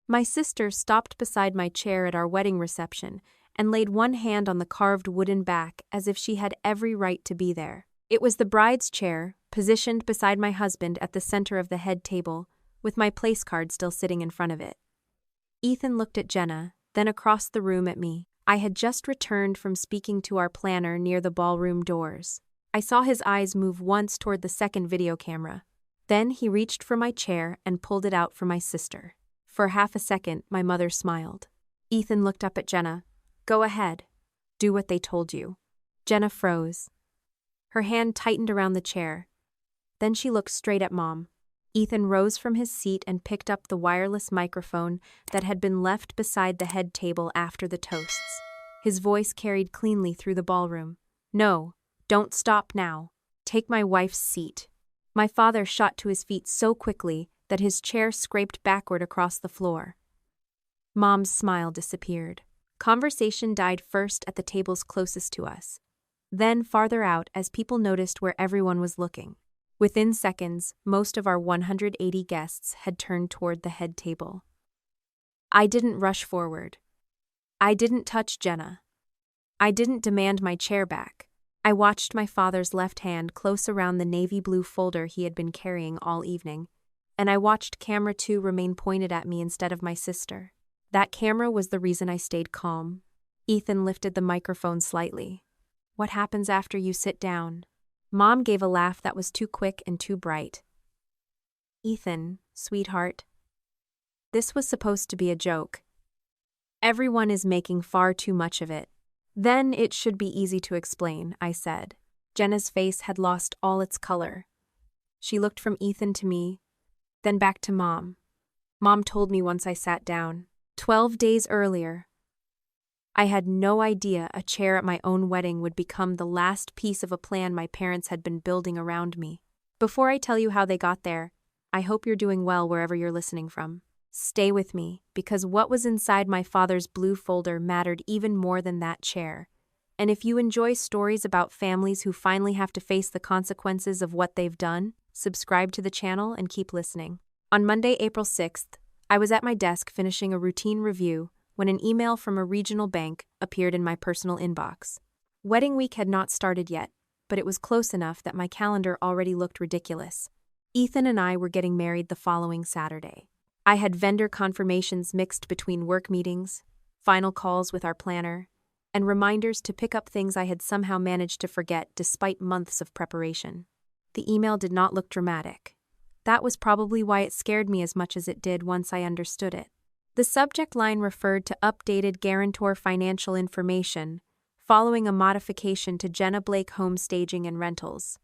My sister stopped beside my chair at our wedding reception and laid one hand on the carved wooden back as if she had every right to be there. It was the bride's chair, positioned beside my husband at the center of the head table, with my place card still sitting in front of it. Ethan looked at Jenna, then across the room at me. I had just returned from speaking to our planner near the ballroom doors. I saw his eyes move once toward the second video camera. Then he reached for my chair and pulled it out for my sister. For half a second, my mother smiled. Ethan looked up at Jenna. "Go ahead. Do what they told you." Jenna froze. Her hand tightened around the chair. Then she looked straight at Mom. Ethan rose from his seat and picked up the wireless microphone that had been left beside the head table after the toasts. His voice carried cleanly through the ballroom. "No, don't stop now. Take my wife's seat." My father shot to his feet so quickly that his chair scraped backward across the floor. Mom's smile disappeared. Conversation died first at the tables closest to us, then farther out as people noticed where everyone was looking. Within seconds, most of our 180 guests had turned toward the head table. I didn't rush forward. I didn't touch Jenna. I didn't demand my chair back. I watched my father's left hand close around the navy blue folder he had been carrying all evening, and I watched camera 2 remain pointed at me instead of my sister. That camera was the reason I stayed calm. Ethan lifted the microphone slightly. "What happens after you sit down?" Mom gave a laugh that was too quick and too bright. "Ethan, sweetheart. This was supposed to be a joke. Everyone is making far too much of it." "Then it should be easy to explain," I said. Jenna's face had lost all its color. She looked from Ethan to me, then back to Mom. Mom told me once I sat down. 12 days earlier. I had no idea a chair at my own wedding would become the last piece of a plan my parents had been building around me. Before I tell you how they got there, I hope you're doing well wherever you're listening from. Stay with me, because what was inside my father's blue folder mattered even more than that chair. And if you enjoy stories about families who finally have to face the consequences of what they've done, subscribe to the channel and keep listening. On Monday, April 6th, I was at my desk finishing a routine review when an email from a regional bank appeared in my personal inbox. Wedding week had not started yet, but it was close enough that my calendar already looked ridiculous. Ethan and I were getting married the following Saturday. I had vendor confirmations mixed between work meetings, final calls with our planner, and reminders to pick up things I had somehow managed to forget despite months of preparation. The email did not look dramatic. That was probably why it scared me as much as it did once I understood it. The subject line referred to updated guarantor financial information following a modification to Jenna Blake Home Staging and Rentals.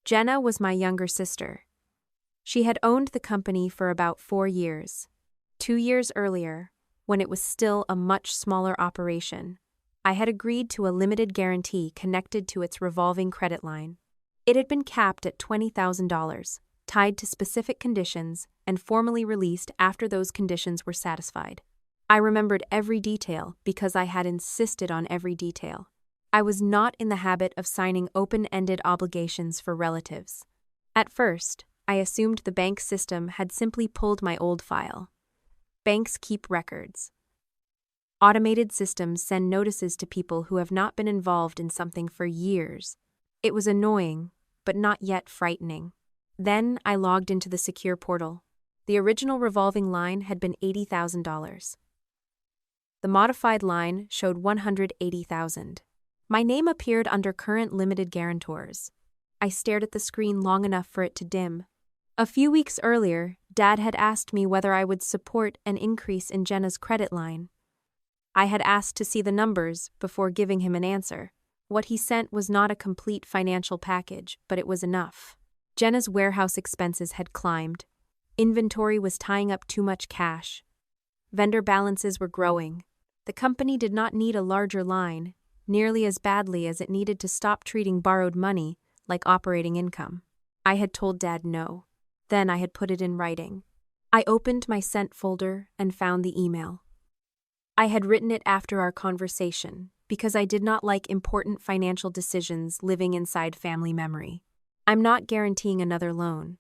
Jenna was my younger sister. She had owned the company for about 4 years. 2 years earlier, when it was still a much smaller operation, I had agreed to a limited guarantee connected to its revolving credit line. It had been capped at $20,000. Tied to specific conditions, and formally released after those conditions were satisfied. I remembered every detail because I had insisted on every detail. I was not in the habit of signing open-ended obligations for relatives. At first, I assumed the bank system had simply pulled my old file. Banks keep records. Automated systems send notices to people who have not been involved in something for years. It was annoying, but not yet frightening. Then I logged into the secure portal. The original revolving line had been $80,000. The modified line showed $180,000. My name appeared under current limited guarantors. I stared at the screen long enough for it to dim. A few weeks earlier, Dad had asked me whether I would support an increase in Jenna's credit line. I had asked to see the numbers before giving him an answer. What he sent was not a complete financial package, but it was enough. Jenna's warehouse expenses had climbed. Inventory was tying up too much cash. Vendor balances were growing. The company did not need a larger line, nearly as badly as it needed to stop treating borrowed money like operating income. I had told Dad no. Then I had put it in writing. I opened my sent folder and found the email. I had written it after our conversation because I did not like important financial decisions living inside family memory. I'm not guaranteeing another loan.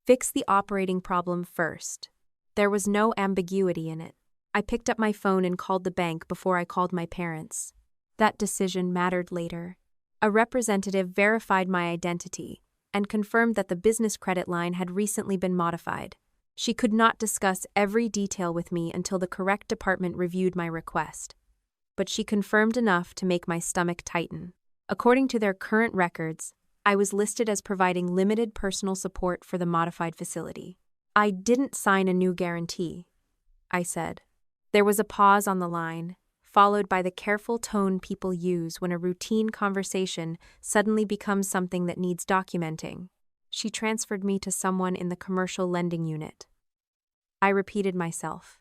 Fix the operating problem first. There was no ambiguity in it. I picked up my phone and called the bank before I called my parents. That decision mattered later. A representative verified my identity and confirmed that the business credit line had recently been modified. She could not discuss every detail with me until the correct department reviewed my request, but she confirmed enough to make my stomach tighten. According to their current records, I was listed as providing limited personal support for the modified facility. I didn't sign a new guarantee, I said. There was a pause on the line, followed by the careful tone people use when a routine conversation suddenly becomes something that needs documenting. She transferred me to someone in the commercial lending unit. I repeated myself.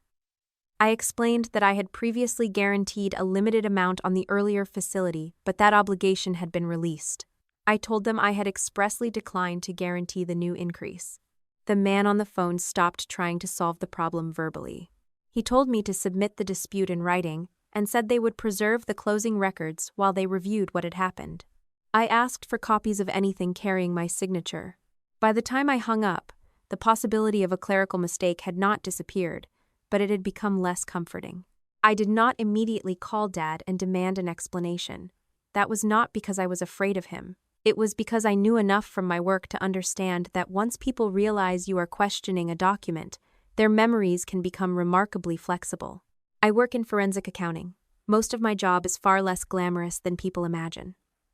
I explained that I had previously guaranteed a limited amount on the earlier facility, but that obligation had been released. I told them I had expressly declined to guarantee the new increase. The man on the phone stopped trying to solve the problem verbally. He told me to submit the dispute in writing and said they would preserve the closing records while they reviewed what had happened. I asked for copies of anything carrying my signature. By the time I hung up, the possibility of a clerical mistake had not disappeared, but it had become less comforting. I did not immediately call Dad and demand an explanation. That was not because I was afraid of him. It was because I knew enough from my work to understand that once people realize you are questioning a document, their memories can become remarkably flexible. I work in forensic accounting. Most of my job is far less glamorous than people imagine.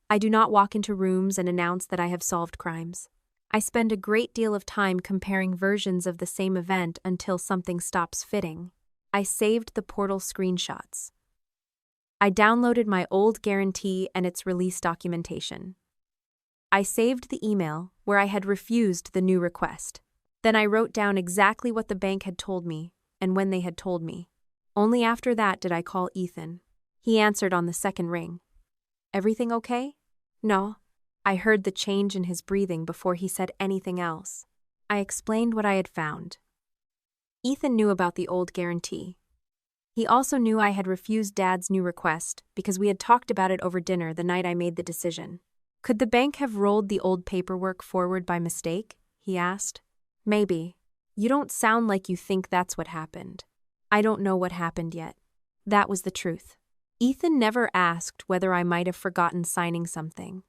I do not walk into rooms and announce that I have solved crimes. I spend a great deal of time comparing versions of the same event until something stops fitting. I saved the portal screenshots. I downloaded my old guarantee and its release documentation. I saved the email where I had refused the new request. Then I wrote down exactly what the bank had told me and when they had told me. Only after that did I call Ethan. He answered on the second ring. "Everything okay?" "No." I heard the change in his breathing before he said anything else. I explained what I had found. Ethan knew about the old guarantee. He also knew I had refused Dad's new request because we had talked about it over dinner the night I made the decision. Could the bank have rolled the old paperwork forward by mistake? He asked. Maybe. You don't sound like you think that's what happened. I don't know what happened yet. That was the truth. Ethan never asked whether I might have forgotten signing something.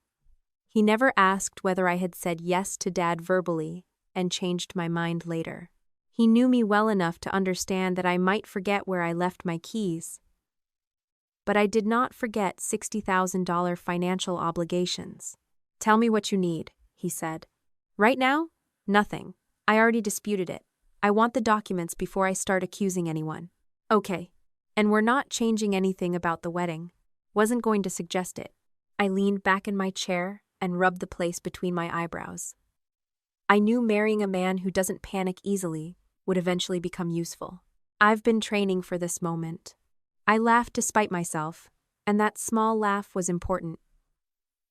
He never asked whether I had said yes to Dad verbally and changed my mind later. He knew me well enough to understand that I might forget where I left my keys. But I did not forget $60,000 financial obligations. "Tell me what you need," he said. "Right now? Nothing. I already disputed it. I want the documents before I start accusing anyone." "Okay. And we're not changing anything about the wedding. Wasn't going to suggest it." I leaned back in my chair and rubbed the place between my eyebrows. I knew marrying a man who doesn't panic easily would eventually become useful. I've been training for this moment. I laughed despite myself, and that small laugh was important.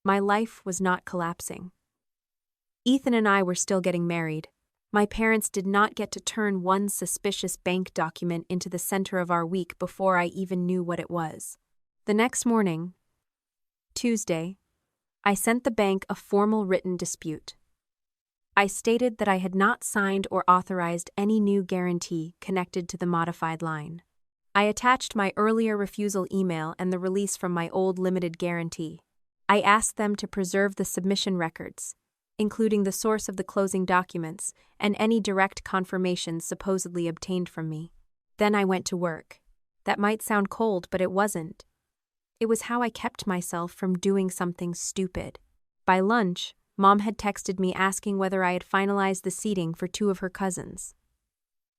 My life was not collapsing. Ethan and I were still getting married. My parents did not get to turn one suspicious bank document into the center of our week before I even knew what it was. The next morning, Tuesday, I sent the bank a formal written dispute. I stated that I had not signed or authorized any new guarantee connected to the modified line. I attached my earlier refusal email and the release from my old limited guarantee. I asked them to preserve the submission records, including the source of the closing documents and any direct confirmations supposedly obtained from me. Then I went to work. That might sound cold, but it wasn't. It was how I kept myself from doing something stupid. By lunch, Mom had texted me asking whether I had finalized the seating for 2 of her cousins.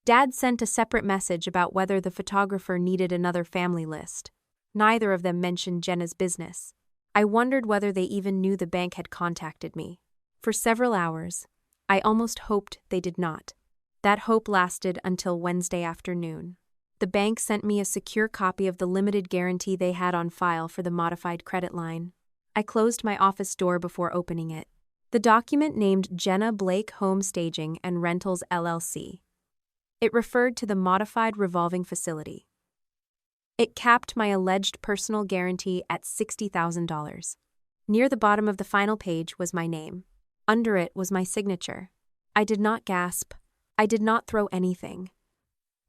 Dad sent a separate message about whether the photographer needed another family list. Neither of them mentioned Jenna's business. I wondered whether they even knew the bank had contacted me. For several hours, I almost hoped they did not. That hope lasted until Wednesday afternoon. The bank sent me a secure copy of the limited guarantee they had on file for the modified credit line. I closed my office door before opening it. The document named Jenna Blake Home Staging and Rentals LLC. It referred to the modified revolving facility. It capped my alleged personal guarantee at $60,000. Near the bottom of the final page was my name. Under it was my signature. I did not gasp. I did not throw anything.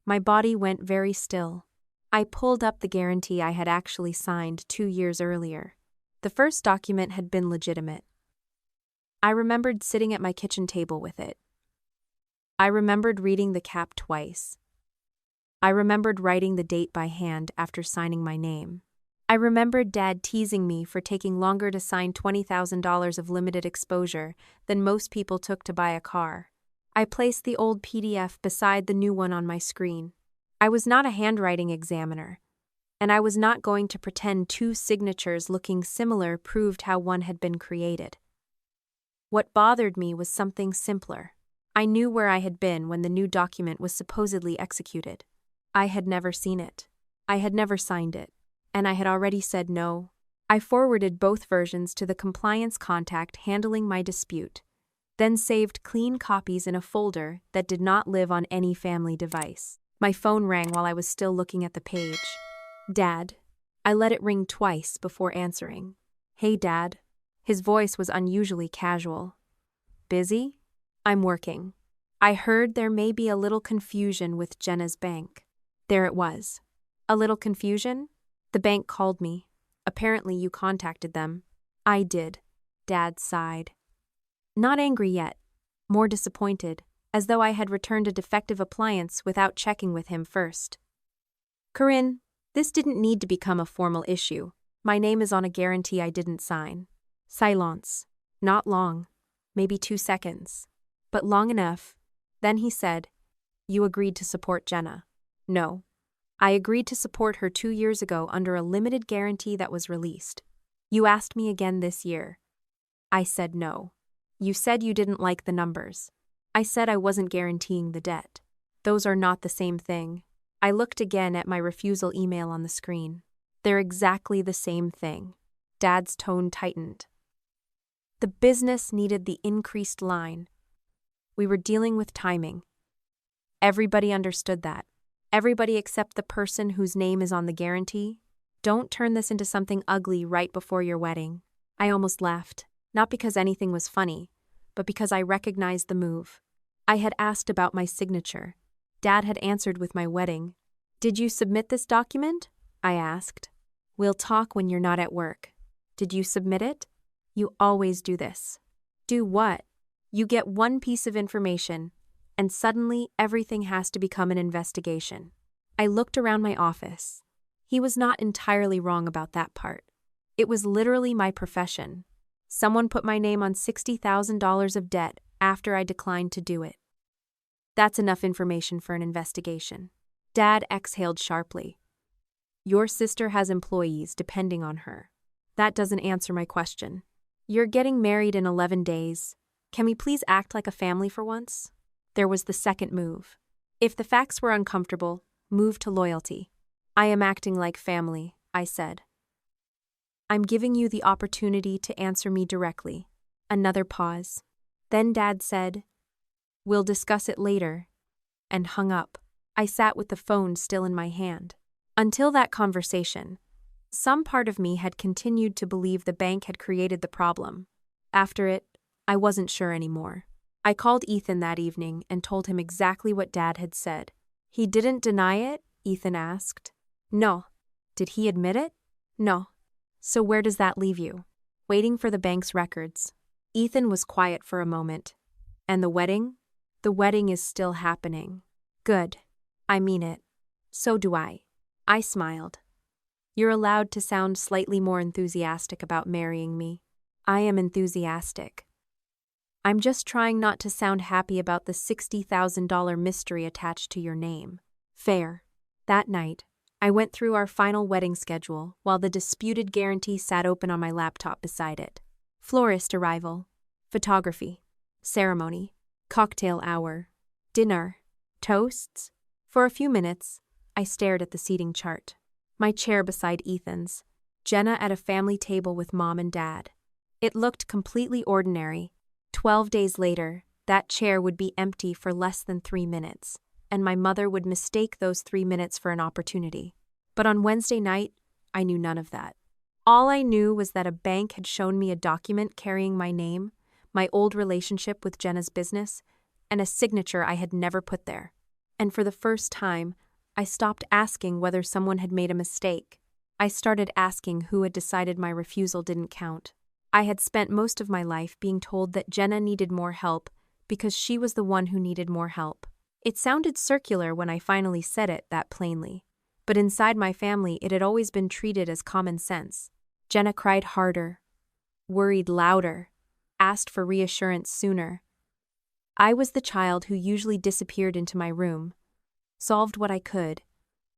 My body went very still. I pulled up the guarantee I had actually signed 2 years earlier. The first document had been legitimate. I remembered sitting at my kitchen table with it. I remembered reading the cap twice. I remembered writing the date by hand after signing my name. I remembered Dad teasing me for taking longer to sign $20,000 of limited exposure than most people took to buy a car. I placed the old PDF beside the new one on my screen. I was not a handwriting examiner, and I was not going to pretend 2 signatures looking similar proved how one had been created. What bothered me was something simpler. I knew where I had been when the new document was supposedly executed. I had never seen it. I had never signed it, and I had already said no. I forwarded both versions to the compliance contact handling my dispute, then saved clean copies in a folder that did not live on any family device. My phone rang while I was still looking at the page. Dad. I let it ring twice before answering. Hey, Dad. His voice was unusually casual. Busy? I'm working. I heard there may be a little confusion with Jenna's bank. There it was. A little confusion? The bank called me. Apparently you contacted them. I did. Dad sighed. Not angry yet. More disappointed, as though I had returned a defective appliance without checking with him first. Corinne, this didn't need to become a formal issue. My name is on a guarantee I didn't sign. Silence. Not long. Maybe 2 seconds. But long enough. Then he said, You agreed to support Jenna. No. I agreed to support her 2 years ago under a limited guarantee that was released. You asked me again this year. I said no. You said you didn't like the numbers. I said I wasn't guaranteeing the debt. Those are not the same thing. I looked again at my refusal email on the screen. They're exactly the same thing. Dad's tone tightened. The business needed the increased line. We were dealing with timing. Everybody understood that. Everybody except the person whose name is on the guarantee. Don't turn this into something ugly right before your wedding. I almost laughed, not because anything was funny, but because I recognized the move. I had asked about my signature. Dad had answered with my wedding. Did you submit this document? I asked. We'll talk when you're not at work. Did you submit it? You always do this. Do what? You get one piece of information, and suddenly everything has to become an investigation. I looked around my office. He was not entirely wrong about that part. It was literally my profession. Someone put my name on $60,000 of debt after I declined to do it. That's enough information for an investigation. Dad exhaled sharply. Your sister has employees depending on her. That doesn't answer my question. You're getting married in 11 days. Can we please act like a family for once? There was the second move. If the facts were uncomfortable, move to loyalty. I am acting like family, I said. I'm giving you the opportunity to answer me directly. Another pause. Then Dad said, We'll discuss it later, and hung up. I sat with the phone still in my hand. Until that conversation, some part of me had continued to believe the bank had created the problem. After it, I wasn't sure anymore. I called Ethan that evening and told him exactly what Dad had said. He didn't deny it? Ethan asked. No. Did he admit it? No. So where does that leave you? Waiting for the bank's records. Ethan was quiet for a moment. And the wedding? The wedding is still happening. Good. I mean it. So do I. I smiled. You're allowed to sound slightly more enthusiastic about marrying me. I am enthusiastic. I'm just trying not to sound happy about the $60,000 mystery attached to your name. Fair. That night, I went through our final wedding schedule while the disputed guarantee sat open on my laptop beside it. Florist arrival, photography, ceremony, cocktail hour, dinner, toasts. For a few minutes, I stared at the seating chart. My chair beside Ethan's, Jenna at a family table with Mom and Dad. It looked completely ordinary. 12 days later, that chair would be empty for less than 3 minutes, and my mother would mistake those 3 minutes for an opportunity. But on Wednesday night, I knew none of that. All I knew was that a bank had shown me a document carrying my name, my old relationship with Jenna's business, and a signature I had never put there. And for the first time, I stopped asking whether someone had made a mistake. I started asking who had decided my refusal didn't count. I had spent most of my life being told that Jenna needed more help because she was the one who needed more help. It sounded circular when I finally said it that plainly. But inside my family, it had always been treated as common sense. Jenna cried harder, worried louder, asked for reassurance sooner. I was the child who usually disappeared into my room, solved what I could,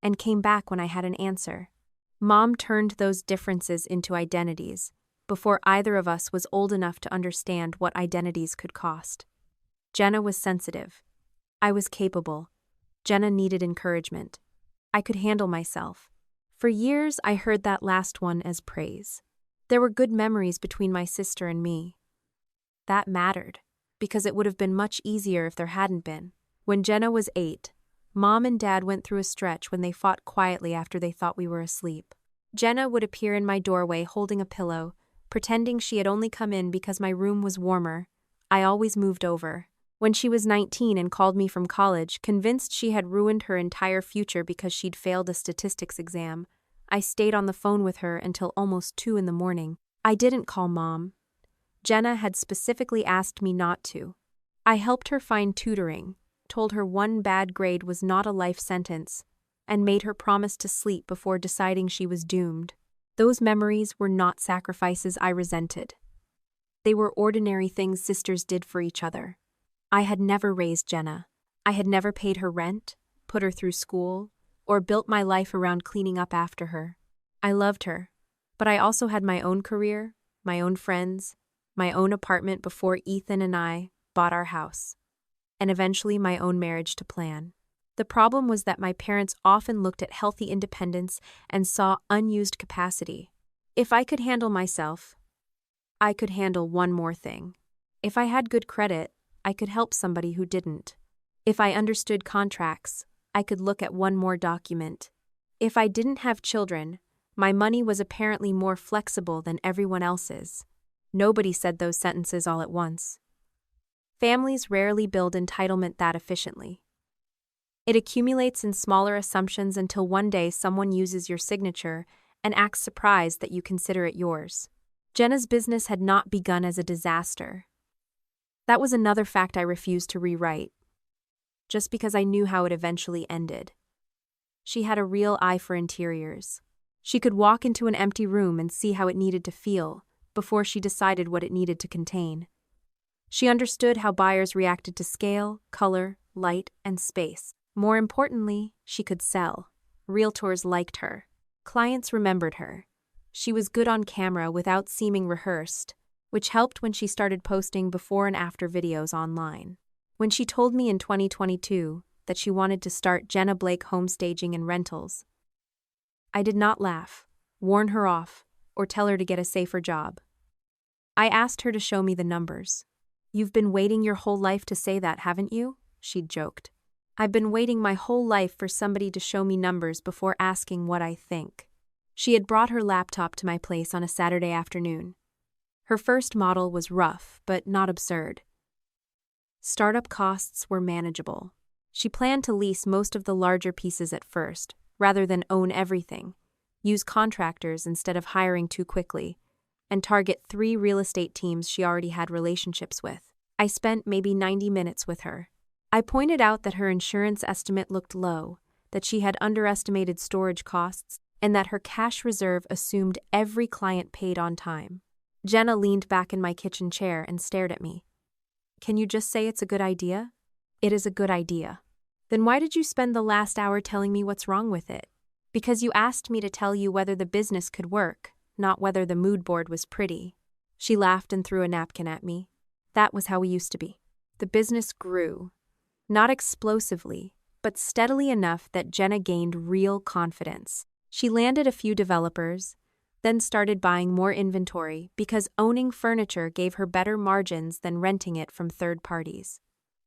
and came back when I had an answer. Mom turned those differences into identities before either of us was old enough to understand what identities could cost. Jenna was sensitive. I was capable. Jenna needed encouragement. I could handle myself. For years, I heard that last one as praise. There were good memories between my sister and me. That mattered, because it would have been much easier if there hadn't been. When Jenna was 8, Mom and Dad went through a stretch when they fought quietly after they thought we were asleep. Jenna would appear in my doorway holding a pillow, pretending she had only come in because my room was warmer. I always moved over. When she was 19 and called me from college, convinced she had ruined her entire future because she'd failed a statistics exam, I stayed on the phone with her until almost 2 in the morning. I didn't call Mom. Jenna had specifically asked me not to. I helped her find tutoring, told her one bad grade was not a life sentence, and made her promise to sleep before deciding she was doomed. Those memories were not sacrifices I resented. They were ordinary things sisters did for each other. I had never raised Jenna. I had never paid her rent, put her through school, or built my life around cleaning up after her. I loved her, but I also had my own career, my own friends, my own apartment before Ethan and I bought our house, and eventually my own marriage to plan. The problem was that my parents often looked at healthy independence and saw unused capacity. If I could handle myself, I could handle one more thing. If I had good credit, I could help somebody who didn't. If I understood contracts, I could look at one more document. If I didn't have children, my money was apparently more flexible than everyone else's. Nobody said those sentences all at once. Families rarely build entitlement that efficiently. It accumulates in smaller assumptions until one day someone uses your signature and acts surprised that you consider it yours. Jenna's business had not begun as a disaster. That was another fact I refused to rewrite, just because I knew how it eventually ended. She had a real eye for interiors. She could walk into an empty room and see how it needed to feel before she decided what it needed to contain. She understood how buyers reacted to scale, color, light, and space. More importantly, she could sell. Realtors liked her. Clients remembered her. She was good on camera without seeming rehearsed, which helped when she started posting before and after videos online. When she told me in 2022 that she wanted to start Jenna Blake home staging and rentals, I did not laugh, warn her off, or tell her to get a safer job. I asked her to show me the numbers. "You've been waiting your whole life to say that, haven't you?" she'd joked. "I've been waiting my whole life for somebody to show me numbers before asking what I think." She had brought her laptop to my place on a Saturday afternoon. Her first model was rough, but not absurd. Startup costs were manageable. She planned to lease most of the larger pieces at first, rather than own everything, use contractors instead of hiring too quickly, and target 3 real estate teams she already had relationships with. I spent maybe 90 minutes with her. I pointed out that her insurance estimate looked low, that she had underestimated storage costs, and that her cash reserve assumed every client paid on time. Jenna leaned back in my kitchen chair and stared at me. "Can you just say it's a good idea?" "It is a good idea." "Then why did you spend the last hour telling me what's wrong with it?" "Because you asked me to tell you whether the business could work, not whether the mood board was pretty." She laughed and threw a napkin at me. "That was how we used to be." The business grew. Not explosively, but steadily enough that Jenna gained real confidence. She landed a few developers, then started buying more inventory because owning furniture gave her better margins than renting it from third parties.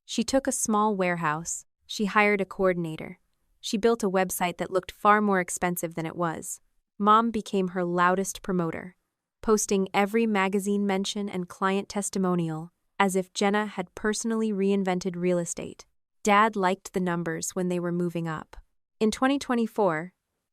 She took a small warehouse. She hired a coordinator. She built a website that looked far more expensive than it was. Mom became her loudest promoter, posting every magazine mention and client testimonial as if Jenna had personally reinvented real estate. Dad liked the numbers when they were moving up. In 2024,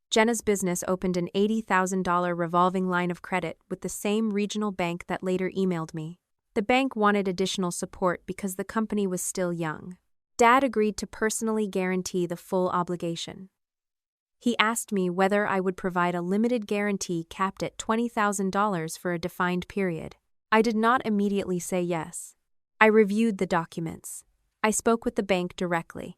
Jenna's business opened an $80,000 revolving line of credit with the same regional bank that later emailed me. The bank wanted additional support because the company was still young. Dad agreed to personally guarantee the full obligation. He asked me whether I would provide a limited guarantee capped at $20,000 for a defined period. I did not immediately say yes. I reviewed the documents. I spoke with the bank directly.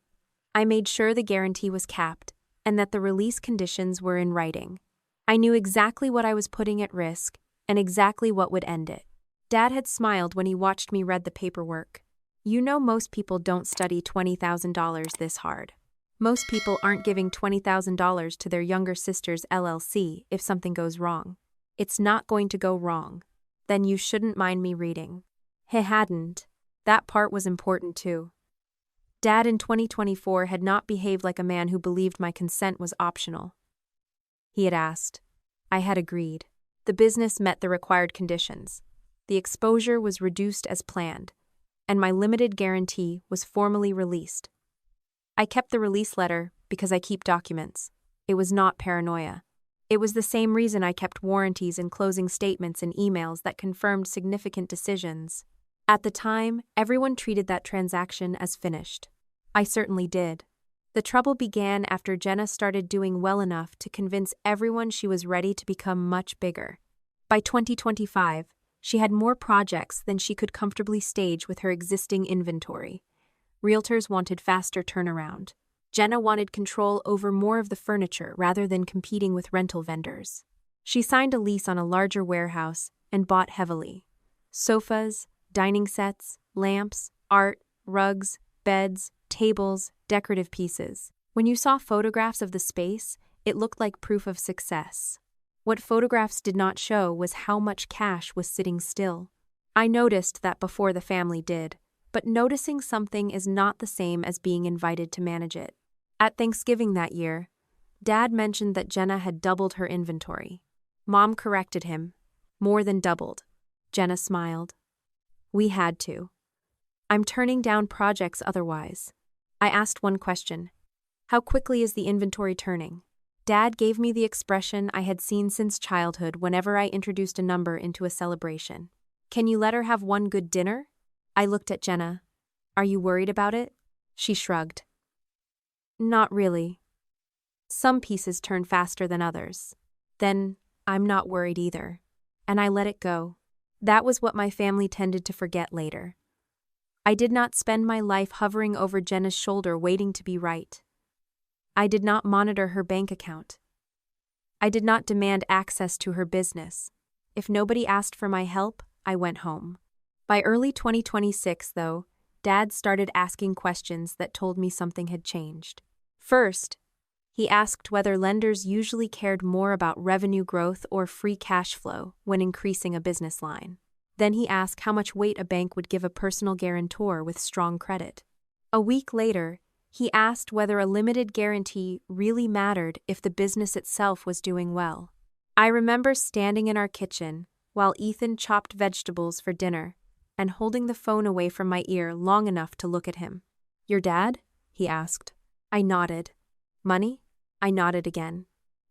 I made sure the guarantee was capped and that the release conditions were in writing. I knew exactly what I was putting at risk and exactly what would end it. Dad had smiled when he watched me read the paperwork. You know, most people don't study $20,000 this hard. Most people aren't giving $20,000 to their younger sister's LLC if something goes wrong. It's not going to go wrong. Then you shouldn't mind me reading. He hadn't. That part was important too. Dad in 2024 had not behaved like a man who believed my consent was optional. He had asked. I had agreed. The business met the required conditions. The exposure was reduced as planned, and my limited guarantee was formally released. I kept the release letter because I keep documents. It was not paranoia. It was the same reason I kept warranties and closing statements and emails that confirmed significant decisions. At the time, everyone treated that transaction as finished. I certainly did. The trouble began after Jenna started doing well enough to convince everyone she was ready to become much bigger. By 2025, she had more projects than she could comfortably stage with her existing inventory. Realtors wanted faster turnaround. Jenna wanted control over more of the furniture rather than competing with rental vendors. She signed a lease on a larger warehouse and bought heavily. Sofas, dining sets, lamps, art, rugs, beds, tables, decorative pieces. When you saw photographs of the space, it looked like proof of success. What photographs did not show was how much cash was sitting still. I noticed that before the family did. But noticing something is not the same as being invited to manage it. At Thanksgiving that year, Dad mentioned that Jenna had doubled her inventory. Mom corrected him. More than doubled. Jenna smiled. We had to. I'm turning down projects otherwise. I asked one question. How quickly is the inventory turning? Dad gave me the expression I had seen since childhood whenever I introduced a number into a celebration. Can you let her have one good dinner? I looked at Jenna. Are you worried about it? She shrugged. Not really. Some pieces turn faster than others. Then, I'm not worried either. And I let it go. That was what my family tended to forget later. I did not spend my life hovering over Jenna's shoulder waiting to be right. I did not monitor her bank account. I did not demand access to her business. If nobody asked for my help, I went home. By early 2026, though, Dad started asking questions that told me something had changed. First, he asked whether lenders usually cared more about revenue growth or free cash flow when increasing a business line. Then he asked how much weight a bank would give a personal guarantor with strong credit. A week later, he asked whether a limited guarantee really mattered if the business itself was doing well. I remember standing in our kitchen while Ethan chopped vegetables for dinner and holding the phone away from my ear long enough to look at him. Your dad? He asked. I nodded. Money? I nodded again.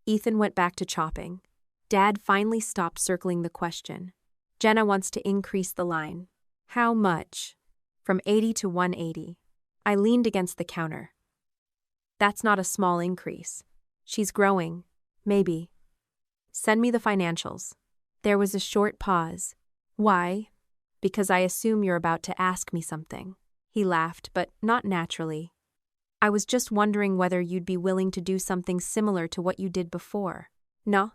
Ethan went back to chopping. Dad finally stopped circling the question. Jenna wants to increase the line. How much? From 80 to 180. I leaned against the counter. That's not a small increase. She's growing. Maybe. Send me the financials. There was a short pause. Why? Because I assume you're about to ask me something. He laughed, but not naturally. I was just wondering whether you'd be willing to do something similar to what you did before. No.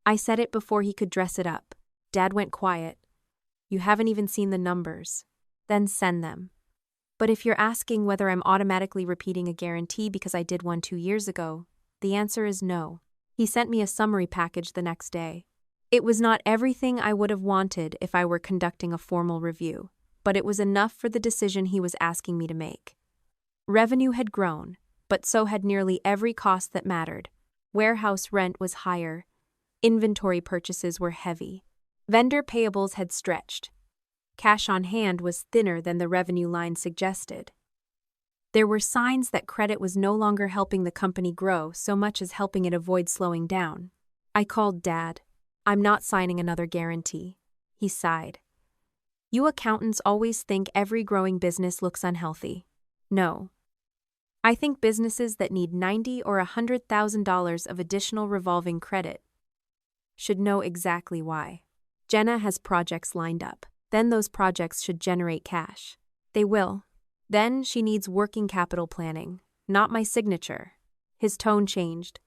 I said it before he could dress it up. Dad went quiet. You haven't even seen the numbers. Then send them. But if you're asking whether I'm automatically repeating a guarantee because I did one 2 years ago, the answer is no. He sent me a summary package the next day. It was not everything I would have wanted if I were conducting a formal review, but it was enough for the decision he was asking me to make. Revenue had grown, but so had nearly every cost that mattered. Warehouse rent was higher. Inventory purchases were heavy. Vendor payables had stretched. Cash on hand was thinner than the revenue line suggested. There were signs that credit was no longer helping the company grow so much as helping it avoid slowing down. I called Dad. "I'm not signing another guarantee." He sighed. "You accountants always think every growing business looks unhealthy." "No. I think businesses that need $90,000 or $100,000 of additional revolving credit should know exactly why. Jenna has projects lined up. Then those projects should generate cash. They will. Then she needs working capital planning, not my signature." His tone changed.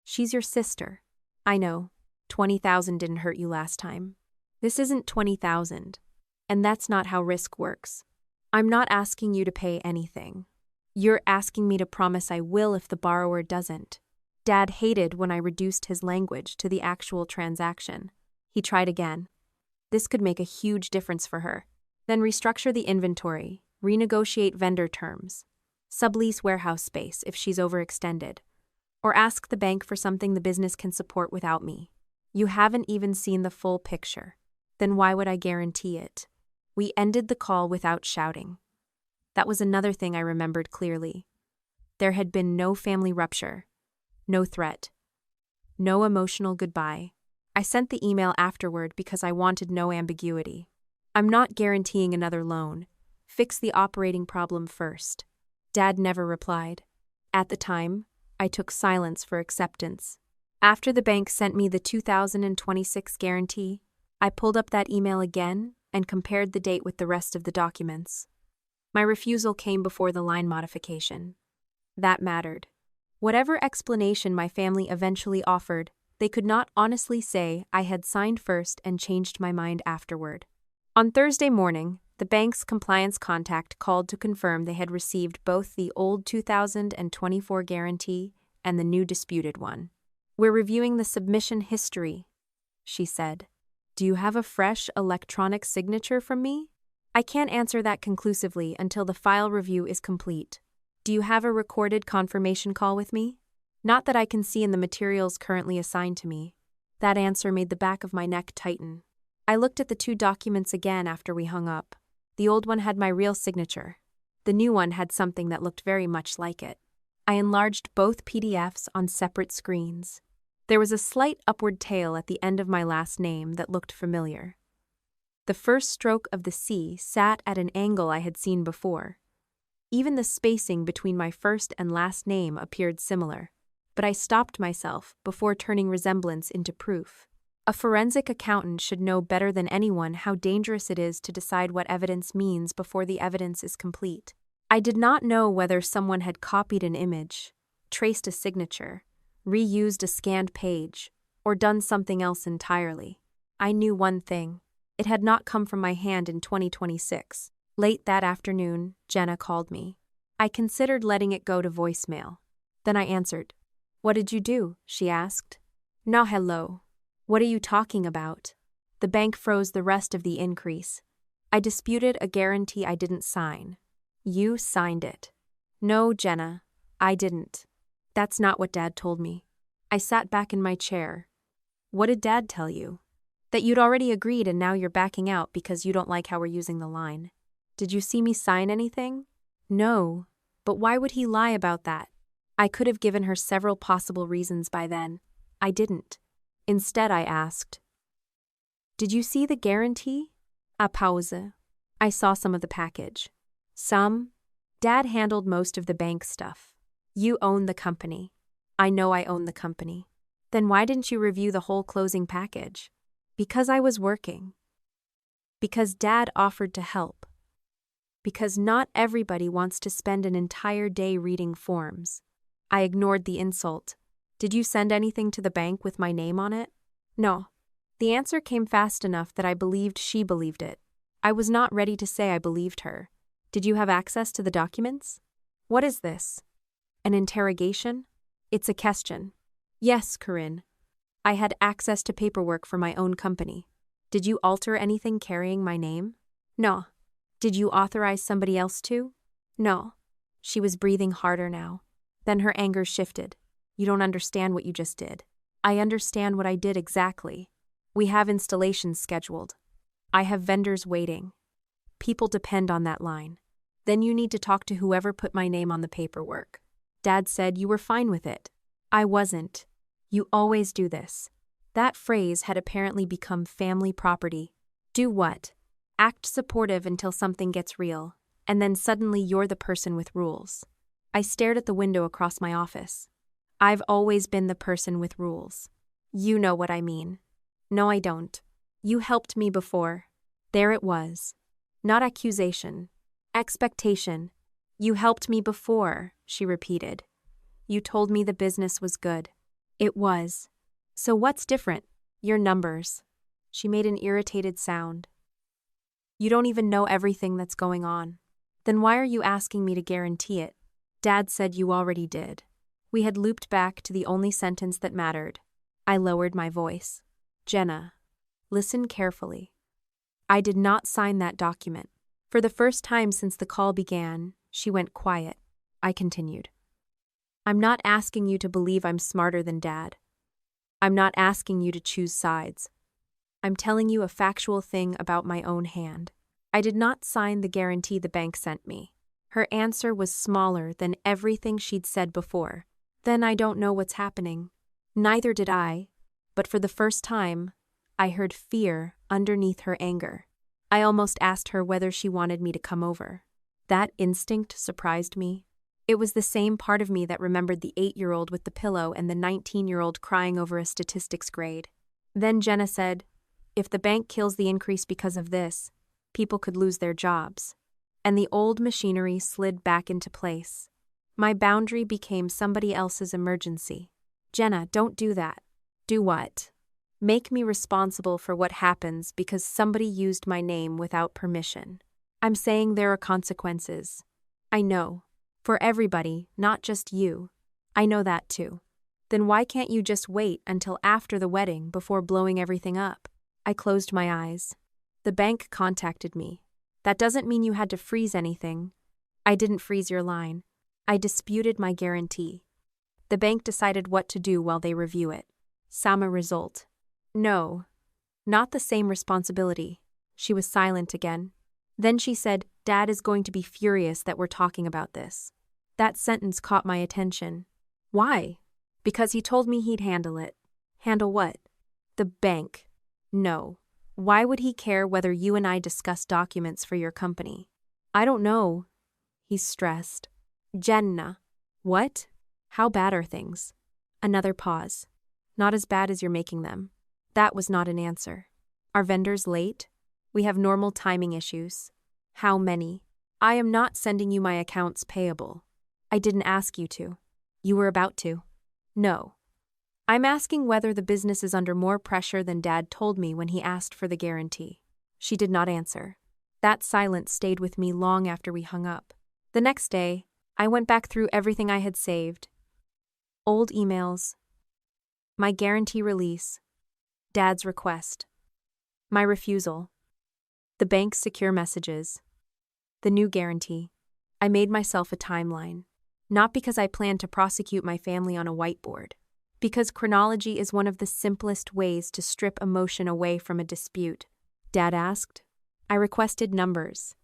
"She's your sister. I know. 20,000 didn't hurt you last time. This isn't 20,000. And that's not how risk works. I'm not asking you to pay anything. You're asking me to promise I will if the borrower doesn't." Dad hated when I reduced his language to the actual transaction. He tried again. "This could make a huge difference for her. Then restructure the inventory, renegotiate vendor terms, sublease warehouse space if she's overextended, or ask the bank for something the business can support without me. You haven't even seen the full picture. Then why would I guarantee it?" We ended the call without shouting. That was another thing I remembered clearly. There had been no family rupture, no threat, no emotional goodbye. I sent the email afterward because I wanted no ambiguity. "I'm not guaranteeing another loan. Fix the operating problem first." Dad never replied. At the time, I took silence for acceptance. After the bank sent me the 2026 guarantee, I pulled up that email again and compared the date with the rest of the documents. My refusal came before the line modification. That mattered. Whatever explanation my family eventually offered, they could not honestly say I had signed first and changed my mind afterward. On Thursday morning, the bank's compliance contact called to confirm they had received both the old 2024 guarantee and the new disputed one. "We're reviewing the submission history," she said. "Do you have a fresh electronic signature from me?" "I can't answer that conclusively until the file review is complete." "Do you have a recorded confirmation call with me?" "Not that I can see in the materials currently assigned to me." That answer made the back of my neck tighten. I looked at the two documents again after we hung up. The old one had my real signature. The new one had something that looked very much like it. I enlarged both PDFs on separate screens. There was a slight upward tail at the end of my last name that looked familiar. The first stroke of the C sat at an angle I had seen before. Even the spacing between my first and last name appeared similar. But I stopped myself before turning resemblance into proof. A forensic accountant should know better than anyone how dangerous it is to decide what evidence means before the evidence is complete. I did not know whether someone had copied an image, traced a signature, reused a scanned page, or done something else entirely. I knew one thing. It had not come from my hand in 2026. Late that afternoon, Jenna called me. I considered letting it go to voicemail. Then I answered. "What did you do?" she asked. "No, hello. What are you talking about?" The bank froze the rest of the increase. "I disputed a guarantee I didn't sign." "You signed it." "No, Jenna, I didn't." "That's not what Dad told me." I sat back in my chair. "What did Dad tell you?" "That you'd already agreed and now you're backing out because you don't like how we're using the line." "Did you see me sign anything?" "No, but why would he lie about that?" I could have given her several possible reasons by then. I didn't. Instead, I asked, "Did you see the guarantee?" A pause. I saw some of the package. Some. Dad handled most of the bank stuff. "You own the company." "I know I own the company." "Then why didn't you review the whole closing package?" "Because I was working." "Because Dad offered to help." "Because not everybody wants to spend an entire day reading forms." I ignored the insult. "Did you send anything to the bank with my name on it?" "No." The answer came fast enough that I believed she believed it. I was not ready to say I believed her. "Did you have access to the documents?" "What is this? An interrogation?" "It's a question." "Yes, Corinne. I had access to paperwork for my own company." "Did you alter anything carrying my name?" "No." "Did you authorize somebody else to?" "No." She was breathing harder now. Then her anger shifted. "You don't understand what you just did." "I understand what I did exactly. We have installations scheduled. I have vendors waiting. People depend on that line. Then you need to talk to whoever put my name on the paperwork. Dad said you were fine with it. I wasn't. You always do this. That phrase had apparently become family property. Do what? Act supportive until something gets real, and then suddenly you're the person with rules. I stared at the window across my office. I've always been the person with rules. You know what I mean. No, I don't. You helped me before. There it was. Not accusation. Expectation. You helped me before, she repeated. You told me the business was good. It was. So what's different? Your numbers. She made an irritated sound. You don't even know everything that's going on. Then why are you asking me to guarantee it? Dad said you already did. We had looped back to the only sentence that mattered. I lowered my voice. Jenna, listen carefully. I did not sign that document. For the first time since the call began, she went quiet. I continued. I'm not asking you to believe I'm smarter than Dad. I'm not asking you to choose sides. I'm telling you a factual thing about my own hand. I did not sign the guarantee the bank sent me. Her answer was smaller than everything she'd said before. Then I don't know what's happening. Neither did I, but for the first time, I heard fear underneath her anger. I almost asked her whether she wanted me to come over. That instinct surprised me. It was the same part of me that remembered the 8-year-old with the pillow and the 19-year-old crying over a statistics grade. Then Jenna said, if the bank kills the increase because of this, people could lose their jobs. And the old machinery slid back into place. My boundary became somebody else's emergency. Jenna, don't do that. Do what? Make me responsible for what happens because somebody used my name without permission. I'm saying there are consequences. I know. For everybody, not just you. I know that too. Then why can't you just wait until after the wedding before blowing everything up? I closed my eyes. The bank contacted me. That doesn't mean you had to freeze anything. I didn't freeze your line. I disputed my guarantee. The bank decided what to do while they review it. Sama result. No. Not the same responsibility. She was silent again. Then she said, Dad is going to be furious that we're talking about this. That sentence caught my attention. Why? Because he told me he'd handle it. Handle what? The bank. No. Why would he care whether you and I discuss documents for your company? I don't know. He's stressed. Jenna. What? How bad are things? Another pause. Not as bad as you're making them. That was not an answer. Are vendors late? We have normal timing issues. How many? I am not sending you my accounts payable. I didn't ask you to. You were about to. No. I'm asking whether the business is under more pressure than Dad told me when he asked for the guarantee. She did not answer. That silence stayed with me long after we hung up. The next day, I went back through everything I had saved. Old emails. My guarantee release. Dad's request. My refusal. The bank's secure messages. The new guarantee. I made myself a timeline. Not because I planned to prosecute my family on a whiteboard. Because chronology is one of the simplest ways to strip emotion away from a dispute. Dad asked. I requested numbers.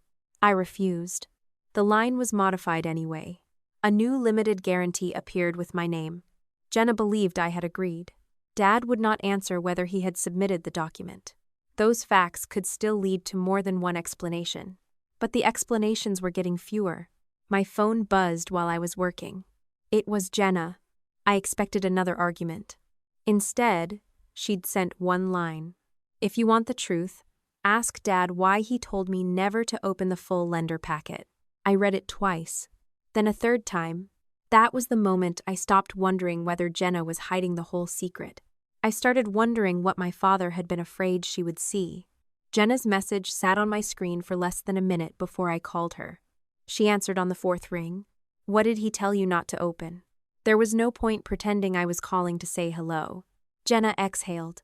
I refused. The line was modified anyway. A new limited guarantee appeared with my name. Jenna believed I had agreed. Dad would not answer whether he had submitted the document. Those facts could still lead to more than one explanation. But the explanations were getting fewer. My phone buzzed while I was working. It was Jenna. I expected another argument. Instead, she'd sent one line. If you want the truth, ask Dad why he told me never to open the full lender packet. I read it twice. Then a third time. That was the moment I stopped wondering whether Jenna was hiding the whole secret. I started wondering what my father had been afraid she would see. Jenna's message sat on my screen for less than a minute before I called her. She answered on the 4th ring. What did he tell you not to open? There was no point pretending I was calling to say hello. Jenna exhaled.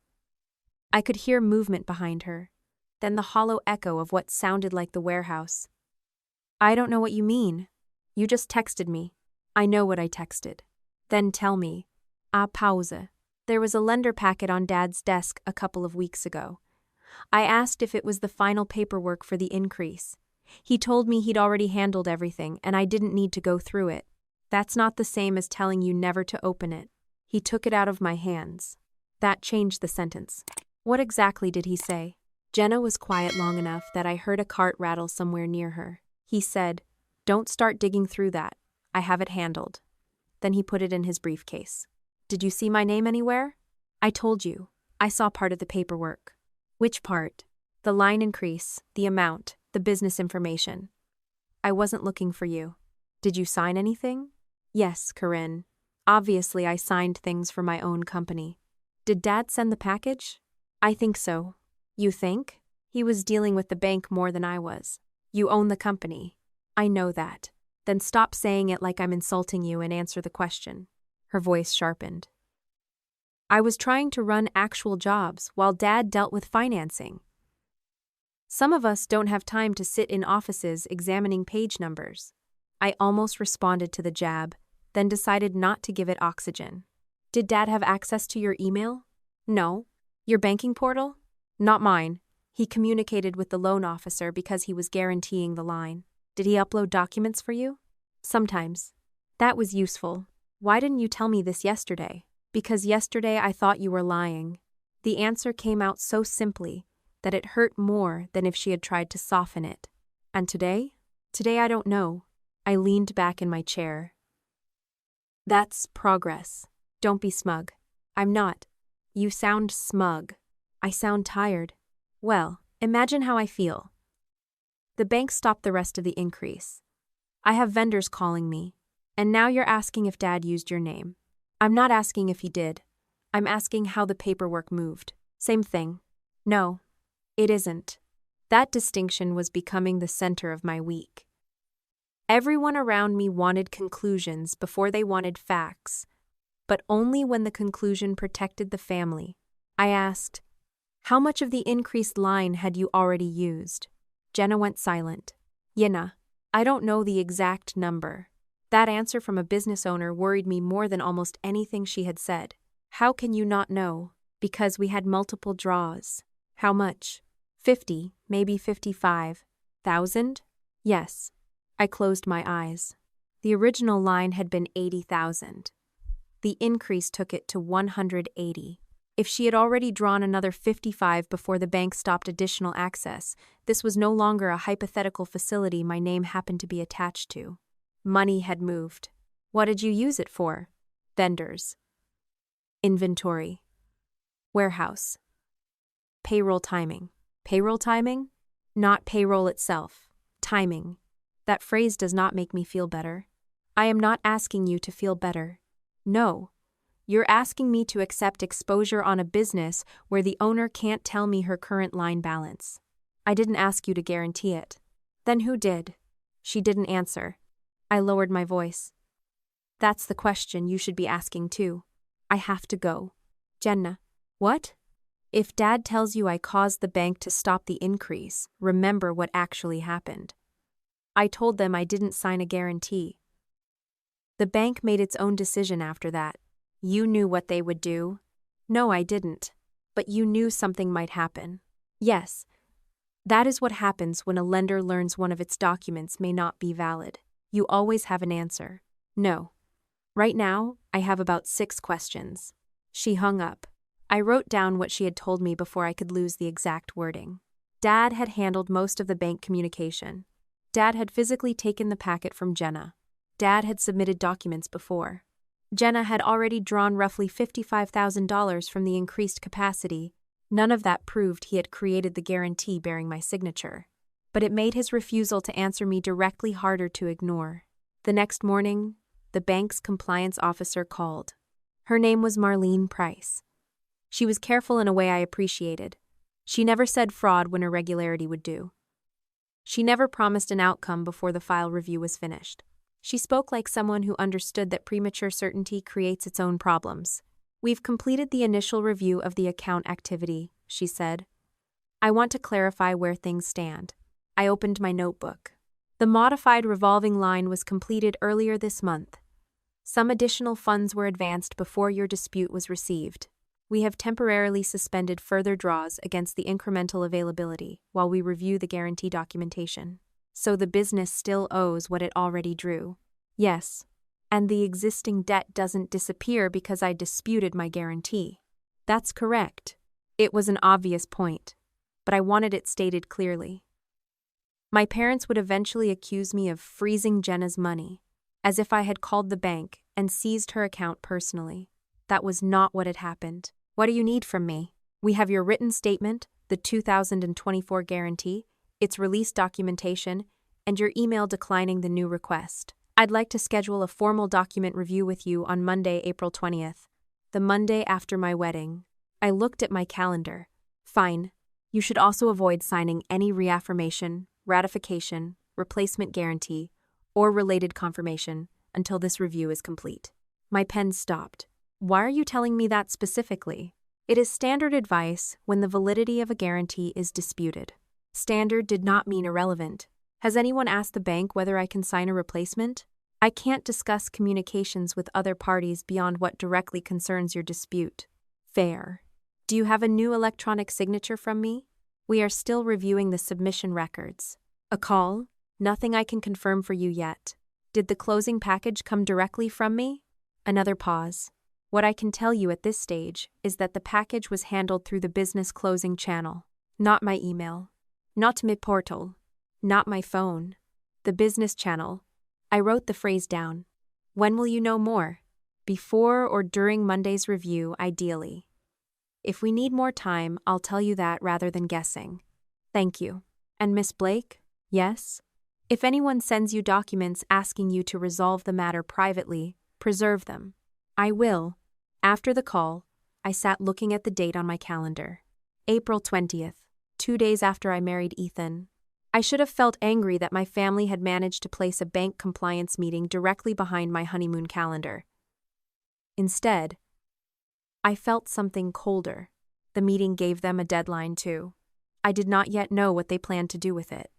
I could hear movement behind her, then the hollow echo of what sounded like the warehouse. I don't know what you mean. You just texted me. I know what I texted. Then tell me. Pause. There was a lender packet on Dad's desk a couple of weeks ago. I asked if it was the final paperwork for the increase. He told me he'd already handled everything and I didn't need to go through it. That's not the same as telling you never to open it. He took it out of my hands. That changed the sentence. What exactly did he say? Jenna was quiet long enough that I heard a cart rattle somewhere near her. He said, "Don't start digging through that. I have it handled." Then he put it in his briefcase. "Did you see my name anywhere?" "I told you. I saw part of the paperwork." "Which part?" "The line increase, the amount, the business information." "I wasn't looking for you." "Did you sign anything?" "Yes, Corinne. Obviously, I signed things for my own company." "Did Dad send the package?" "I think so." "You think?" "He was dealing with the bank more than I was." "You own the company." "I know that." "Then stop saying it like I'm insulting you and answer the question." Her voice sharpened. "I was trying to run actual jobs while Dad dealt with financing. Some of us don't have time to sit in offices examining page numbers." I almost responded to the jab, then decided not to give it oxygen. "Did Dad have access to your email?" "No." "Your banking portal?" "Not mine. He communicated with the loan officer because he was guaranteeing the line." "Did he upload documents for you?" "Sometimes." "That was useful. Why didn't you tell me this yesterday?" "Because yesterday I thought you were lying." The answer came out so simply that it hurt more than if she had tried to soften it. "And today?" "Today I don't know." I leaned back in my chair. "That's progress. Don't be smug." "I'm not." "You sound smug." "I sound tired." "Well, imagine how I feel." The bank stopped the rest of the increase. "I have vendors calling me. And now you're asking if Dad used your name." "I'm not asking if he did. I'm asking how the paperwork moved." "Same thing." "No, it isn't." That distinction was becoming the center of my week. Everyone around me wanted conclusions before they wanted facts, but only when the conclusion protected the family. I asked, "How much of the increased line had you already used?" Jenna went silent. "Yinna, I don't know the exact number." That answer from a business owner worried me more than almost anything she had said. "How can you not know?" "Because we had multiple draws." "How much?" 50, maybe 55,000? "Yes." I closed my eyes. The original line had been 80,000. The increase took it to 180. If she had already drawn another 55 before the bank stopped additional access, this was no longer a hypothetical facility my name happened to be attached to. Money had moved. "What did you use it for?" "Vendors." "Inventory." "Warehouse." "Payroll timing." "Payroll timing?" "Not payroll itself. Timing." That phrase does not make me feel better. I am not asking you to feel better. No. You're asking me to accept exposure on a business where the owner can't tell me her current line balance. I didn't ask you to guarantee it. Then who did? She didn't answer. I lowered my voice. That's the question you should be asking too. I have to go. Jenna. What? If Dad tells you I caused the bank to stop the increase, remember what actually happened. I told them I didn't sign a guarantee. The bank made its own decision after that. You knew what they would do. No, I didn't. But you knew something might happen. Yes. That is what happens when a lender learns one of its documents may not be valid. You always have an answer. No. Right now, I have about 6 questions. She hung up. I wrote down what she had told me before I could lose the exact wording. Dad had handled most of the bank communication. Dad had physically taken the packet from Jenna. Dad had submitted documents before. Jenna had already drawn roughly $55,000 from the increased capacity. None of that proved he had created the guarantee bearing my signature. But it made his refusal to answer me directly harder to ignore. The next morning, the bank's compliance officer called. Her name was Marlene Price. She was careful in a way I appreciated. She never said fraud when irregularity would do. She never promised an outcome before the file review was finished. She spoke like someone who understood that premature certainty creates its own problems. "We've completed the initial review of the account activity," she said. "I want to clarify where things stand." I opened my notebook. The modified revolving line was completed earlier this month. Some additional funds were advanced before your dispute was received. We have temporarily suspended further draws against the incremental availability while we review the guarantee documentation. So the business still owes what it already drew. Yes. And the existing debt doesn't disappear because I disputed my guarantee. That's correct. It was an obvious point, but I wanted it stated clearly. My parents would eventually accuse me of freezing Jenna's money, as if I had called the bank and seized her account personally. That was not what had happened. What do you need from me? We have your written statement, the 2024 guarantee, its release documentation, and your email declining the new request. I'd like to schedule a formal document review with you on Monday, April 20th, the Monday after my wedding. I looked at my calendar. Fine. You should also avoid signing any reaffirmation, ratification, replacement guarantee, or related confirmation until this review is complete. My pen stopped. Why are you telling me that specifically? It is standard advice when the validity of a guarantee is disputed. Standard did not mean irrelevant. Has anyone asked the bank whether I can sign a replacement? I can't discuss communications with other parties beyond what directly concerns your dispute. Fair. Do you have a new electronic signature from me? We are still reviewing the submission records. A call? Nothing I can confirm for you yet. Did the closing package come directly from me? Another pause. What I can tell you at this stage is that the package was handled through the business closing channel. Not my email. Not my portal. Not my phone. The business channel. I wrote the phrase down. When will you know more? Before or during Monday's review, ideally. If we need more time, I'll tell you that rather than guessing. Thank you. And Miss Blake? Yes? If anyone sends you documents asking you to resolve the matter privately, preserve them. I will. After the call, I sat looking at the date on my calendar. April 20th, 2 days after I married Ethan. I should have felt angry that my family had managed to place a bank compliance meeting directly behind my honeymoon calendar. Instead, I felt something colder. The meeting gave them a deadline too. I did not yet know what they planned to do with it.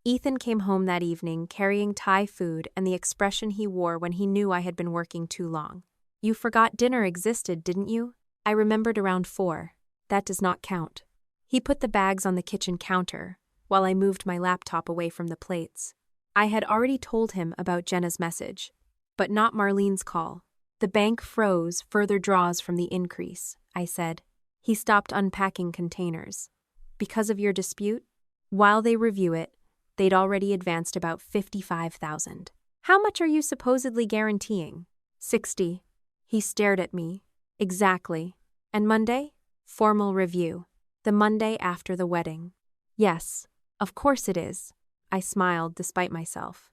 Ethan came home that evening carrying Thai food and the expression he wore when he knew I had been working too long. You forgot dinner existed, didn't you? I remembered around 4. That does not count. He put the bags on the kitchen counter, while I moved my laptop away from the plates. I had already told him about Jenna's message, but not Marlene's call. The bank froze further draws from the increase, I said. He stopped unpacking containers. Because of your dispute? While they review it, they'd already advanced about $55,000. How much are you supposedly guaranteeing? 60. He stared at me. Exactly. And Monday? Formal review. The Monday after the wedding. Yes, of course it is. I smiled despite myself.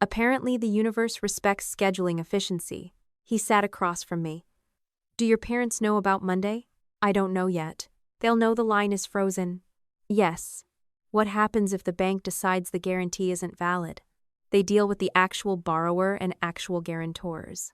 Apparently the universe respects scheduling efficiency. He sat across from me. Do your parents know about Monday? I don't know yet. They'll know the line is frozen. Yes. What happens if the bank decides the guarantee isn't valid? They deal with the actual borrower and actual guarantors.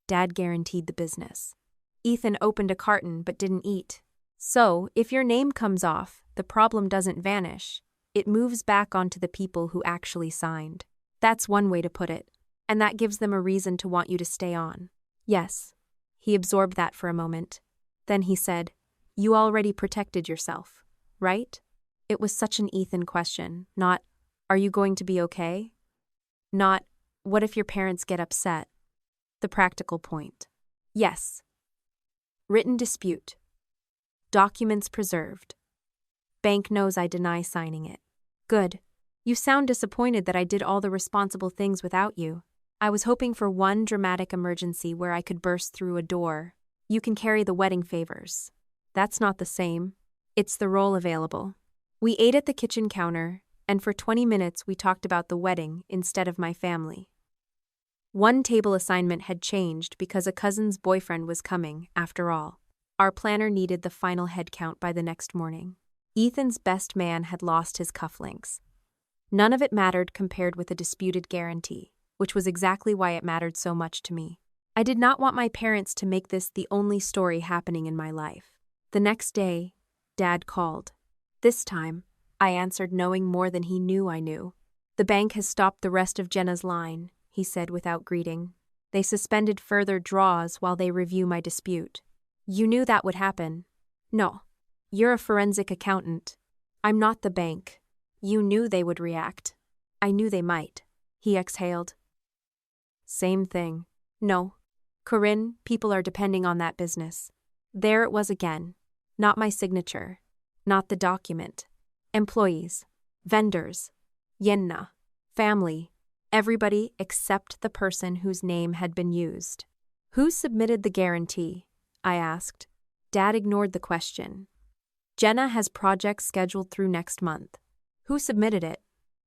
Dad guaranteed the business. Ethan opened a carton but didn't eat. So, if your name comes off, the problem doesn't vanish. It moves back onto the people who actually signed. That's one way to put it, and that gives them a reason to want you to stay on. Yes. He absorbed that for a moment. Then he said, You already protected yourself, right? It was such an Ethan question, not, Are you going to be okay? Not, What if your parents get upset? The practical point. Yes. Written dispute. Documents preserved. Bank knows I deny signing it. Good. You sound disappointed that I did all the responsible things without you. I was hoping for one dramatic emergency where I could burst through a door. You can carry the wedding favors. That's not the same. It's the role available. We ate at the kitchen counter, and for 20 minutes we talked about the wedding instead of my family. One table assignment had changed because a cousin's boyfriend was coming, after all. Our planner needed the final head count by the next morning. Ethan's best man had lost his cufflinks. None of it mattered compared with a disputed guarantee, which was exactly why it mattered so much to me. I did not want my parents to make this the only story happening in my life. The next day, Dad called. This time, I answered knowing more than he knew I knew. The bank has stopped the rest of Jenna's line, he said without greeting. They suspended further draws while they review my dispute. You knew that would happen. No. You're a forensic accountant. I'm not the bank. You knew they would react. I knew they might. He exhaled. Same thing. No. Corinne, people are depending on that business. There it was again. Not my signature. Not the document. Employees. Vendors. Yenna. Family. Everybody except the person whose name had been used. Who submitted the guarantee? I asked. Dad ignored the question. Jenna has projects scheduled through next month. Who submitted it?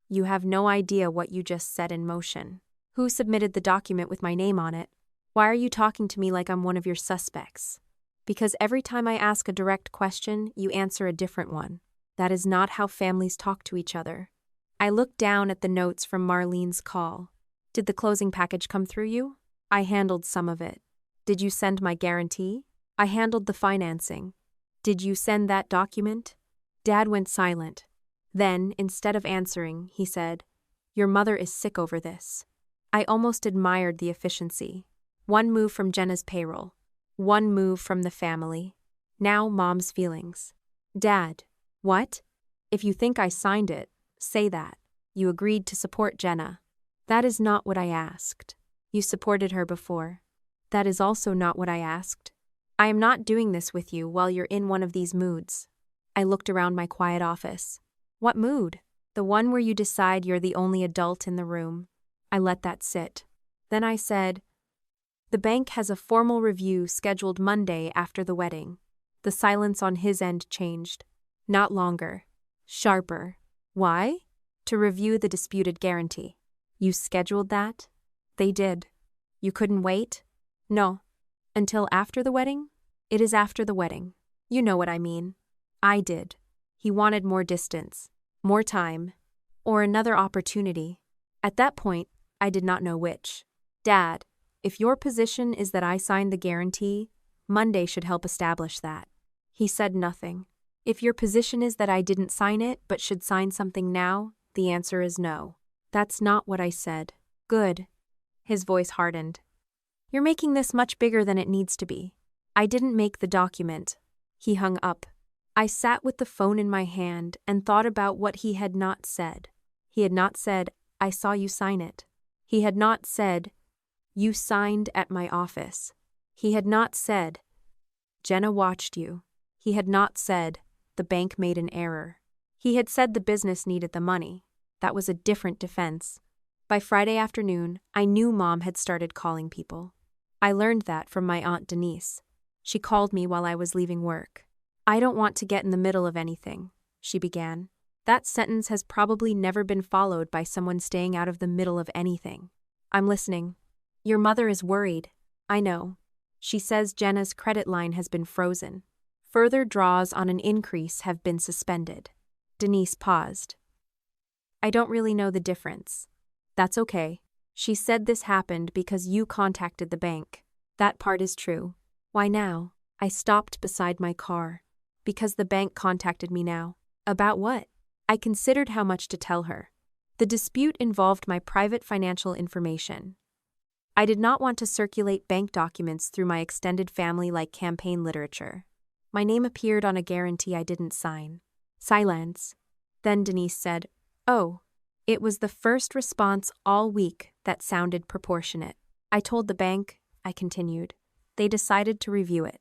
You have no idea what you just set in motion. Who submitted the document with my name on it? Why are you talking to me like I'm one of your suspects? Because every time I ask a direct question, you answer a different one. That is not how families talk to each other. I looked down at the notes from Marlene's call. Did the closing package come through you? I handled some of it. Did you send my guarantee? I handled the financing. Did you send that document? Dad went silent. Then, instead of answering, he said, Your mother is sick over this. I almost admired the efficiency. One move from Jenna's payroll. One move from the family. Now Mom's feelings. Dad, what? If you think I signed it, say that. You agreed to support Jenna. That is not what I asked. You supported her before. That is also not what I asked. I am not doing this with you while you're in one of these moods. I looked around my quiet office. What mood? The one where you decide you're the only adult in the room. I let that sit. Then I said, The bank has a formal review scheduled Monday after the wedding. The silence on his end changed. Not longer. Sharper. Why? To review the disputed guarantee. You scheduled that? They did. You couldn't wait? No. Until after the wedding? It is after the wedding. You know what I mean. I did. He wanted more distance, more time, or another opportunity. At that point, I did not know which. Dad, if your position is that I signed the guarantee, Monday should help establish that. He said nothing. If your position is that I didn't sign it but should sign something now, the answer is no. That's not what I said. Good. His voice hardened. You're making this much bigger than it needs to be. I didn't make the document. He hung up. I sat with the phone in my hand and thought about what he had not said. He had not said, I saw you sign it. He had not said, You signed at my office. He had not said, Jenna watched you. He had not said, the bank made an error. He had said the business needed the money. That was a different defense. By Friday afternoon, I knew Mom had started calling people. I learned that from my Aunt Denise. She called me while I was leaving work. I don't want to get in the middle of anything, she began. That sentence has probably never been followed by someone staying out of the middle of anything. I'm listening. Your mother is worried. I know. She says Jenna's credit line has been frozen. Further draws on an increase have been suspended. Denise paused. I don't really know the difference. That's okay. She said this happened because you contacted the bank. That part is true. Why now? I stopped beside my car. Because the bank contacted me now. About what? I considered how much to tell her. The dispute involved my private financial information. I did not want to circulate bank documents through my extended family like campaign literature. My name appeared on a guarantee I didn't sign. Silence. Then Denise said, Oh. It was the first response all week that sounded proportionate. I told the bank, I continued. They decided to review it.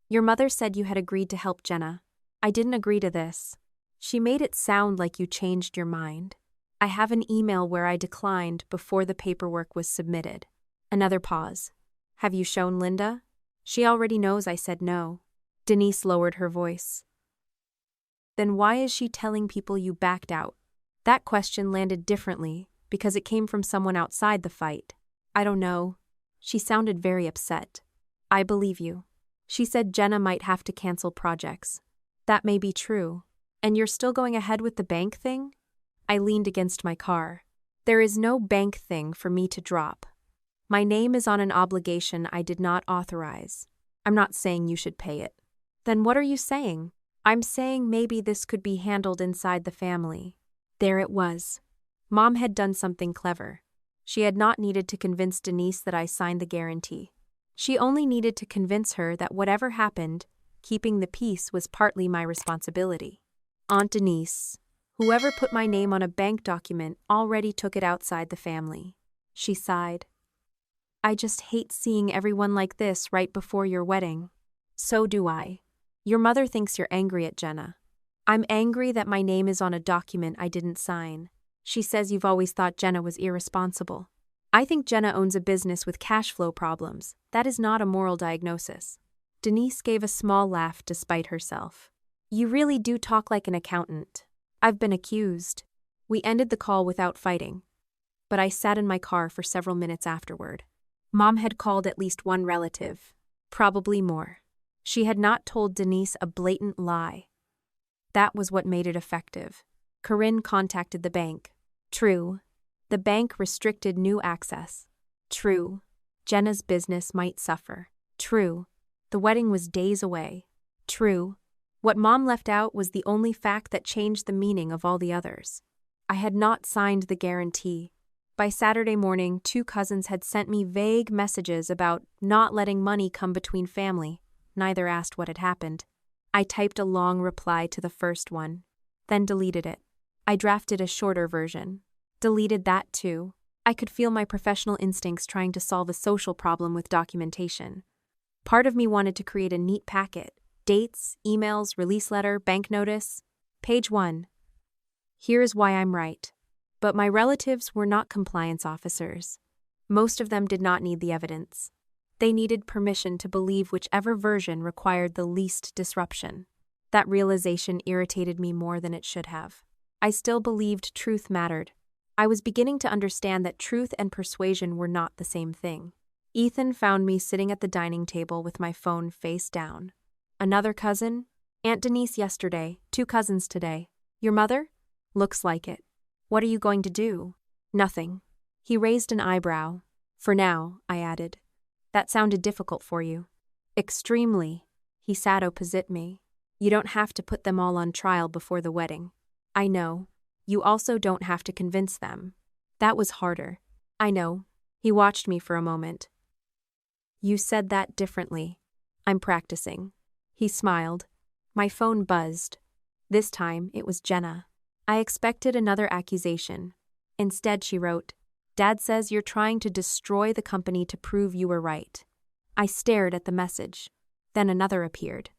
Your mother said you had agreed to help Jenna. I didn't agree to this. She made it sound like you changed your mind. I have an email where I declined before the paperwork was submitted. Another pause. Have you shown Linda? She already knows I said no. Denise lowered her voice. Then why is she telling people you backed out? That question landed differently because it came from someone outside the fight. I don't know. She sounded very upset. I believe you. She said Jenna might have to cancel projects. That may be true. And you're still going ahead with the bank thing? I leaned against my car. There is no bank thing for me to drop. My name is on an obligation I did not authorize. I'm not saying you should pay it. Then what are you saying? I'm saying maybe this could be handled inside the family. There it was. Mom had done something clever. She had not needed to convince Denise that I signed the guarantee. She only needed to convince her that whatever happened, keeping the peace was partly my responsibility. Aunt Denise, Whoever put my name on a bank document already took it outside the family. She sighed. I just hate seeing everyone like this right before your wedding. So do I. Your mother thinks you're angry at Jenna. I'm angry that my name is on a document I didn't sign. She says you've always thought Jenna was irresponsible. I think Jenna owns a business with cash flow problems. That is not a moral diagnosis. Denise gave a small laugh despite herself. You really do talk like an accountant. I've been accused. We ended the call without fighting, but I sat in my car for several minutes afterward. Mom had called at least one relative, probably more. She had not told Denise a blatant lie. That was what made it effective. Corinne contacted the bank. True. The bank restricted new access. True. Jenna's business might suffer. True. The wedding was days away. True. What Mom left out was the only fact that changed the meaning of all the others. I had not signed the guarantee. By Saturday morning, 2 cousins had sent me vague messages about not letting money come between family. Neither asked what had happened. I typed a long reply to the first one, then deleted it. I drafted a shorter version. Deleted that too. I could feel my professional instincts trying to solve a social problem with documentation. Part of me wanted to create a neat packet. Dates, emails, release letter, bank notice. Page 1. Here is why I'm right. But my relatives were not compliance officers. Most of them did not need the evidence. They needed permission to believe whichever version required the least disruption. That realization irritated me more than it should have. I still believed truth mattered. I was beginning to understand that truth and persuasion were not the same thing. Ethan found me sitting at the dining table with my phone face down. Another cousin? Aunt Denise yesterday, 2 cousins today. Your mother? Looks like it. What are you going to do? Nothing. He raised an eyebrow. For now, I added. That sounded difficult for you. Extremely. He sat opposite me. You don't have to put them all on trial before the wedding. I know. You also don't have to convince them. That was harder. I know. He watched me for a moment. You said that differently. I'm practicing. He smiled. My phone buzzed. This time, it was Jenna. I expected another accusation. Instead, she wrote, Dad says you're trying to destroy the company to prove you were right. I stared at the message. Then another appeared.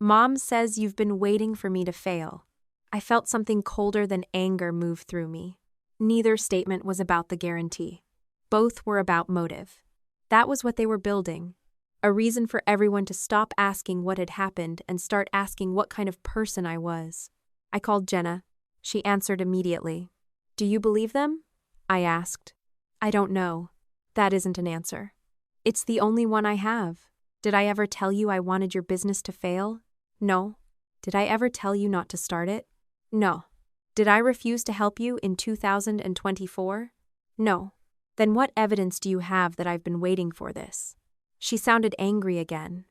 Mom says you've been waiting for me to fail. I felt something colder than anger move through me. Neither statement was about the guarantee. Both were about motive. That was what they were building. A reason for everyone to stop asking what had happened and start asking what kind of person I was. I called Jenna. She answered immediately. Do you believe them? I asked. I don't know. That isn't an answer. It's the only one I have. Did I ever tell you I wanted your business to fail? No. Did I ever tell you not to start it? No. Did I refuse to help you in 2024? No. Then what evidence do you have that I've been waiting for this? She sounded angry again,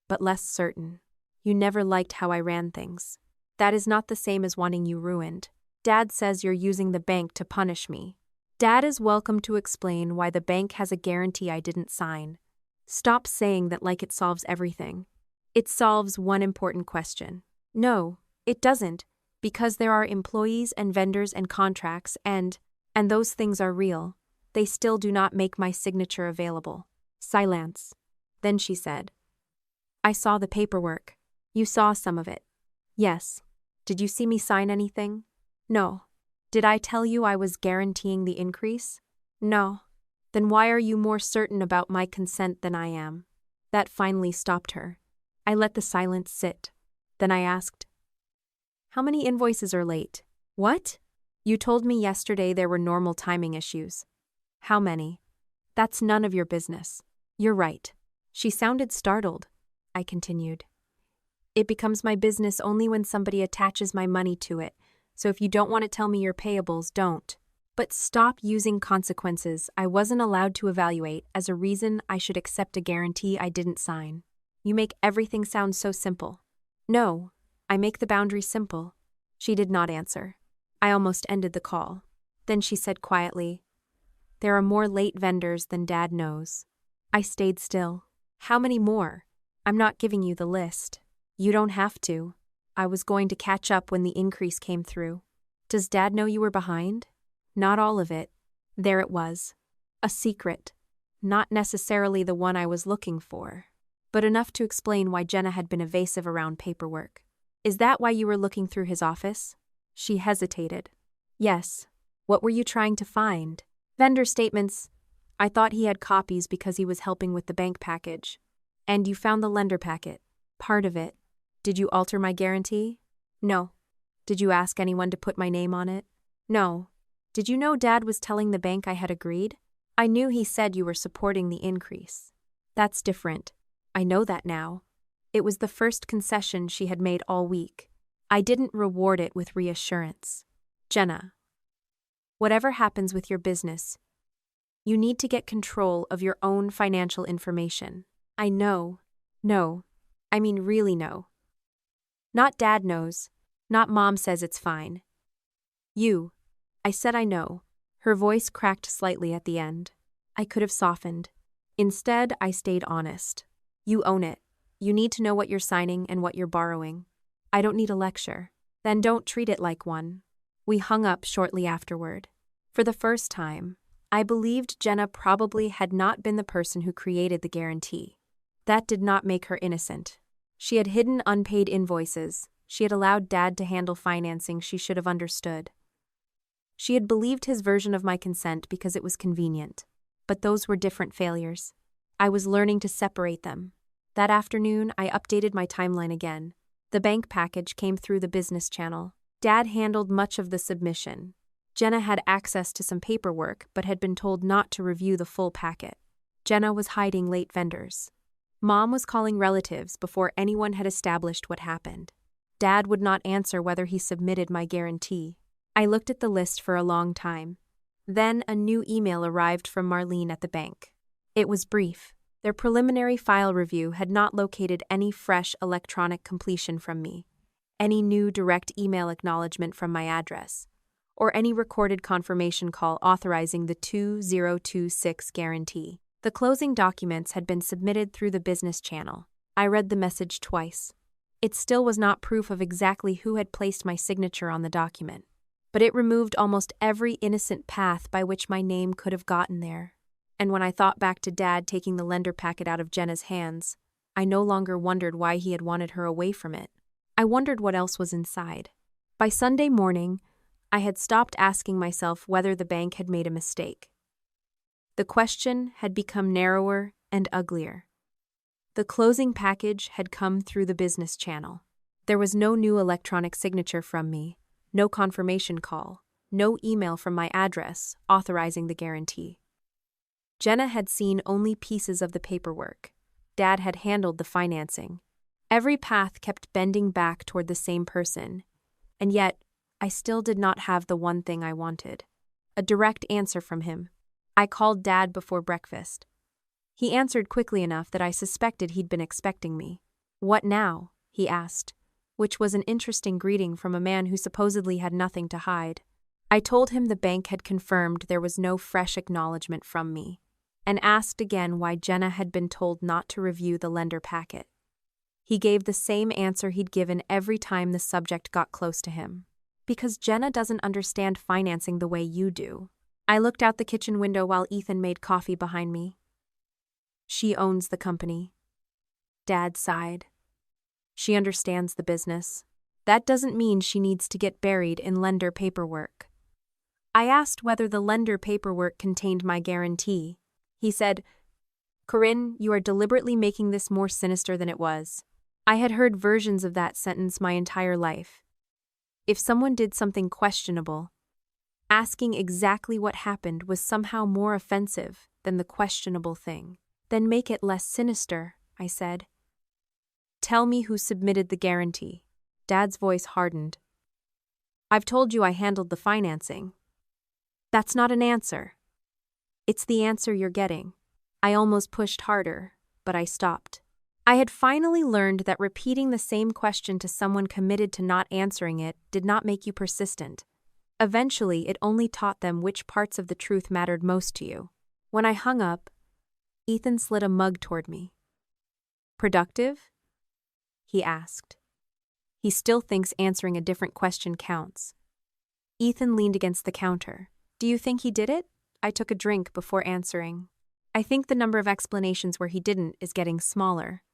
but less certain. You never liked how I ran things. That is not the same as wanting you ruined. Dad says you're using the bank to punish me. Dad is welcome to explain why the bank has a guarantee I didn't sign. Stop saying that like it solves everything. It solves one important question. No, it doesn't, because there are employees and vendors and contracts and those things are real. They still do not make my signature available. Silence. Then she said, I saw the paperwork. You saw some of it. Yes. Did you see me sign anything? No. Did I tell you I was guaranteeing the increase? No. Then why are you more certain about my consent than I am? That finally stopped her. I let the silence sit. Then I asked, how many invoices are late? What? You told me yesterday there were normal timing issues. How many? That's none of your business. You're right. She sounded startled. I continued. It becomes my business only when somebody attaches my money to it, so if you don't want to tell me your payables, don't. But stop using consequences I wasn't allowed to evaluate as a reason I should accept a guarantee I didn't sign. You make everything sound so simple. No, I make the boundary simple. She did not answer. I almost ended the call. Then she said quietly, there are more late vendors than Dad knows. I stayed still. How many more? I'm not giving you the list. You don't have to. I was going to catch up when the increase came through. Does Dad know you were behind? Not all of it. There it was. A secret. Not necessarily the one I was looking for, but enough to explain why Jenna had been evasive around paperwork. Is that why you were looking through his office? She hesitated. Yes. What were you trying to find? Vendor statements. I thought he had copies because he was helping with the bank package. And you found the lender packet. Part of it. Did you alter my guarantee? No. Did you ask anyone to put my name on it? No. Did you know Dad was telling the bank I had agreed? I knew he said you were supporting the increase. That's different. I know that now. It was the first concession she had made all week. I didn't reward it with reassurance. Jenna, whatever happens with your business, you need to get control of your own financial information. I know. No. I mean really know. Not Dad knows. Not Mom says it's fine. You. I said I know. Her voice cracked slightly at the end. I could have softened. Instead, I stayed honest. You own it. You need to know what you're signing and what you're borrowing. I don't need a lecture. Then don't treat it like one. We hung up shortly afterward. For the first time, I believed Jenna probably had not been the person who created the guarantee. That did not make her innocent. She had hidden unpaid invoices. She had allowed Dad to handle financing she should have understood. She had believed his version of my consent because it was convenient. But those were different failures. I was learning to separate them. That afternoon, I updated my timeline again. The bank package came through the business channel. Dad handled much of the submission. Jenna had access to some paperwork but had been told not to review the full packet. Jenna was hiding late vendors. Mom was calling relatives before anyone had established what happened. Dad would not answer whether he submitted my guarantee. I looked at the list for a long time. Then a new email arrived from Marlene at the bank. It was brief. Their preliminary file review had not located any fresh electronic completion from me, any new direct email acknowledgement from my address, or any recorded confirmation call authorizing the 2026 guarantee. The closing documents had been submitted through the business channel. I read the message twice. It still was not proof of exactly who had placed my signature on the document, but it removed almost every innocent path by which my name could have gotten there. And when I thought back to Dad taking the lender packet out of Jenna's hands, I no longer wondered why he had wanted her away from it. I wondered what else was inside. By Sunday morning, I had stopped asking myself whether the bank had made a mistake. The question had become narrower and uglier. The closing package had come through the business channel. There was no new electronic signature from me, no confirmation call, no email from my address authorizing the guarantee. Jenna had seen only pieces of the paperwork. Dad had handled the financing. Every path kept bending back toward the same person, and yet I still did not have the one thing I wanted. A direct answer from him. I called Dad before breakfast. He answered quickly enough that I suspected he'd been expecting me. "What now?" he asked, which was an interesting greeting from a man who supposedly had nothing to hide. I told him the bank had confirmed there was no fresh acknowledgement from me, and asked again why Jenna had been told not to review the lender packet. He gave the same answer he'd given every time the subject got close to him. Because Jenna doesn't understand financing the way you do. I looked out the kitchen window while Ethan made coffee behind me. She owns the company. Dad sighed. She understands the business. That doesn't mean she needs to get buried in lender paperwork. I asked whether the lender paperwork contained my guarantee. He said, "Corinne, you are deliberately making this more sinister than it was." I had heard versions of that sentence my entire life. If someone did something questionable, asking exactly what happened was somehow more offensive than the questionable thing. "Then make it less sinister," I said. "Tell me who submitted the guarantee." Dad's voice hardened. "I've told you I handled the financing." "That's not an answer." "It's the answer you're getting." I almost pushed harder, but I stopped. I had finally learned that repeating the same question to someone committed to not answering it did not make you persistent. Eventually, it only taught them which parts of the truth mattered most to you. When I hung up, Ethan slid a mug toward me. "Productive?" he asked. He still thinks answering a different question counts. Ethan leaned against the counter. Do you think he did it? I took a drink before answering. I think the number of explanations where he didn't is getting smaller.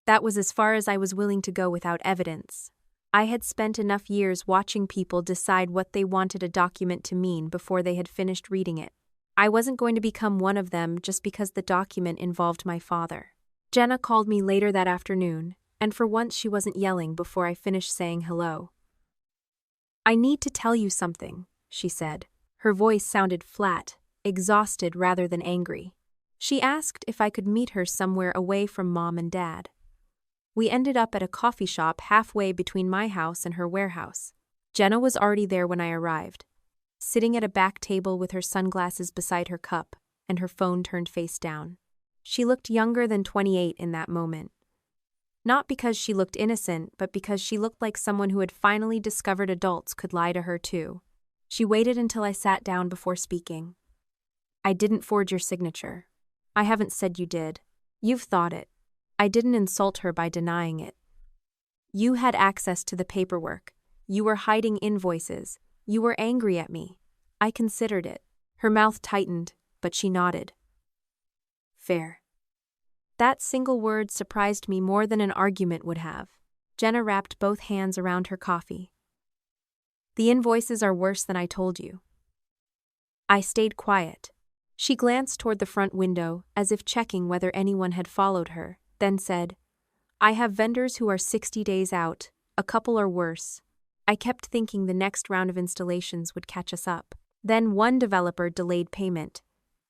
That was as far as I was willing to go without evidence. I had spent enough years watching people decide what they wanted a document to mean before they had finished reading it. I wasn't going to become one of them just because the document involved my father. Jenna called me later that afternoon, and for once she wasn't yelling before I finished saying hello. I need to tell you something, she said. Her voice sounded flat, exhausted rather than angry. She asked if I could meet her somewhere away from Mom and Dad. We ended up at a coffee shop halfway between my house and her warehouse. Jenna was already there when I arrived, sitting at a back table with her sunglasses beside her cup and her phone turned face down. She looked younger than 28 in that moment. Not because she looked innocent, but because she looked like someone who had finally discovered adults could lie to her too. She waited until I sat down before speaking. I didn't forge your signature. I haven't said you did. You've thought it. I didn't insult her by denying it. You had access to the paperwork. You were hiding invoices. You were angry at me. I considered it. Her mouth tightened, but she nodded. Fair. That single word surprised me more than an argument would have. Jenna wrapped both hands around her coffee. The invoices are worse than I told you. I stayed quiet. She glanced toward the front window, as if checking whether anyone had followed her, then said, I have vendors who are 60 days out, a couple are worse. I kept thinking the next round of installations would catch us up. Then one developer delayed payment,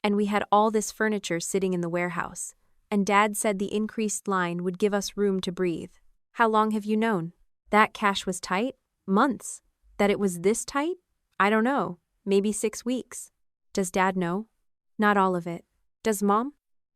and we had all this furniture sitting in the warehouse, and Dad said the increased line would give us room to breathe. How long have you known? That cash was tight? Months. That it was this tight? I don't know. Maybe 6 weeks. Does Dad know? Not all of it. Does Mom?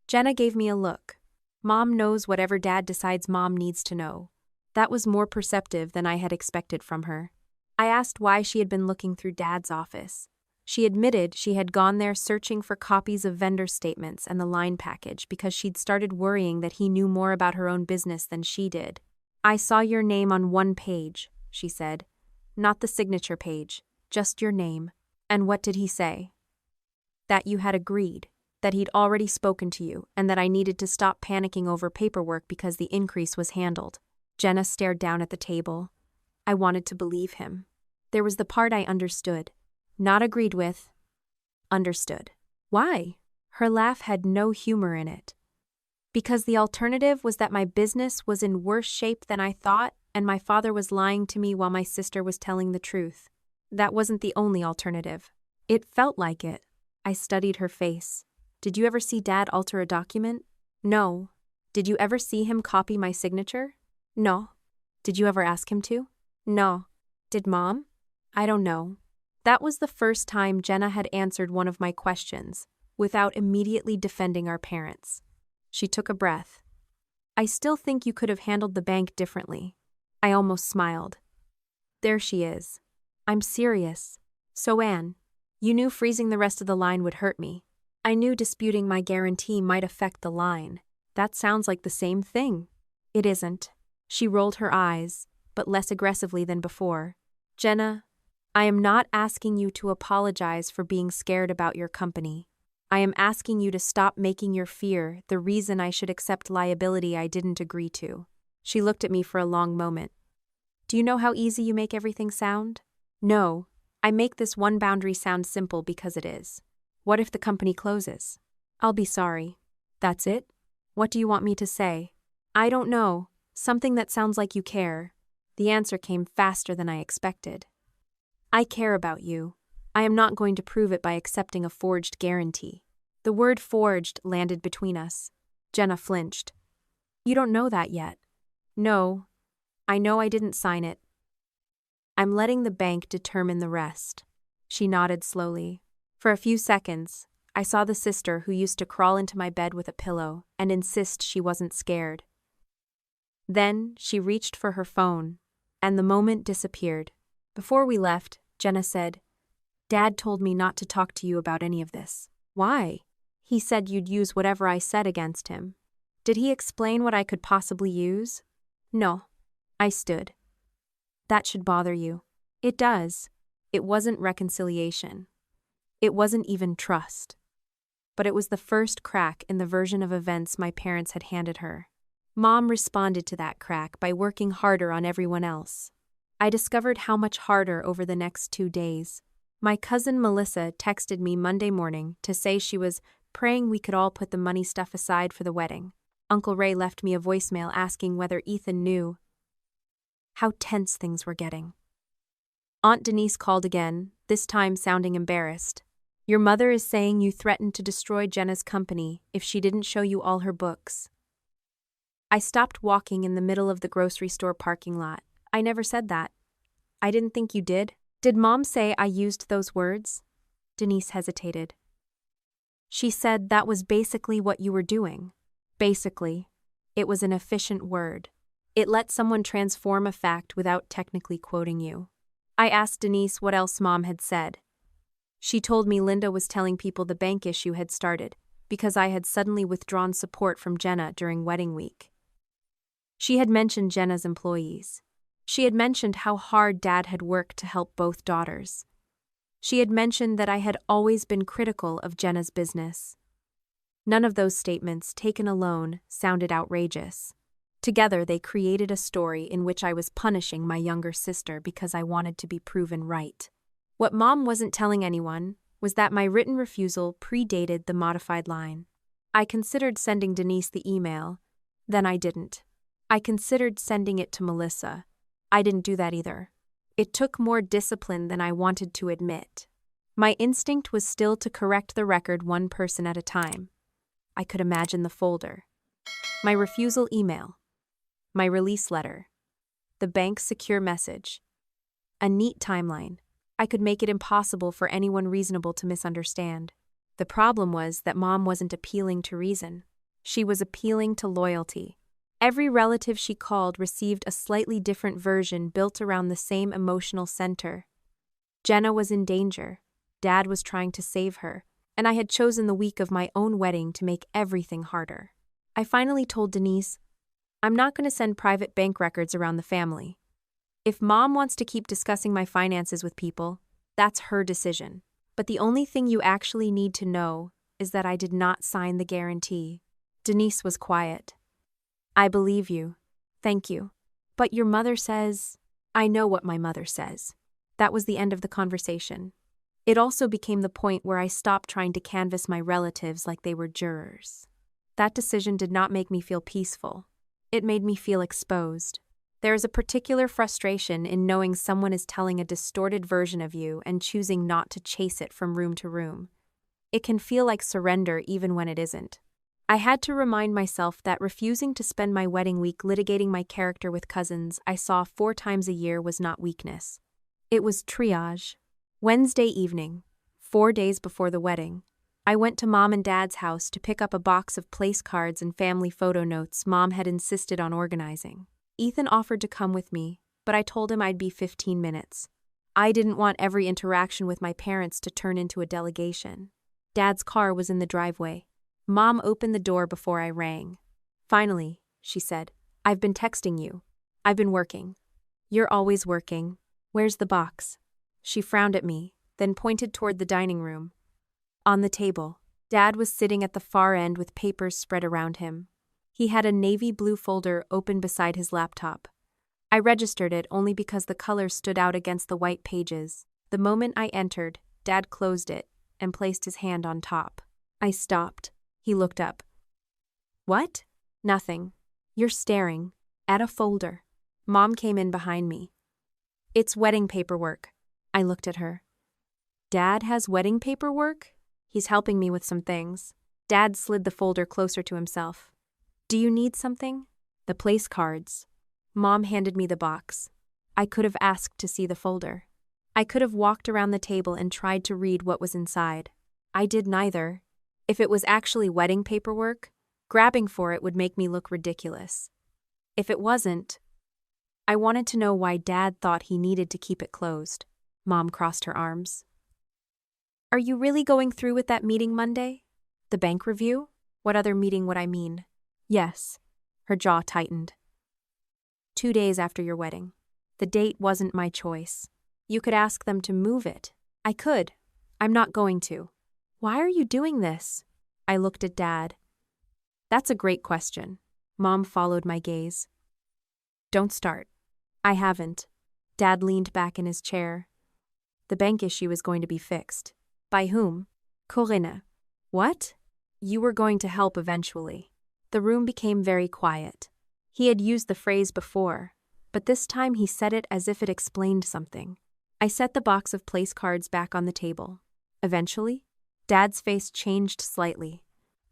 Jenna gave me a look. Mom knows whatever Dad decides Mom needs to know. That was more perceptive than I had expected from her. I asked why she had been looking through Dad's office. She admitted she had gone there searching for copies of vendor statements and the line package because she'd started worrying that he knew more about her own business than she did. I saw your name on one page, she said. Not the signature page, just your name. And what did he say? That you had agreed, that he'd already spoken to you, and that I needed to stop panicking over paperwork because the increase was handled. Jenna stared down at the table. I wanted to believe him. There was the part I understood. Not agreed with. Understood. Why? Her laugh had no humor in it. Because the alternative was that my business was in worse shape than I thought, and my father was lying to me while my sister was telling the truth. That wasn't the only alternative. It felt like it. I studied her face. Did you ever see Dad alter a document? No. Did you ever see him copy my signature? No. Did you ever ask him to? No. Did Mom? I don't know. That was the first time Jenna had answered one of my questions, without immediately defending our parents. She took a breath. I still think you could have handled the bank differently. I almost smiled. There she is. I'm serious. So Anne, you knew freezing the rest of the line would hurt me. I knew disputing my guarantee might affect the line. That sounds like the same thing. It isn't. She rolled her eyes, but less aggressively than before. Jenna, I am not asking you to apologize for being scared about your company. I am asking you to stop making your fear the reason I should accept liability I didn't agree to. She looked at me for a long moment. Do you know how easy you make everything sound? No, I make this one boundary sound simple because it is. What if the company closes? I'll be sorry. That's it? What do you want me to say? I don't know. Something that sounds like you care. The answer came faster than I expected. I care about you. I am not going to prove it by accepting a forged guarantee. The word forged landed between us. Jenna flinched. You don't know that yet. No. I know I didn't sign it. I'm letting the bank determine the rest. She nodded slowly. For a few seconds, I saw the sister who used to crawl into my bed with a pillow and insist she wasn't scared. Then she reached for her phone, and the moment disappeared. Before we left, Jenna said, Dad told me not to talk to you about any of this. Why? He said you'd use whatever I said against him. Did he explain what I could possibly use? No. I stood. That should bother you. It does. It wasn't reconciliation. It wasn't even trust. But it was the first crack in the version of events my parents had handed her. Mom responded to that crack by working harder on everyone else. I discovered how much harder over the next 2 days. My cousin Melissa texted me Monday morning to say she was praying we could all put the money stuff aside for the wedding. Uncle Ray left me a voicemail asking whether Ethan knew how tense things were getting. Aunt Denise called again, this time sounding embarrassed. Your mother is saying you threatened to destroy Jenna's company if she didn't show you all her books. I stopped walking in the middle of the grocery store parking lot. I never said that. I didn't think you did. Did Mom say I used those words? Denise hesitated. She said that was basically what you were doing. Basically. It was an efficient word. It let someone transform a fact without technically quoting you. I asked Denise what else Mom had said. She told me Linda was telling people the bank issue had started because I had suddenly withdrawn support from Jenna during wedding week. She had mentioned Jenna's employees. She had mentioned how hard Dad had worked to help both daughters. She had mentioned that I had always been critical of Jenna's business. None of those statements, taken alone, sounded outrageous. Together, they created a story in which I was punishing my younger sister because I wanted to be proven right. What Mom wasn't telling anyone was that my written refusal predated the modified line. I considered sending Denise the email, then I didn't. I considered sending it to Melissa. I didn't do that either. It took more discipline than I wanted to admit. My instinct was still to correct the record one person at a time. I could imagine the folder. My refusal email. My release letter. The bank's secure message. A neat timeline. I could make it impossible for anyone reasonable to misunderstand. The problem was that Mom wasn't appealing to reason. She was appealing to loyalty. Every relative she called received a slightly different version built around the same emotional center. Jenna was in danger. Dad was trying to save her, and I had chosen the week of my own wedding to make everything harder. I finally told Denise, I'm not going to send private bank records around the family. If Mom wants to keep discussing my finances with people, that's her decision. But the only thing you actually need to know is that I did not sign the guarantee. Denise was quiet. I believe you. Thank you. But your mother says... I know what my mother says. That was the end of the conversation. It also became the point where I stopped trying to canvass my relatives like they were jurors. That decision did not make me feel peaceful. It made me feel exposed. There is a particular frustration in knowing someone is telling a distorted version of you and choosing not to chase it from room to room. It can feel like surrender even when it isn't. I had to remind myself that refusing to spend my wedding week litigating my character with cousins I saw 4 times a year was not weakness. It was triage. Wednesday evening, 4 days before the wedding, I went to Mom and Dad's house to pick up a box of place cards and family photo notes Mom had insisted on organizing. Ethan offered to come with me, but I told him I'd be 15 minutes. I didn't want every interaction with my parents to turn into a delegation. Dad's car was in the driveway. Mom opened the door before I rang. Finally, she said, I've been texting you. I've been working. You're always working. Where's the box? She frowned at me, then pointed toward the dining room. On the table, Dad was sitting at the far end with papers spread around him. He had a navy blue folder open beside his laptop. I registered it only because the colors stood out against the white pages. The moment I entered, Dad closed it and placed his hand on top. I stopped. He looked up. What? Nothing. You're staring at a folder. Mom came in behind me. It's wedding paperwork. I looked at her. Dad has wedding paperwork? He's helping me with some things. Dad slid the folder closer to himself. Do you need something? The place cards. Mom handed me the box. I could have asked to see the folder. I could have walked around the table and tried to read what was inside. I did neither. If it was actually wedding paperwork, grabbing for it would make me look ridiculous. If it wasn't, I wanted to know why Dad thought he needed to keep it closed. Mom crossed her arms. Are you really going through with that meeting Monday? The bank review? What other meeting would I mean? Yes. Her jaw tightened. 2 days after your wedding. The date wasn't my choice. You could ask them to move it. I could. I'm not going to. Why are you doing this? I looked at Dad. That's a great question. Mom followed my gaze. Don't start. I haven't. Dad leaned back in his chair. The bank issue is going to be fixed. By whom? Corinne. What? You were going to help eventually. The room became very quiet. He had used the phrase before, but this time he said it as if it explained something. I set the box of place cards back on the table. Eventually, Dad's face changed slightly,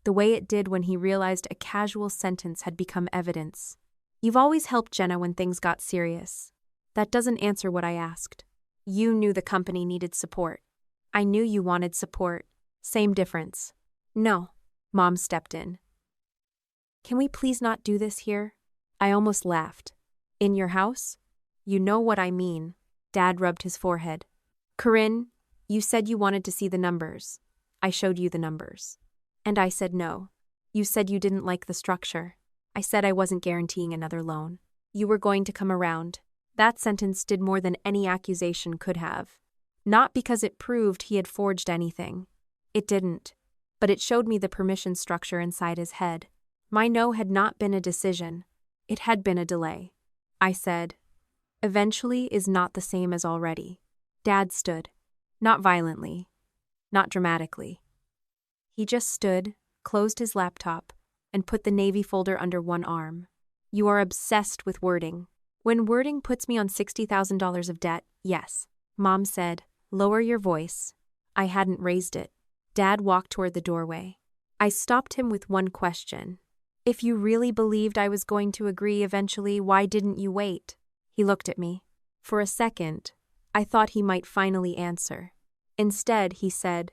the way it did when he realized a casual sentence had become evidence. You've always helped Jenna when things got serious. That doesn't answer what I asked. You knew the company needed support. I knew you wanted support. Same difference. No. Mom stepped in. Can we please not do this here? I almost laughed. In your house? You know what I mean. Dad rubbed his forehead. Corinne, you said you wanted to see the numbers. I showed you the numbers. And I said no. You said you didn't like the structure. I said I wasn't guaranteeing another loan. You were going to come around. That sentence did more than any accusation could have. Not because it proved he had forged anything. It didn't. But it showed me the permission structure inside his head. My no had not been a decision. It had been a delay. I said, eventually is not the same as already. Dad stood. Not violently. Not dramatically. He just stood, closed his laptop, and put the Navy folder under one arm. You are obsessed with wording. When wording puts me on $60,000 of debt, yes. Mom said, lower your voice. I hadn't raised it. Dad walked toward the doorway. I stopped him with one question. If you really believed I was going to agree eventually, why didn't you wait? He looked at me. For a second, I thought he might finally answer. Instead, he said,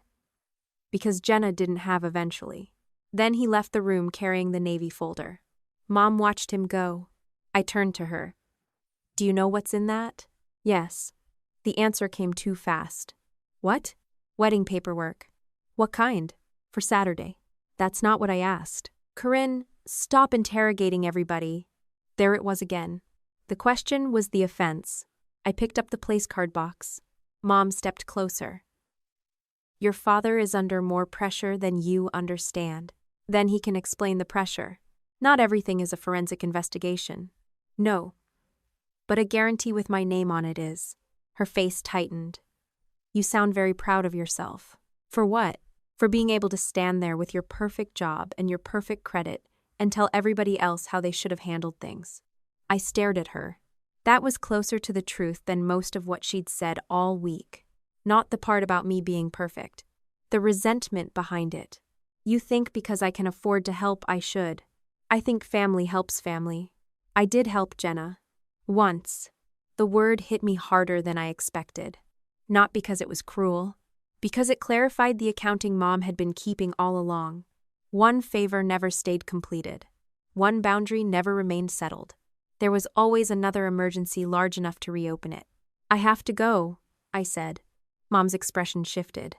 because Jenna didn't have eventually. Then he left the room carrying the Navy folder. Mom watched him go. I turned to her. Do you know what's in that? Yes. The answer came too fast. What? Wedding paperwork. What kind? For Saturday. That's not what I asked. Corinne, stop interrogating everybody. There it was again. The question was the offense. I picked up the place card box. Mom stepped closer. Your father is under more pressure than you understand. Then he can explain the pressure. Not everything is a forensic investigation. No. But a guarantee with my name on it is. Her face tightened. You sound very proud of yourself. For what? For being able to stand there with your perfect job and your perfect credit and tell everybody else how they should have handled things. I stared at her. That was closer to the truth than most of what she'd said all week. Not the part about me being perfect. The resentment behind it. You think because I can afford to help, I should. I think family helps family. I did help Jenna. Once. The word hit me harder than I expected. Not because it was cruel. Because it clarified the accounting Mom had been keeping all along. One favor never stayed completed. One boundary never remained settled. There was always another emergency large enough to reopen it. I have to go, I said. Mom's expression shifted.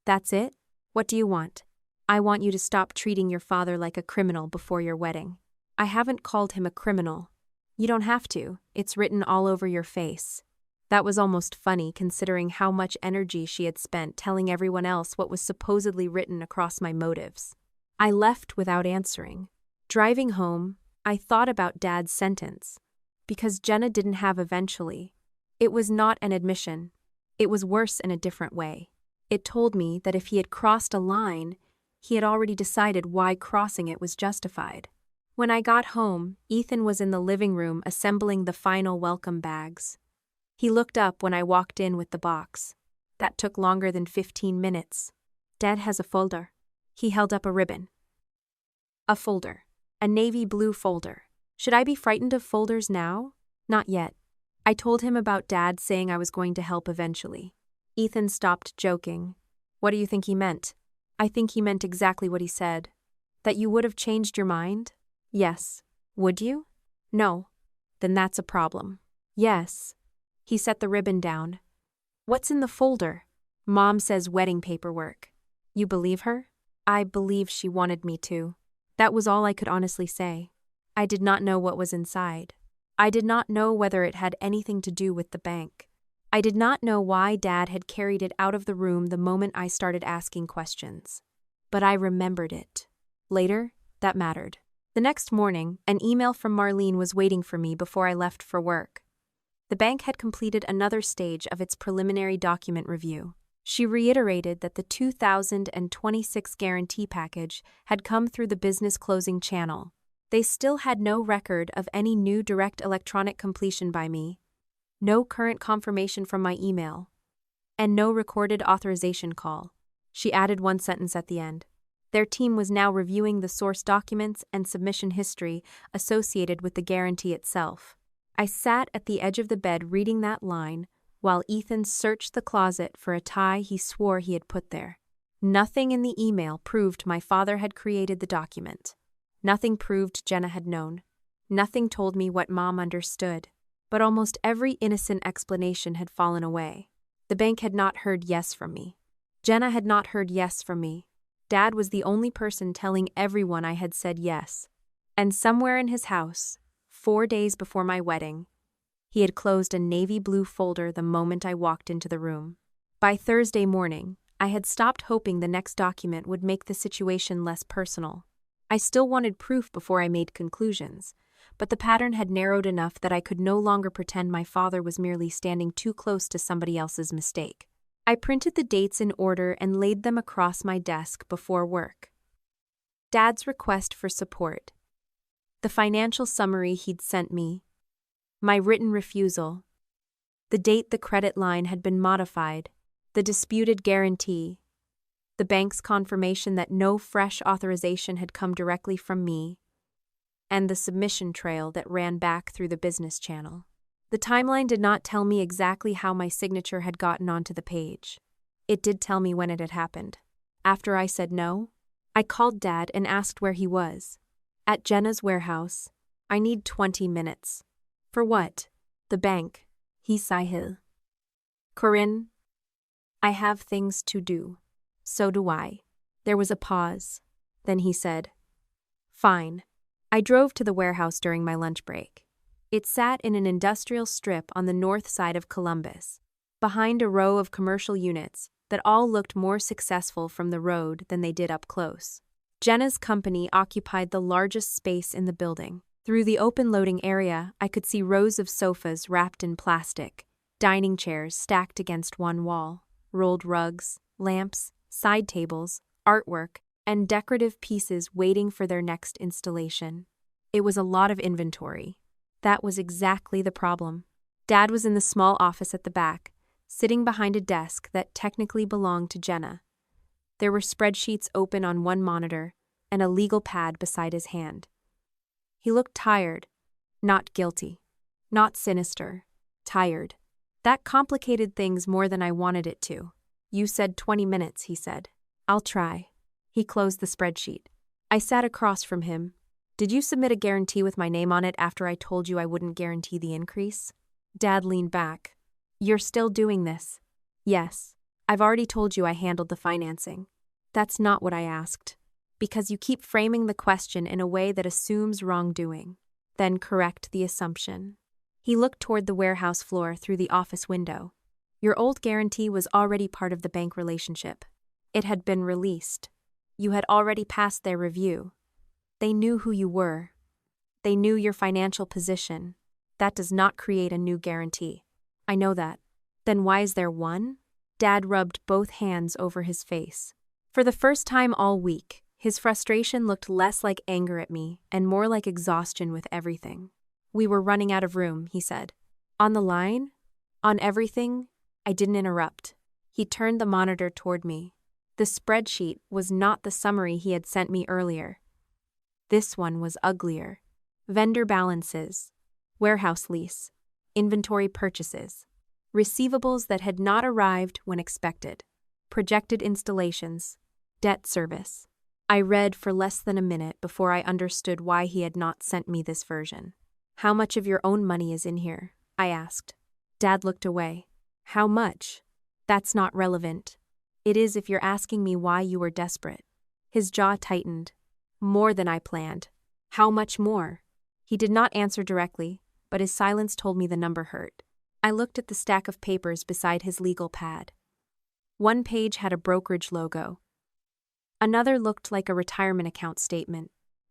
That's it? What do you want? I want you to stop treating your father like a criminal before your wedding. I haven't called him a criminal. You don't have to. It's written all over your face. That was almost funny considering how much energy she had spent telling everyone else what was supposedly written across my motives. I left without answering. Driving home, I thought about Dad's sentence. Because Jenna didn't have eventually. It was not an admission. It was worse in a different way. It told me that if he had crossed a line, he had already decided why crossing it was justified. When I got home, Ethan was in the living room assembling the final welcome bags. He looked up when I walked in with the box. That took longer than 15 minutes. Dad has a folder. He held up a ribbon. A folder. A navy blue folder. Should I be frightened of folders now? Not yet. I told him about Dad saying I was going to help eventually. Ethan stopped joking. What do you think he meant? I think he meant exactly what he said. That you would have changed your mind? Yes. Would you? No. Then that's a problem. Yes. He set the ribbon down. What's in the folder? Mom says wedding paperwork. You believe her? I believe she wanted me to. That was all I could honestly say. I did not know what was inside. I did not know whether it had anything to do with the bank. I did not know why Dad had carried it out of the room the moment I started asking questions. But I remembered it. Later, that mattered. The next morning, an email from Marlene was waiting for me before I left for work. The bank had completed another stage of its preliminary document review. She reiterated that the 2026 guarantee package had come through the business closing channel. They still had no record of any new direct electronic completion by me, no current confirmation from my email, and no recorded authorization call. She added one sentence at the end. Their team was now reviewing the source documents and submission history associated with the guarantee itself. I sat at the edge of the bed reading that line while Ethan searched the closet for a tie he swore he had put there. Nothing in the email proved my father had created the document. Nothing proved Jenna had known. Nothing told me what Mom understood. But almost every innocent explanation had fallen away. The bank had not heard yes from me. Jenna had not heard yes from me. Dad was the only person telling everyone I had said yes. And somewhere in his house, 4 days before my wedding, he had closed a navy blue folder the moment I walked into the room. By Thursday morning, I had stopped hoping the next document would make the situation less personal. I still wanted proof before I made conclusions, but the pattern had narrowed enough that I could no longer pretend my father was merely standing too close to somebody else's mistake. I printed the dates in order and laid them across my desk before work. Dad's request for support, the financial summary he'd sent me, my written refusal, the date the credit line had been modified, the disputed guarantee, the bank's confirmation that no fresh authorization had come directly from me, and the submission trail that ran back through the business channel. The timeline did not tell me exactly how my signature had gotten onto the page. It did tell me when it had happened. After I said no, I called Dad and asked where he was. At Jenna's warehouse. I need 20 minutes. For what? The bank. He sighed. Corinne, I have things to do. So do I. There was a pause. Then he said, Fine. I drove to the warehouse during my lunch break. It sat in an industrial strip on the north side of Columbus, behind a row of commercial units that all looked more successful from the road than they did up close. Jenna's company occupied the largest space in the building. Through the open loading area, I could see rows of sofas wrapped in plastic, dining chairs stacked against one wall, rolled rugs, lamps, side tables, artwork, and decorative pieces waiting for their next installation. It was a lot of inventory. That was exactly the problem. Dad was in the small office at the back, sitting behind a desk that technically belonged to Jenna. There were spreadsheets open on one monitor and a legal pad beside his hand. He looked tired, not guilty, not sinister, tired. That complicated things more than I wanted it to. You said 20 minutes, he said. I'll try. He closed the spreadsheet. I sat across from him. Did you submit a guarantee with my name on it after I told you I wouldn't guarantee the increase? Dad leaned back. You're still doing this? Yes. I've already told you I handled the financing. That's not what I asked. Because you keep framing the question in a way that assumes wrongdoing. Then correct the assumption. He looked toward the warehouse floor through the office window. Your old guarantee was already part of the bank relationship. It had been released. You had already passed their review. They knew who you were. They knew your financial position. That does not create a new guarantee. I know that. Then why is there one? Dad rubbed both hands over his face. For the first time all week, his frustration looked less like anger at me and more like exhaustion with everything. We were running out of room, he said. On the line? On everything? I didn't interrupt. He turned the monitor toward me. The spreadsheet was not the summary he had sent me earlier. This one was uglier. Vendor balances, warehouse lease, inventory purchases, receivables that had not arrived when expected, projected installations, debt service. I read for less than a minute before I understood why he had not sent me this version. How much of your own money is in here? I asked. Dad looked away. How much? That's not relevant. It is if you're asking me why you were desperate. His jaw tightened. More than I planned. How much more? He did not answer directly, but his silence told me the number hurt. I looked at the stack of papers beside his legal pad. One page had a brokerage logo. Another looked like a retirement account statement.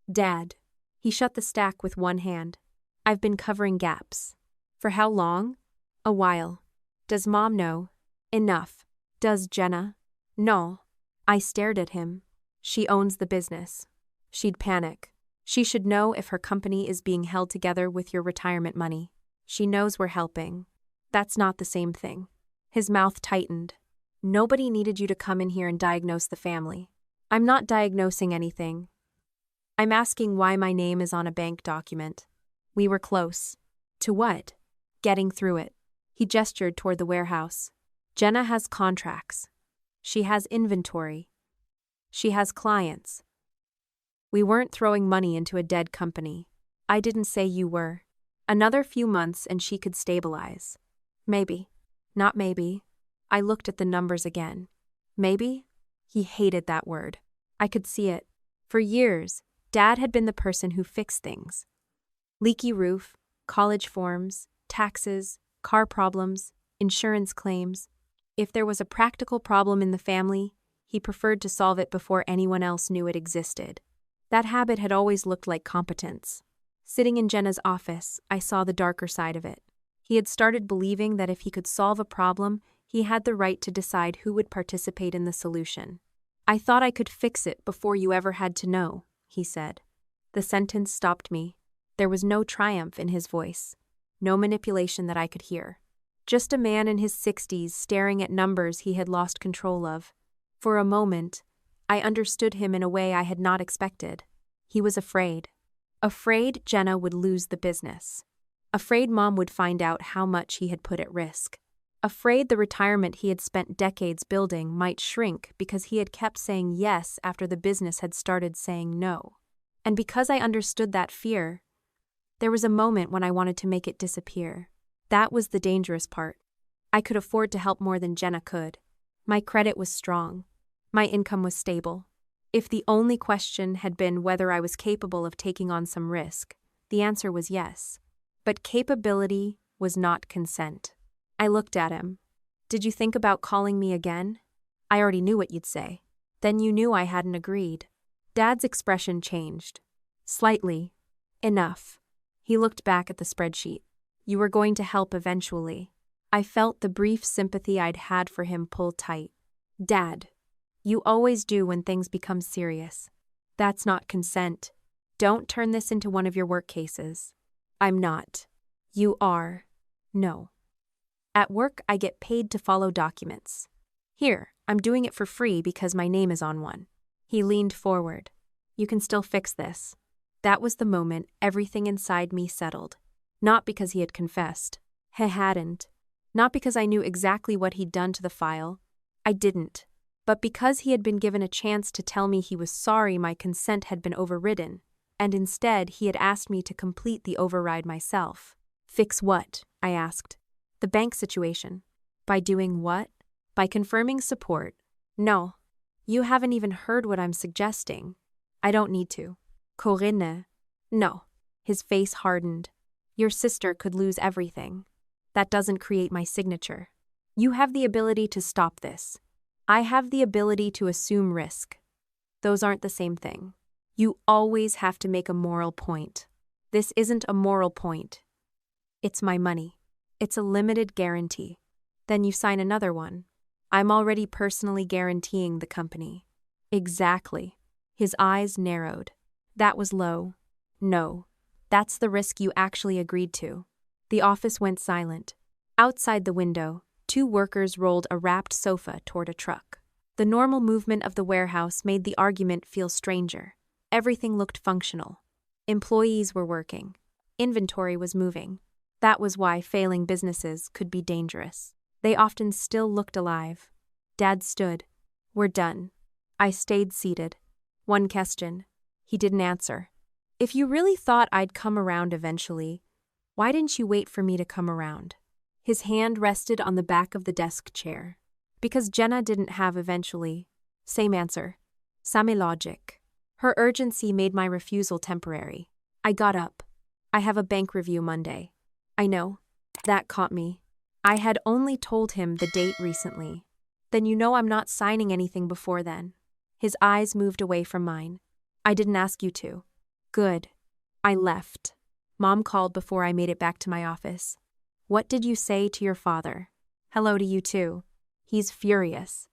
Dad. He shut the stack with one hand. I've been covering gaps. For how long? A while. Does Mom know? Enough. Does Jenna? No. I stared at him. She owns the business. She'd panic. She should know if her company is being held together with your retirement money. She knows we're helping. That's not the same thing. His mouth tightened. Nobody needed you to come in here and diagnose the family. I'm not diagnosing anything. I'm asking why my name is on a bank document. We were close. To what? Getting through it. He gestured toward the warehouse. Jenna has contracts. She has inventory. She has clients. We weren't throwing money into a dead company. I didn't say you were. Another few months and she could stabilize. Maybe. Not maybe. I looked at the numbers again. Maybe? He hated that word. I could see it. For years, Dad had been the person who fixed things. Leaky roof, college forms, taxes, car problems, insurance claims. If there was a practical problem in the family, he preferred to solve it before anyone else knew it existed. That habit had always looked like competence. Sitting in Jenna's office, I saw the darker side of it. He had started believing that if he could solve a problem, he had the right to decide who would participate in the solution. I thought I could fix it before you ever had to know, he said. The sentence stopped me. There was no triumph in his voice, no manipulation that I could hear. Just a man in his 60s staring at numbers he had lost control of. For a moment, I understood him in a way I had not expected. He was afraid. Afraid Jenna would lose the business. Afraid Mom would find out how much he had put at risk. Afraid the retirement he had spent decades building might shrink because he had kept saying yes after the business had started saying no. And because I understood that fear, there was a moment when I wanted to make it disappear. That was the dangerous part. I could afford to help more than Jenna could. My credit was strong. My income was stable. If the only question had been whether I was capable of taking on some risk, the answer was yes. But capability was not consent. I looked at him. Did you think about calling me again? I already knew what you'd say. Then you knew I hadn't agreed. Dad's expression changed. Slightly. Enough. He looked back at the spreadsheet. You were going to help eventually. I felt the brief sympathy I'd had for him pull tight. Dad, you always do when things become serious. That's not consent. Don't turn this into one of your work cases. I'm not. You are. No. At work, I get paid to follow documents. Here, I'm doing it for free because my name is on one. He leaned forward. You can still fix this. That was the moment everything inside me settled. Not because he had confessed. He hadn't. Not because I knew exactly what he'd done to the file. I didn't. But because he had been given a chance to tell me he was sorry my consent had been overridden, and instead he had asked me to complete the override myself. Fix what? I asked. The bank situation. By doing what? By confirming support. No. You haven't even heard what I'm suggesting. I don't need to. Corinne. No. His face hardened. Your sister could lose everything. That doesn't create my signature. You have the ability to stop this. I have the ability to assume risk. Those aren't the same thing. You always have to make a moral point. This isn't a moral point. It's my money. It's a limited guarantee. Then you sign another one. I'm already personally guaranteeing the company. Exactly. His eyes narrowed. That was low. No. That's the risk you actually agreed to. The office went silent. Outside the window, 2 workers rolled a wrapped sofa toward a truck. The normal movement of the warehouse made the argument feel stranger. Everything looked functional. Employees were working. Inventory was moving. That was why failing businesses could be dangerous. They often still looked alive. Dad stood. We're done. I stayed seated. One question. He didn't answer. If you really thought I'd come around eventually, why didn't you wait for me to come around? His hand rested on the back of the desk chair. Because Jenna didn't have eventually. Same answer. Same logic. Her urgency made my refusal temporary. I got up. I have a bank review Monday. I know. That caught me. I had only told him the date recently. Then you know I'm not signing anything before then. His eyes moved away from mine. I didn't ask you to. Good. I left. Mom called before I made it back to my office. What did you say to your father? Hello to you too. He's furious.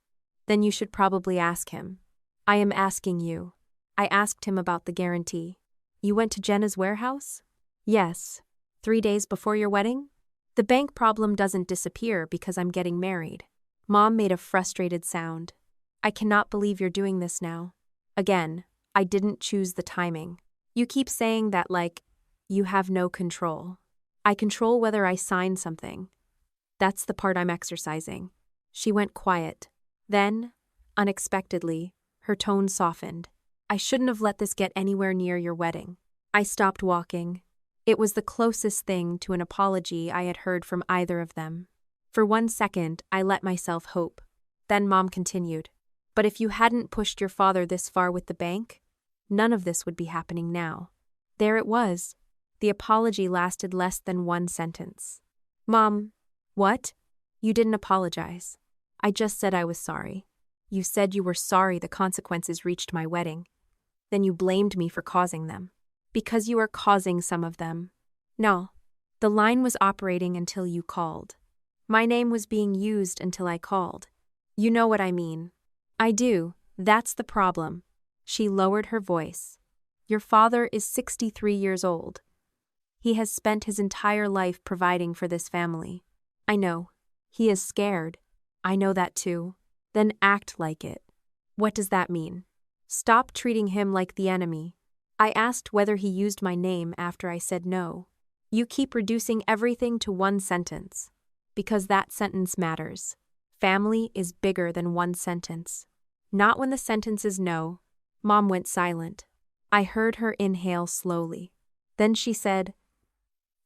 Then you should probably ask him. I am asking you. I asked him about the guarantee. You went to Jenna's warehouse? Yes. 3 days before your wedding? The bank problem doesn't disappear because I'm getting married. Mom made a frustrated sound. I cannot believe you're doing this now. Again, I didn't choose the timing. You keep saying that like, you have no control. I control whether I sign something. That's the part I'm exercising. She went quiet. Then, unexpectedly, her tone softened. I shouldn't have let this get anywhere near your wedding. I stopped walking. It was the closest thing to an apology I had heard from either of them. For 1 second, I let myself hope. Then Mom continued. But if you hadn't pushed your father this far with the bank, none of this would be happening now. There it was. The apology lasted less than 1 sentence. Mom, what? You didn't apologize. I just said I was sorry. You said you were sorry the consequences reached my wedding. Then you blamed me for causing them. Because you are causing some of them. No. The line was operating until you called. My name was being used until I called. You know what I mean. I do. That's the problem. She lowered her voice. Your father is 63 years old. He has spent his entire life providing for this family. I know. He is scared. I know that too. Then act like it. What does that mean? Stop treating him like the enemy. I asked whether he used my name after I said no. You keep reducing everything to 1 sentence. Because that sentence matters. Family is bigger than 1 sentence. Not when the sentence is no. Mom went silent. I heard her inhale slowly. Then she said,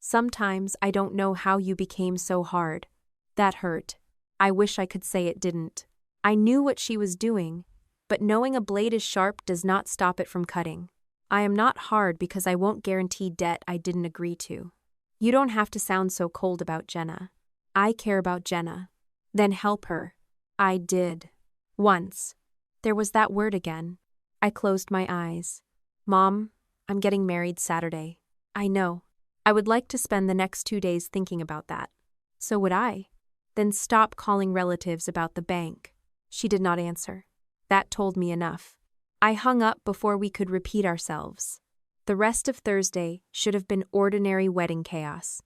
Sometimes I don't know how you became so hard. That hurt. I wish I could say it didn't. I knew what she was doing, but knowing a blade is sharp does not stop it from cutting. I am not hard because I won't guarantee debt I didn't agree to. You don't have to sound so cold about Jenna. I care about Jenna. Then help her. I did. Once. There was that word again. I closed my eyes. Mom, I'm getting married Saturday. I know. I would like to spend the next 2 days thinking about that. So would I. Then stop calling relatives about the bank. She did not answer. That told me enough. I hung up before we could repeat ourselves. The rest of Thursday should have been ordinary wedding chaos.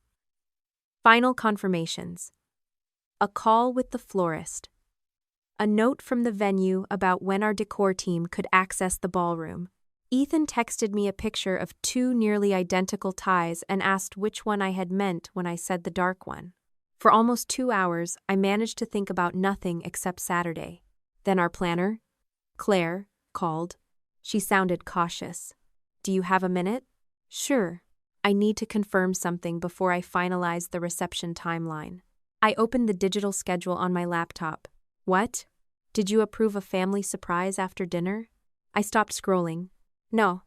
Final confirmations. A call with the florist. A note from the venue about when our decor team could access the ballroom. Ethan texted me a picture of 2 nearly identical ties and asked which one I had meant when I said the dark one. For almost 2 hours, I managed to think about nothing except Saturday. Then our planner, Claire, called. She sounded cautious. Do you have a minute? Sure. I need to confirm something before I finalize the reception timeline. I opened the digital schedule on my laptop. What? Did you approve a family surprise after dinner? I stopped scrolling. No.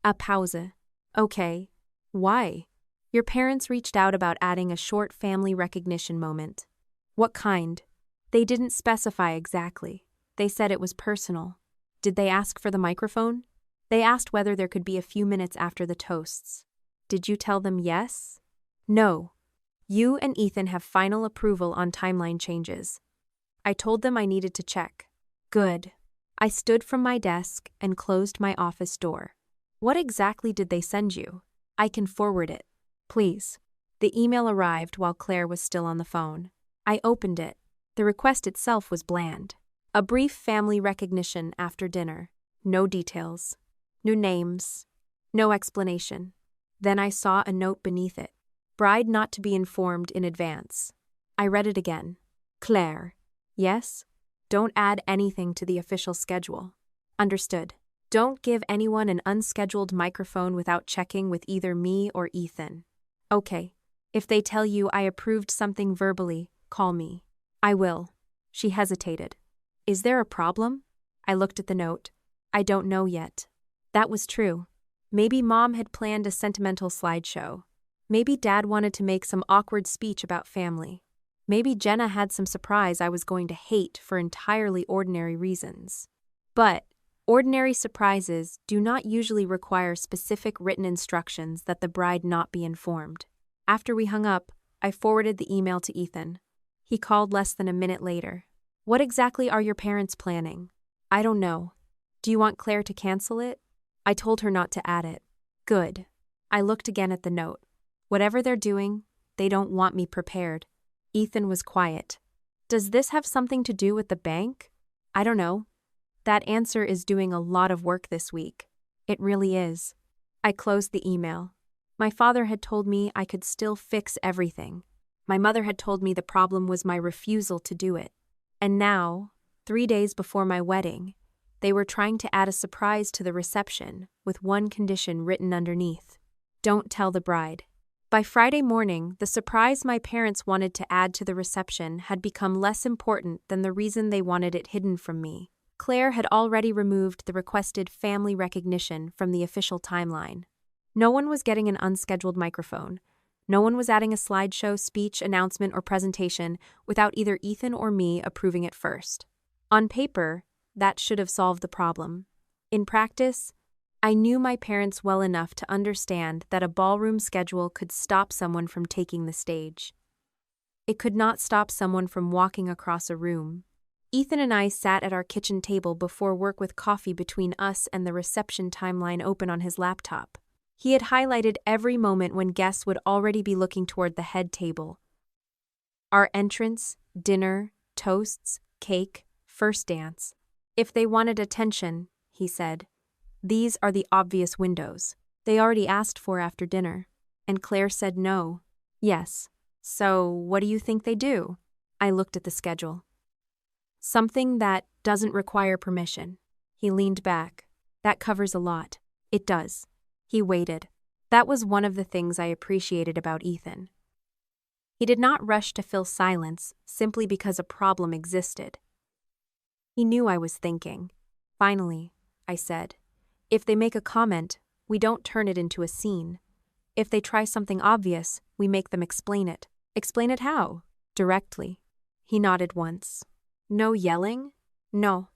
A pause. Okay. Why? Your parents reached out about adding a short family recognition moment. What kind? They didn't specify exactly. They said it was personal. Did they ask for the microphone? They asked whether there could be a few minutes after the toasts. Did you tell them yes? No. You and Ethan have final approval on timeline changes. I told them I needed to check. Good. I stood from my desk and closed my office door. What exactly did they send you? I can forward it. Please. The email arrived while Claire was still on the phone. I opened it. The request itself was bland. A brief family recognition after dinner. No details. No names. No explanation. Then I saw a note beneath it. Bride not to be informed in advance. I read it again. Claire. Yes? Don't add anything to the official schedule. Understood. Don't give anyone an unscheduled microphone without checking with either me or Ethan. Okay. If they tell you I approved something verbally, call me. I will. She hesitated. Is there a problem? I looked at the note. I don't know yet. That was true. Maybe Mom had planned a sentimental slideshow. Maybe Dad wanted to make some awkward speech about family. Maybe Jenna had some surprise I was going to hate for entirely ordinary reasons. But ordinary surprises do not usually require specific written instructions that the bride not be informed. After we hung up, I forwarded the email to Ethan. He called less than a minute later. What exactly are your parents planning? I don't know. Do you want Claire to cancel it? I told her not to add it. Good. I looked again at the note. Whatever they're doing, they don't want me prepared. Ethan was quiet. Does this have something to do with the bank? I don't know. That answer is doing a lot of work this week. It really is. I closed the email. My father had told me I could still fix everything. My mother had told me the problem was my refusal to do it. And now, 3 days before my wedding, they were trying to add a surprise to the reception with one condition written underneath. Don't tell the bride. By Friday morning, the surprise my parents wanted to add to the reception had become less important than the reason they wanted it hidden from me. Claire had already removed the requested family recognition from the official timeline. No one was getting an unscheduled microphone. No one was adding a slideshow, speech, announcement, or presentation without either Ethan or me approving it first. On paper, that should have solved the problem. In practice, I knew my parents well enough to understand that a ballroom schedule could stop someone from taking the stage. It could not stop someone from walking across a room. Ethan and I sat at our kitchen table before work with coffee between us and the reception timeline open on his laptop. He had highlighted every moment when guests would already be looking toward the head table. Our entrance, dinner, toasts, cake, first dance. If they wanted attention, he said, these are the obvious windows. They already asked for after dinner. And Claire said no. Yes. So what do you think they do? I looked at the schedule. Something that doesn't require permission. He leaned back. That covers a lot. It does. He waited. That was one of the things I appreciated about Ethan. He did not rush to fill silence simply because a problem existed. He knew I was thinking. Finally, I said, if they make a comment, we don't turn it into a scene. If they try something obvious, we make them explain it. Explain it how? Directly. He nodded once. No yelling? No.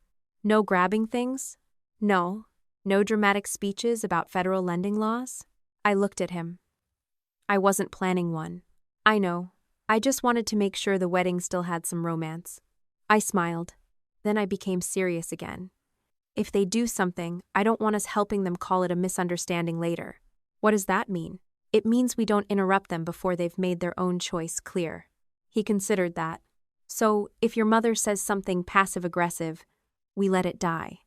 No grabbing things? No. No dramatic speeches about federal lending laws? I looked at him. I wasn't planning one. I know. I just wanted to make sure the wedding still had some romance. I smiled. Then I became serious again. If they do something, I don't want us helping them call it a misunderstanding later. What does that mean? It means we don't interrupt them before they've made their own choice clear. He considered that. So, if your mother says something passive-aggressive, we let it die.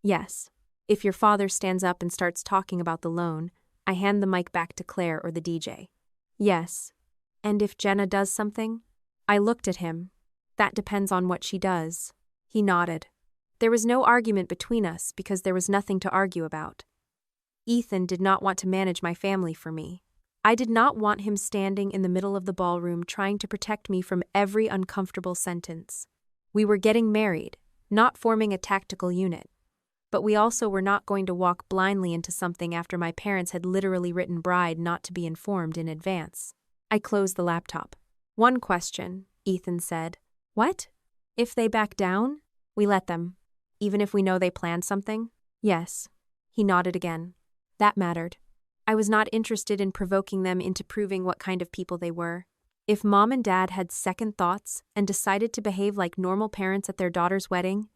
Yes. If your father stands up and starts talking about the loan, I hand the mic back to Claire or the DJ. Yes. And if Jenna does something? I looked at him. That depends on what she does. He nodded. There was no argument between us because there was nothing to argue about. Ethan did not want to manage my family for me. I did not want him standing in the middle of the ballroom trying to protect me from every uncomfortable sentence. We were getting married, not forming a tactical unit. But we also were not going to walk blindly into something after my parents had literally written bride not to be informed in advance. I closed the laptop. One question, Ethan said. What? If they back down? We let them. Even if we know they planned something? Yes. He nodded again. That mattered. I was not interested in provoking them into proving what kind of people they were. If Mom and Dad had second thoughts and decided to behave like normal parents at their daughter's wedding,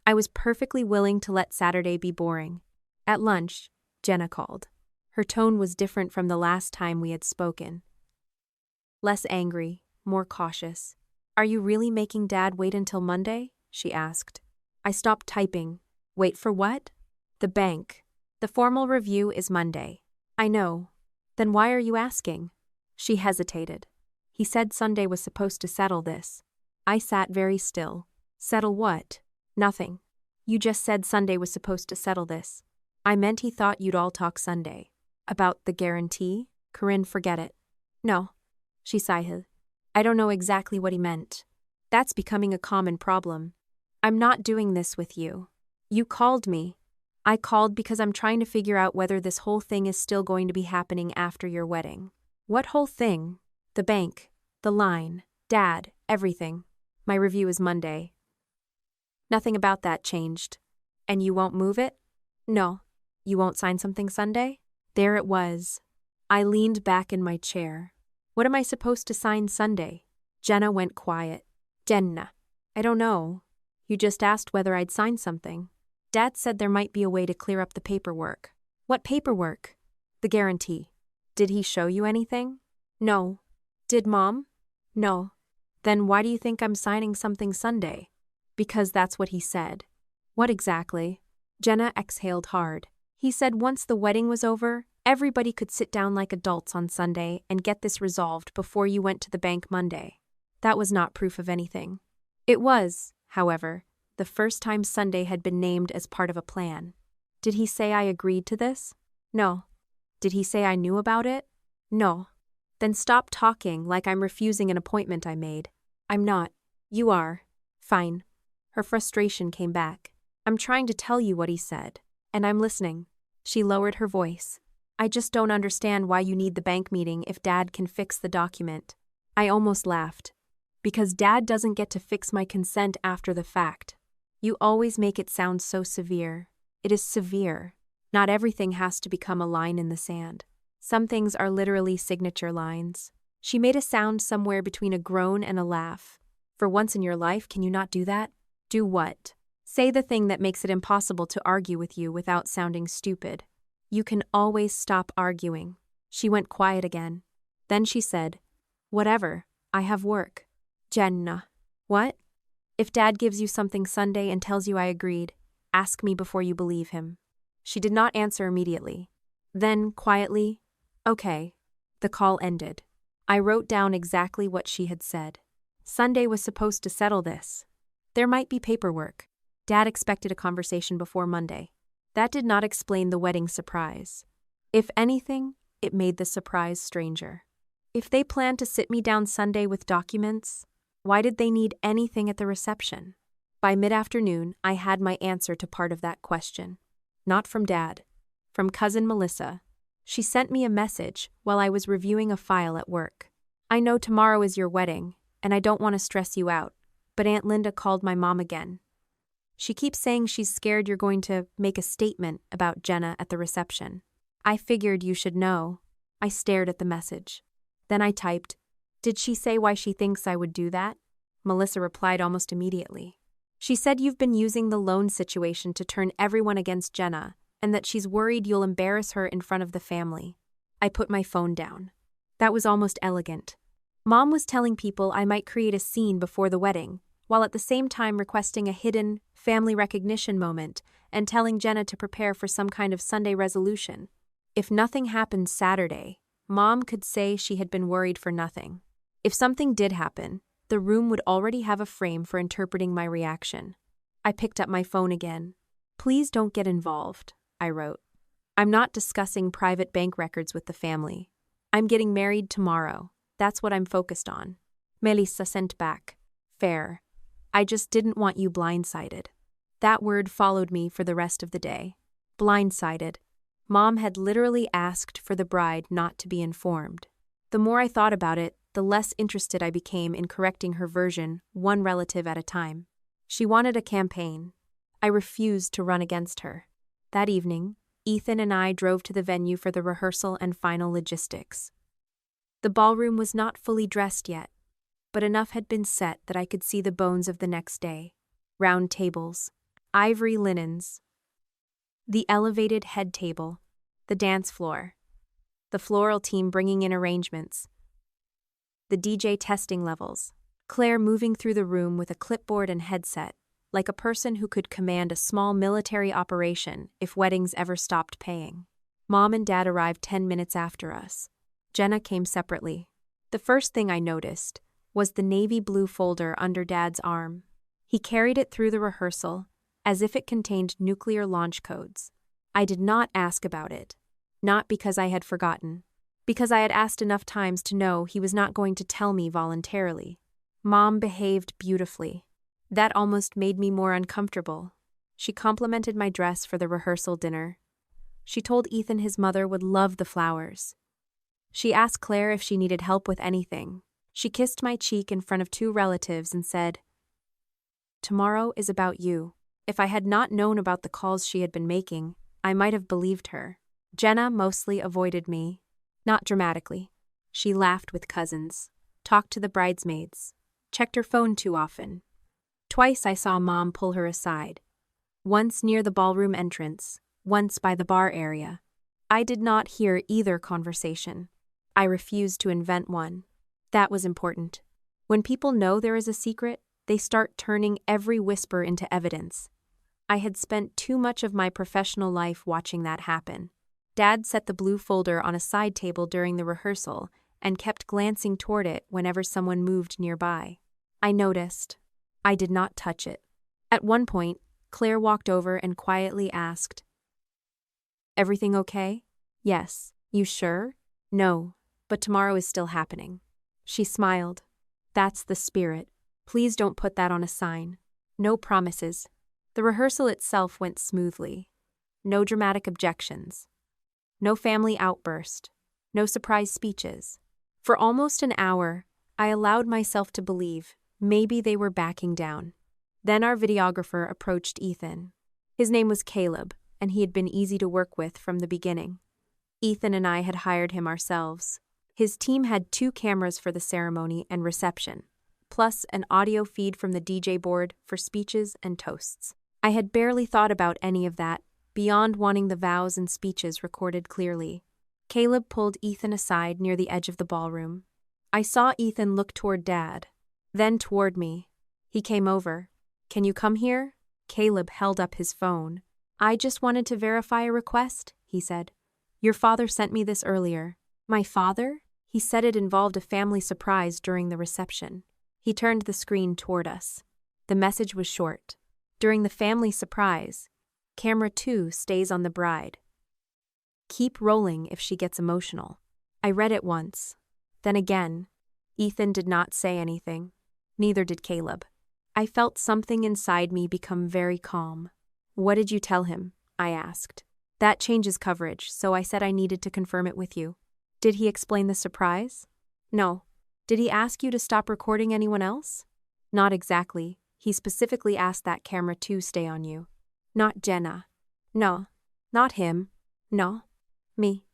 I was perfectly willing to let Saturday be boring. At lunch, Jenna called. Her tone was different from the last time we had spoken. Less angry, more cautious. Are you really making Dad wait until Monday? She asked. I stopped typing. Wait for what? The bank. The formal review is Monday. I know. Then why are you asking? She hesitated. He said Sunday was supposed to settle this. I sat very still. Settle what? Nothing. You just said Sunday was supposed to settle this. I meant he thought you'd all talk Sunday. About the guarantee? Corinne, forget it. No. She sighed. I don't know exactly what he meant. That's becoming a common problem. I'm not doing this with you. You called me. I called because I'm trying to figure out whether this whole thing is still going to be happening after your wedding. What whole thing? The bank. The line. Dad. Everything. My review is Monday. Nothing about that changed. And you won't move it? No. You won't sign something Sunday? There it was. I leaned back in my chair. What am I supposed to sign Sunday? Jenna went quiet. Jenna. I don't know. You just asked whether I'd sign something. Dad said there might be a way to clear up the paperwork. What paperwork? The guarantee. Did he show you anything? No. Did Mom? No. Then why do you think I'm signing something Sunday? Because that's what he said. What exactly? Jenna exhaled hard. He said once the wedding was over, everybody could sit down like adults on Sunday and get this resolved before you went to the bank Monday. That was not proof of anything. It was, however, the first time Sunday had been named as part of a plan. Did he say I agreed to this? No. Did he say I knew about it? No. Then stop talking like I'm refusing an appointment I made. I'm not. You are. Fine. Her frustration came back. I'm trying to tell you what he said, and I'm listening. She lowered her voice. I just don't understand why you need the bank meeting if Dad can fix the document. I almost laughed. Because Dad doesn't get to fix my consent after the fact. You always make it sound so severe. It is severe. Not everything has to become a line in the sand. Some things are literally signature lines. She made a sound somewhere between a groan and a laugh. For once in your life, can you not do that? Do what? Say the thing that makes it impossible to argue with you without sounding stupid. You can always stop arguing. She went quiet again. Then she said, Whatever, I have work. Jenna. What? If Dad gives you something Sunday and tells you I agreed, ask me before you believe him. She did not answer immediately. Then, quietly, Okay. The call ended. I wrote down exactly what she had said. Sunday was supposed to settle this. There might be paperwork. Dad expected a conversation before Monday. That did not explain the wedding surprise. If anything, it made the surprise stranger. If they planned to sit me down Sunday with documents, why did they need anything at the reception? By mid-afternoon, I had my answer to part of that question. Not from Dad. From cousin Melissa. She sent me a message while I was reviewing a file at work. I know tomorrow is your wedding, and I don't want to stress you out, but Aunt Linda called my mom again. She keeps saying she's scared you're going to make a statement about Jenna at the reception. I figured you should know. I stared at the message. Then I typed, Did she say why she thinks I would do that? Melissa replied almost immediately. She said you've been using the loan situation to turn everyone against Jenna, and that she's worried you'll embarrass her in front of the family. I put my phone down. That was almost elegant. Mom was telling people I might create a scene before the wedding, while at the same time requesting a hidden, family recognition moment and telling Jenna to prepare for some kind of Sunday resolution. If nothing happened Saturday, Mom could say she had been worried for nothing. If something did happen, the room would already have a frame for interpreting my reaction. I picked up my phone again. Please don't get involved, I wrote. I'm not discussing private bank records with the family. I'm getting married tomorrow. That's what I'm focused on. Melissa sent back. Fair. I just didn't want you blindsided. That word followed me for the rest of the day. Blindsided. Mom had literally asked for the bride not to be informed. The more I thought about it, the less interested I became in correcting her version, one relative at a time. She wanted a campaign. I refused to run against her. That evening, Ethan and I drove to the venue for the rehearsal and final logistics. The ballroom was not fully dressed yet, but enough had been set that I could see the bones of the next day. Round tables, ivory linens, the elevated head table, the dance floor, the floral team bringing in arrangements, the DJ testing levels, Claire moving through the room with a clipboard and headset, like a person who could command a small military operation if weddings ever stopped paying. Mom and Dad arrived 10 minutes after us. Jenna came separately. The first thing I noticed was the navy blue folder under Dad's arm. He carried it through the rehearsal, as if it contained nuclear launch codes. I did not ask about it. Not because I had forgotten. Because I had asked enough times to know he was not going to tell me voluntarily. Mom behaved beautifully. That almost made me more uncomfortable. She complimented my dress for the rehearsal dinner. She told Ethan his mother would love the flowers. She asked Claire if she needed help with anything. She kissed my cheek in front of 2 relatives and said, "Tomorrow is about you." If I had not known about the calls she had been making, I might have believed her. Jenna mostly avoided me. Not dramatically. She laughed with cousins, talked to the bridesmaids, checked her phone too often. Twice I saw Mom pull her aside. Once near the ballroom entrance, once by the bar area. I did not hear either conversation. I refused to invent one. That was important. When people know there is a secret, they start turning every whisper into evidence. I had spent too much of my professional life watching that happen. Dad set the blue folder on a side table during the rehearsal and kept glancing toward it whenever someone moved nearby. I noticed. I did not touch it. At one point, Claire walked over and quietly asked, "Everything okay?" "Yes." "You sure?" "No, but tomorrow is still happening." She smiled. "That's the spirit. Please don't put that on a sign. No promises." The rehearsal itself went smoothly. No dramatic objections. No family outburst. No surprise speeches. For almost an hour, I allowed myself to believe maybe they were backing down. Then our videographer approached Ethan. His name was Caleb, and he had been easy to work with from the beginning. Ethan and I had hired him ourselves. His team had 2 cameras for the ceremony and reception, plus an audio feed from the DJ board for speeches and toasts. I had barely thought about any of that, beyond wanting the vows and speeches recorded clearly. Caleb pulled Ethan aside near the edge of the ballroom. I saw Ethan look toward Dad, then toward me. He came over. "Can you come here?" Caleb held up his phone. "I just wanted to verify a request," he said. "Your father sent me this earlier." "My father?" He said it involved a family surprise during the reception. He turned the screen toward us. The message was short. During the family surprise, camera 2 stays on the bride. Keep rolling if she gets emotional. I read it once. Then again. Ethan did not say anything. Neither did Caleb. I felt something inside me become very calm. "What did you tell him?" I asked. "That changes coverage, so I said I needed to confirm it with you." "Did he explain the surprise?" "No." "Did he ask you to stop recording anyone else?" "Not exactly. He specifically asked that camera 2 stay on you." "Not Jenna." "No." "Not him." "No." "Me."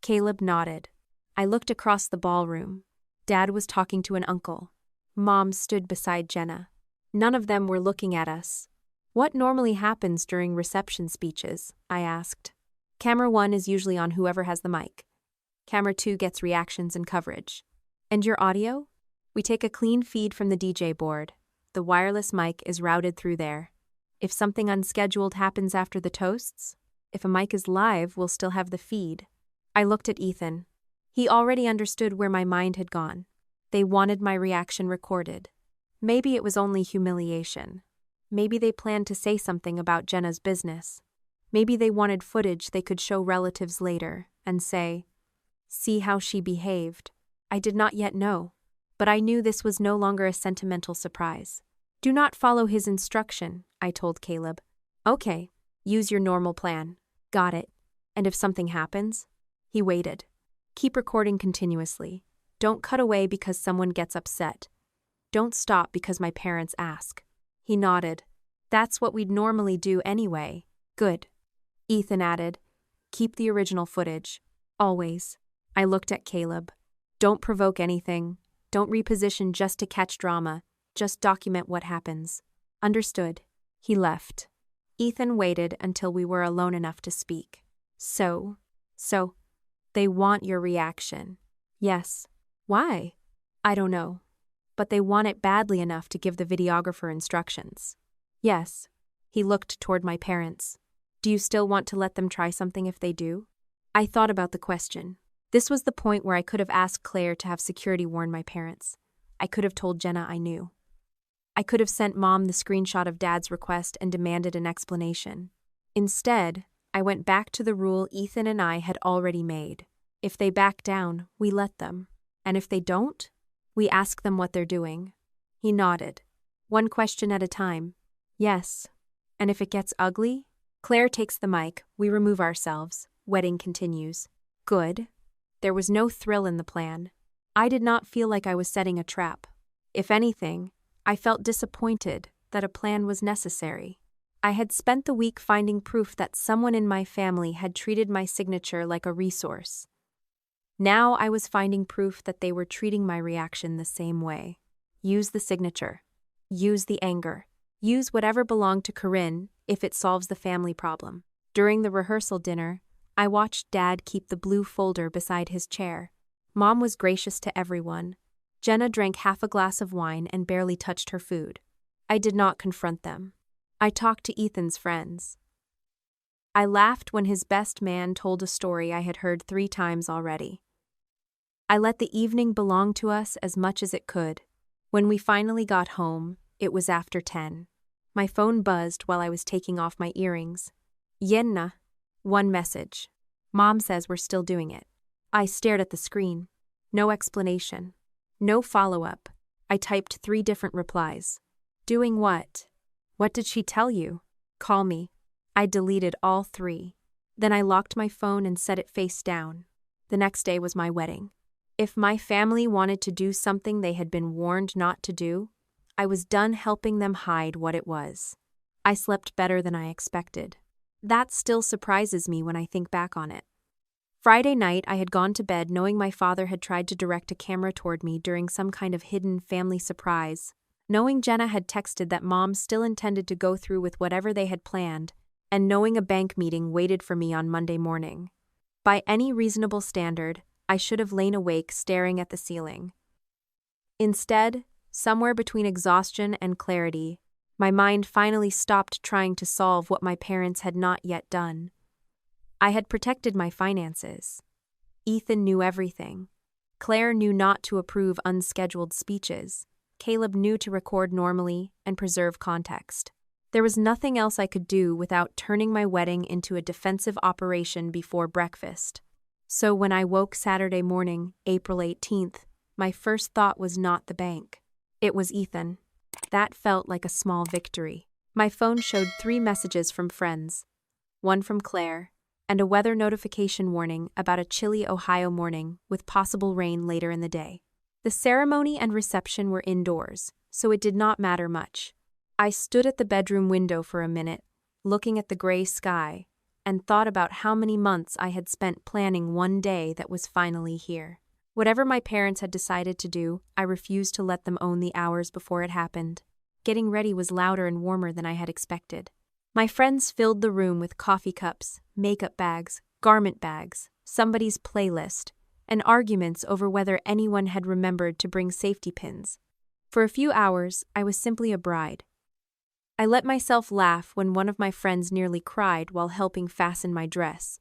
Caleb nodded. I looked across the ballroom. Dad was talking to an uncle. Mom stood beside Jenna. None of them were looking at us. "What normally happens during reception speeches?" I asked. "Camera 1 is usually on whoever has the mic. Camera 2 gets reactions and coverage. And your audio? We take a clean feed from the DJ board. The wireless mic is routed through there. If something unscheduled happens after the toasts, if a mic is live, we'll still have the feed." I looked at Ethan. He already understood where my mind had gone. They wanted my reaction recorded. Maybe it was only humiliation. Maybe they planned to say something about Jenna's business. Maybe they wanted footage they could show relatives later and say, "See how she behaved." I did not yet know, but I knew this was no longer a sentimental surprise. "Do not follow his instruction," I told Caleb. "Okay, use your normal plan." "Got it. And if something happens?" He waited. "Keep recording continuously. Don't cut away because someone gets upset. Don't stop because my parents ask." He nodded. "That's what we'd normally do anyway." "Good." Ethan added, "Keep the original footage. Always." I looked at Caleb. "Don't provoke anything. Don't reposition just to catch drama. Just document what happens." "Understood." He left. Ethan waited until we were alone enough to speak. So, they want your reaction." "Yes." "Why?" "I don't know. But they want it badly enough to give the videographer instructions." "Yes." He looked toward my parents. "Do you still want to let them try something if they do?" I thought about the question. This was the point where I could have asked Claire to have security warn my parents. I could have told Jenna I knew. I could have sent Mom the screenshot of Dad's request and demanded an explanation. Instead, I went back to the rule Ethan and I had already made. If they back down, we let them. And if they don't, we ask them what they're doing. He nodded. "One question at a time." "Yes." "And if it gets ugly?" Claire takes the mic, we remove ourselves, wedding continues. Good. There was no thrill in the plan. I did not feel like I was setting a trap. If anything, I felt disappointed that a plan was necessary. I had spent the week finding proof that someone in my family had treated my signature like a resource. Now I was finding proof that they were treating my reaction the same way. Use the signature. Use the anger. Use whatever belonged to Corinne if it solves the family problem. During the rehearsal dinner, I watched Dad keep the blue folder beside his chair. Mom was gracious to everyone. Jenna drank half a glass of wine and barely touched her food. I did not confront them. I talked to Ethan's friends. I laughed when his best man told a story I had heard 3 times already. I let the evening belong to us as much as it could. When we finally got home, it was after 10. My phone buzzed while I was taking off my earrings. Jenna. One message. Mom says we're still doing it. I stared at the screen. No explanation. No follow-up. I typed 3 different replies. Doing what? What did she tell you? Call me. I deleted all 3. Then I locked my phone and set it face down. The next day was my wedding. If my family wanted to do something they had been warned not to do, I was done helping them hide what it was. I slept better than I expected. That still surprises me when I think back on it. Friday night, I had gone to bed knowing my father had tried to direct a camera toward me during some kind of hidden family surprise, knowing Jenna had texted that Mom still intended to go through with whatever they had planned, and knowing a bank meeting waited for me on Monday morning. By any reasonable standard, I should have lain awake staring at the ceiling. Instead, somewhere between exhaustion and clarity, my mind finally stopped trying to solve what my parents had not yet done. I had protected my finances. Ethan knew everything. Claire knew not to approve unscheduled speeches. Caleb knew to record normally and preserve context. There was nothing else I could do without turning my wedding into a defensive operation before breakfast. So when I woke Saturday morning, April 18th, my first thought was not the bank. It was Ethan. That felt like a small victory. My phone showed 3 messages from friends, one from Claire, and a weather notification warning about a chilly Ohio morning with possible rain later in the day. The ceremony and reception were indoors, so it did not matter much. I stood at the bedroom window for a minute, looking at the gray sky, and thought about how many months I had spent planning one day that was finally here. Whatever my parents had decided to do, I refused to let them own the hours before it happened. Getting ready was louder and warmer than I had expected. My friends filled the room with coffee cups, makeup bags, garment bags, somebody's playlist, and arguments over whether anyone had remembered to bring safety pins. For a few hours, I was simply a bride. I let myself laugh when one of my friends nearly cried while helping fasten my dress,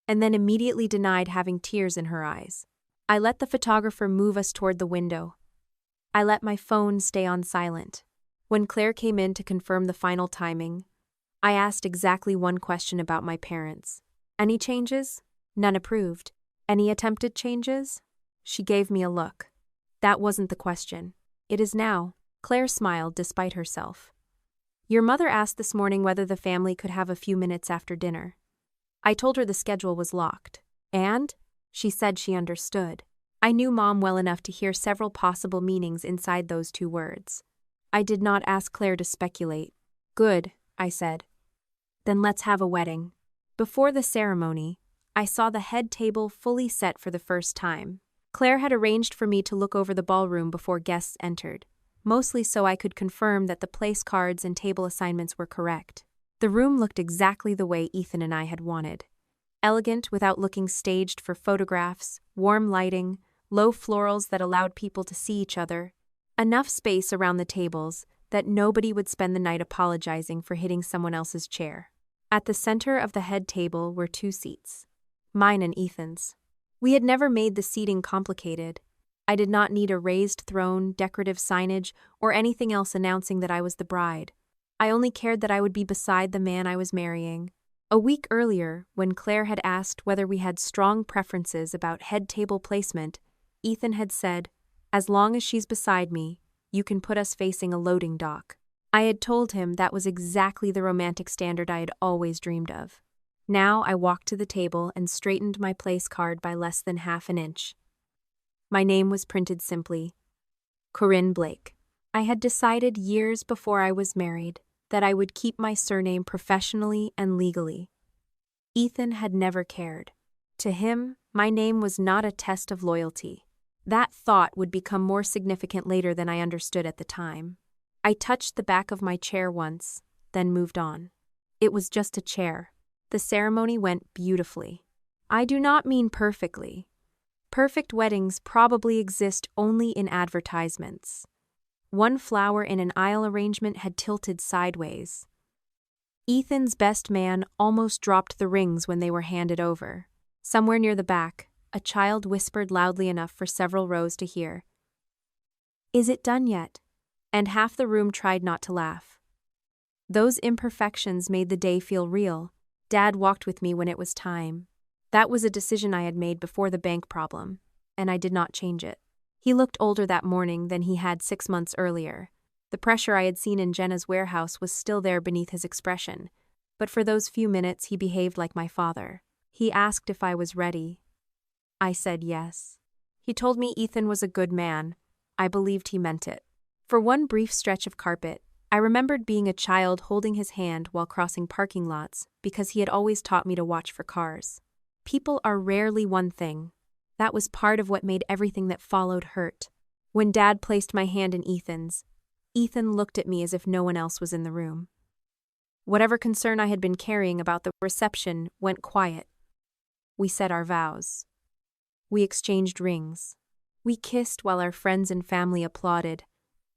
and then immediately denied having tears in her eyes. I let the photographer move us toward the window. I let my phone stay on silent. When Claire came in to confirm the final timing, I asked exactly one question about my parents. Any changes? None approved. Any attempted changes? She gave me a look. That wasn't the question. It is now. Claire smiled despite herself. Your mother asked this morning whether the family could have a few minutes after dinner. I told her the schedule was locked. And? She said she understood. I knew Mom well enough to hear several possible meanings inside those 2 words. I did not ask Claire to speculate. Good, I said. Then let's have a wedding. Before the ceremony, I saw the head table fully set for the first time. Claire had arranged for me to look over the ballroom before guests entered, mostly so I could confirm that the place cards and table assignments were correct. The room looked exactly the way Ethan and I had wanted. Elegant without looking staged for photographs, warm lighting, low florals that allowed people to see each other, enough space around the tables that nobody would spend the night apologizing for hitting someone else's chair. At the center of the head table were 2 seats, mine and Ethan's. We had never made the seating complicated. I did not need a raised throne, decorative signage, or anything else announcing that I was the bride. I only cared that I would be beside the man I was marrying. A week earlier, when Claire had asked whether we had strong preferences about head table placement, Ethan had said, "As long as she's beside me, you can put us facing a loading dock." I had told him that was exactly the romantic standard I had always dreamed of. Now I walked to the table and straightened my place card by less than half an inch. My name was printed simply, Corinne Blake. I had decided years before I was married that I would keep my surname professionally and legally. Ethan had never cared. To him, my name was not a test of loyalty. That thought would become more significant later than I understood at the time. I touched the back of my chair once, then moved on. It was just a chair. The ceremony went beautifully. I do not mean perfectly. Perfect weddings probably exist only in advertisements. One flower in an aisle arrangement had tilted sideways. Ethan's best man almost dropped the rings when they were handed over. Somewhere near the back, a child whispered loudly enough for several rows to hear, "Is it done yet?" And half the room tried not to laugh. Those imperfections made the day feel real. Dad walked with me when it was time. That was a decision I had made before the bank problem, and I did not change it. He looked older that morning than he had 6 months earlier. The pressure I had seen in Jenna's warehouse was still there beneath his expression, but for those few minutes he behaved like my father. He asked if I was ready. I said yes. He told me Ethan was a good man. I believed he meant it. For one brief stretch of carpet, I remembered being a child holding his hand while crossing parking lots because he had always taught me to watch for cars. People are rarely one thing. That was part of what made everything that followed hurt. When Dad placed my hand in Ethan's, Ethan looked at me as if no one else was in the room. Whatever concern I had been carrying about the reception went quiet. We said our vows. We exchanged rings. We kissed while our friends and family applauded,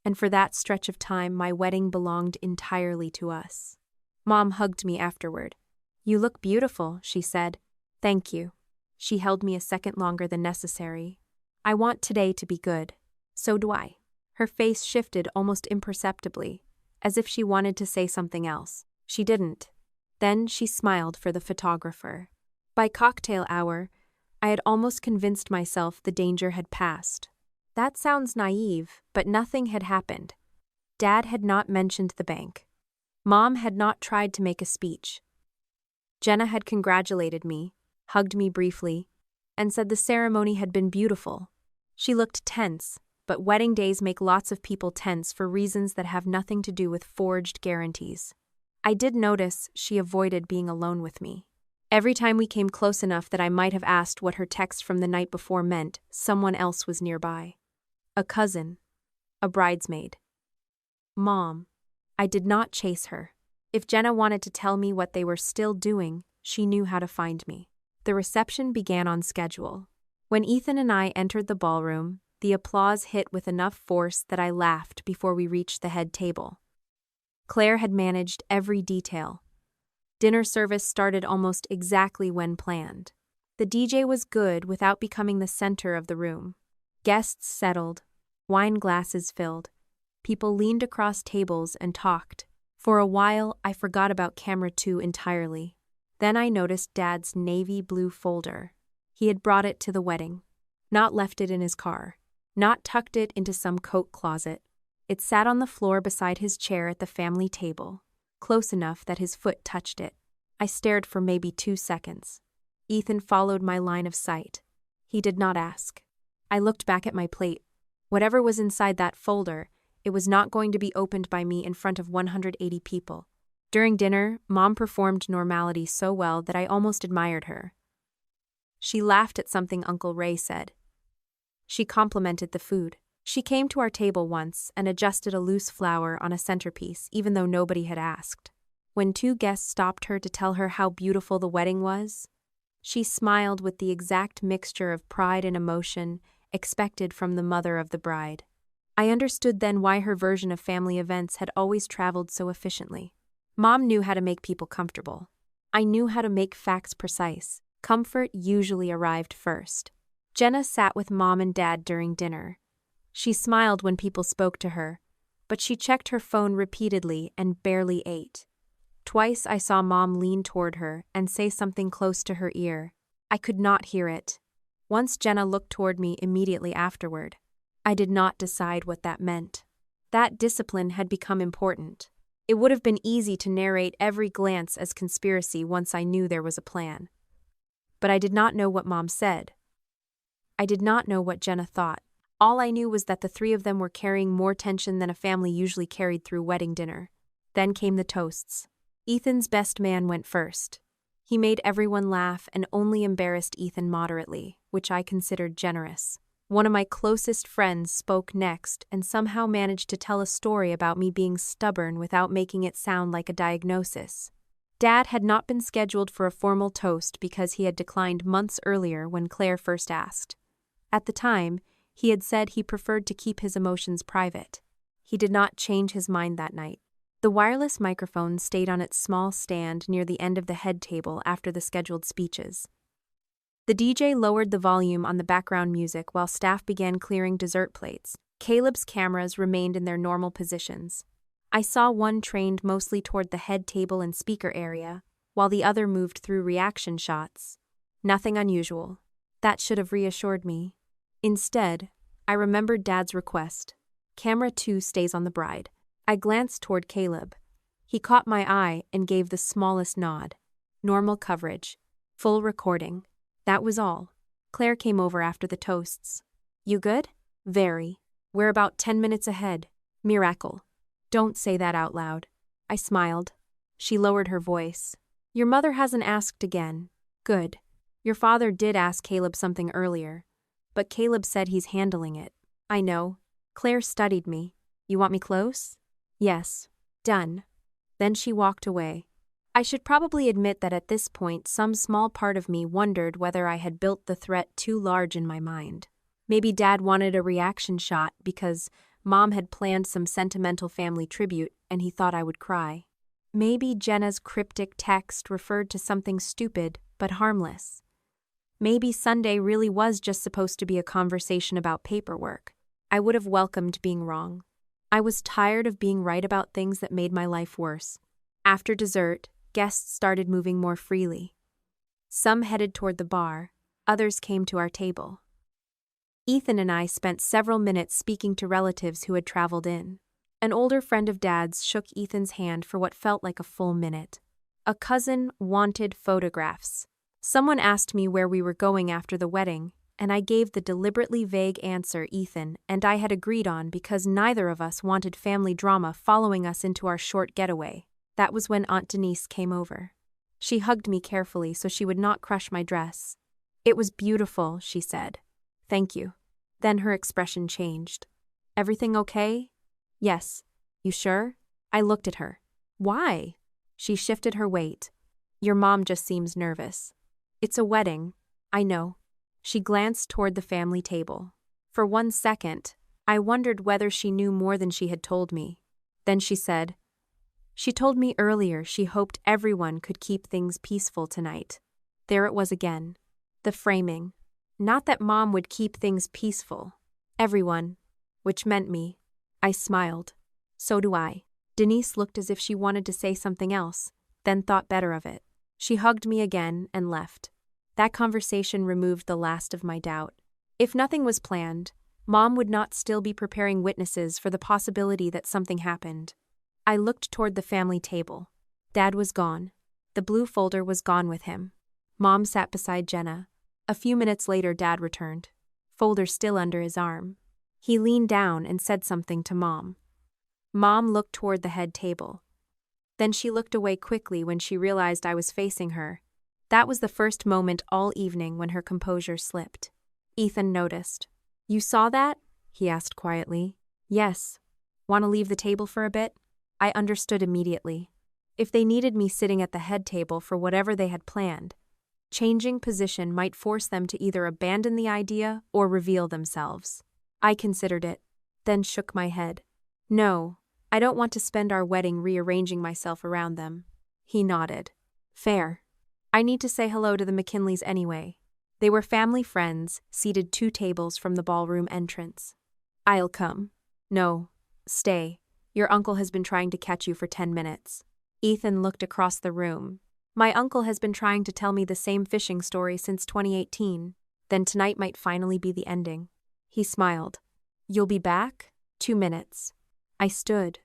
and for that stretch of time my wedding belonged entirely to us. Mom hugged me afterward. "You look beautiful," she said. "Thank you." She held me a second longer than necessary. "I want today to be good." "So do I." Her face shifted almost imperceptibly, as if she wanted to say something else. She didn't. Then she smiled for the photographer. By cocktail hour, I had almost convinced myself the danger had passed. That sounds naive, but nothing had happened. Dad had not mentioned the bank. Mom had not tried to make a speech. Jenna had congratulated me, hugged me briefly, and said the ceremony had been beautiful. She looked tense, but wedding days make lots of people tense for reasons that have nothing to do with forged guarantees. I did notice she avoided being alone with me. Every time we came close enough that I might have asked what her text from the night before meant, someone else was nearby. A cousin. A bridesmaid. Mom. I did not chase her. If Jenna wanted to tell me what they were still doing, she knew how to find me. The reception began on schedule. When Ethan and I entered the ballroom, the applause hit with enough force that I laughed before we reached the head table. Claire had managed every detail. Dinner service started almost exactly when planned. The DJ was good without becoming the center of the room. Guests settled, wine glasses filled. People leaned across tables and talked. For a while, I forgot about camera 2 entirely. Then I noticed Dad's navy blue folder. He had brought it to the wedding, not left it in his car, not tucked it into some coat closet. It sat on the floor beside his chair at the family table, close enough that his foot touched it. I stared for maybe 2 seconds. Ethan followed my line of sight. He did not ask. I looked back at my plate. Whatever was inside that folder, it was not going to be opened by me in front of 180 people. During dinner, Mom performed normality so well that I almost admired her. She laughed at something Uncle Ray said. She complimented the food. She came to our table once and adjusted a loose flower on a centerpiece, even though nobody had asked. When 2 guests stopped her to tell her how beautiful the wedding was, she smiled with the exact mixture of pride and emotion expected from the mother of the bride. I understood then why her version of family events had always traveled so efficiently. Mom knew how to make people comfortable. I knew how to make facts precise. Comfort usually arrived first. Jenna sat with Mom and Dad during dinner. She smiled when people spoke to her, but she checked her phone repeatedly and barely ate. Twice I saw Mom lean toward her and say something close to her ear. I could not hear it. Once Jenna looked toward me immediately afterward. I did not decide what that meant. That discipline had become important. It would have been easy to narrate every glance as conspiracy once I knew there was a plan. But I did not know what Mom said. I did not know what Jenna thought. All I knew was that the three of them were carrying more tension than a family usually carried through wedding dinner. Then came the toasts. Ethan's best man went first. He made everyone laugh and only embarrassed Ethan moderately, which I considered generous. One of my closest friends spoke next and somehow managed to tell a story about me being stubborn without making it sound like a diagnosis. Dad had not been scheduled for a formal toast because he had declined months earlier when Claire first asked. At the time, he had said he preferred to keep his emotions private. He did not change his mind that night. The wireless microphone stayed on its small stand near the end of the head table after the scheduled speeches. The DJ lowered the volume on the background music while staff began clearing dessert plates. Caleb's cameras remained in their normal positions. I saw one trained mostly toward the head table and speaker area, while the other moved through reaction shots. Nothing unusual. That should have reassured me. Instead, I remembered Dad's request. Camera 2 stays on the bride. I glanced toward Caleb. He caught my eye and gave the smallest nod. Normal coverage. Full recording. That was all. Claire came over after the toasts. You good? Very. We're about 10 minutes ahead. Miracle. Don't say that out loud. I smiled. She lowered her voice. Your mother hasn't asked again. Good. Your father did ask Caleb something earlier, but Caleb said he's handling it. I know. Claire studied me. You want me close? Yes. Done. Then she walked away. I should probably admit that at this point some small part of me wondered whether I had built the threat too large in my mind. Maybe Dad wanted a reaction shot because Mom had planned some sentimental family tribute and he thought I would cry. Maybe Jenna's cryptic text referred to something stupid but harmless. Maybe Sunday really was just supposed to be a conversation about paperwork. I would have welcomed being wrong. I was tired of being right about things that made my life worse. After dessert, guests started moving more freely. Some headed toward the bar, others came to our table. Ethan and I spent several minutes speaking to relatives who had traveled in. An older friend of Dad's shook Ethan's hand for what felt like a full minute. A cousin wanted photographs. Someone asked me where we were going after the wedding, and I gave the deliberately vague answer Ethan and I had agreed on because neither of us wanted family drama following us into our short getaway. That was when Aunt Denise came over. She hugged me carefully so she would not crush my dress. It was beautiful, she said. Thank you. Then her expression changed. Everything okay? Yes. You sure? I looked at her. Why? She shifted her weight. Your mom just seems nervous. It's a wedding. I know. She glanced toward the family table. For 1 second, I wondered whether she knew more than she had told me. Then she said, she told me earlier she hoped everyone could keep things peaceful tonight. There it was again. The framing. Not that Mom would keep things peaceful. Everyone. Which meant me. I smiled. So do I. Denise looked as if she wanted to say something else, then thought better of it. She hugged me again and left. That conversation removed the last of my doubt. If nothing was planned, Mom would not still be preparing witnesses for the possibility that something happened. I looked toward the family table. Dad was gone. The blue folder was gone with him. Mom sat beside Jenna. A few minutes later, Dad returned. Folder still under his arm. He leaned down and said something to Mom. Mom looked toward the head table. Then she looked away quickly when she realized I was facing her. That was the first moment all evening when her composure slipped. Ethan noticed. You saw that? He asked quietly. Yes. Want to leave the table for a bit? I understood immediately. If they needed me sitting at the head table for whatever they had planned, changing position might force them to either abandon the idea or reveal themselves. I considered it, then shook my head. No, I don't want to spend our wedding rearranging myself around them. He nodded. Fair. I need to say hello to the McKinleys anyway. They were family friends, seated 2 tables from the ballroom entrance. I'll come. No, stay. Your uncle has been trying to catch you for 10 minutes. Ethan looked across the room. My uncle has been trying to tell me the same fishing story since 2018. Then tonight might finally be the ending. He smiled. You'll be back? 2 minutes. I stood.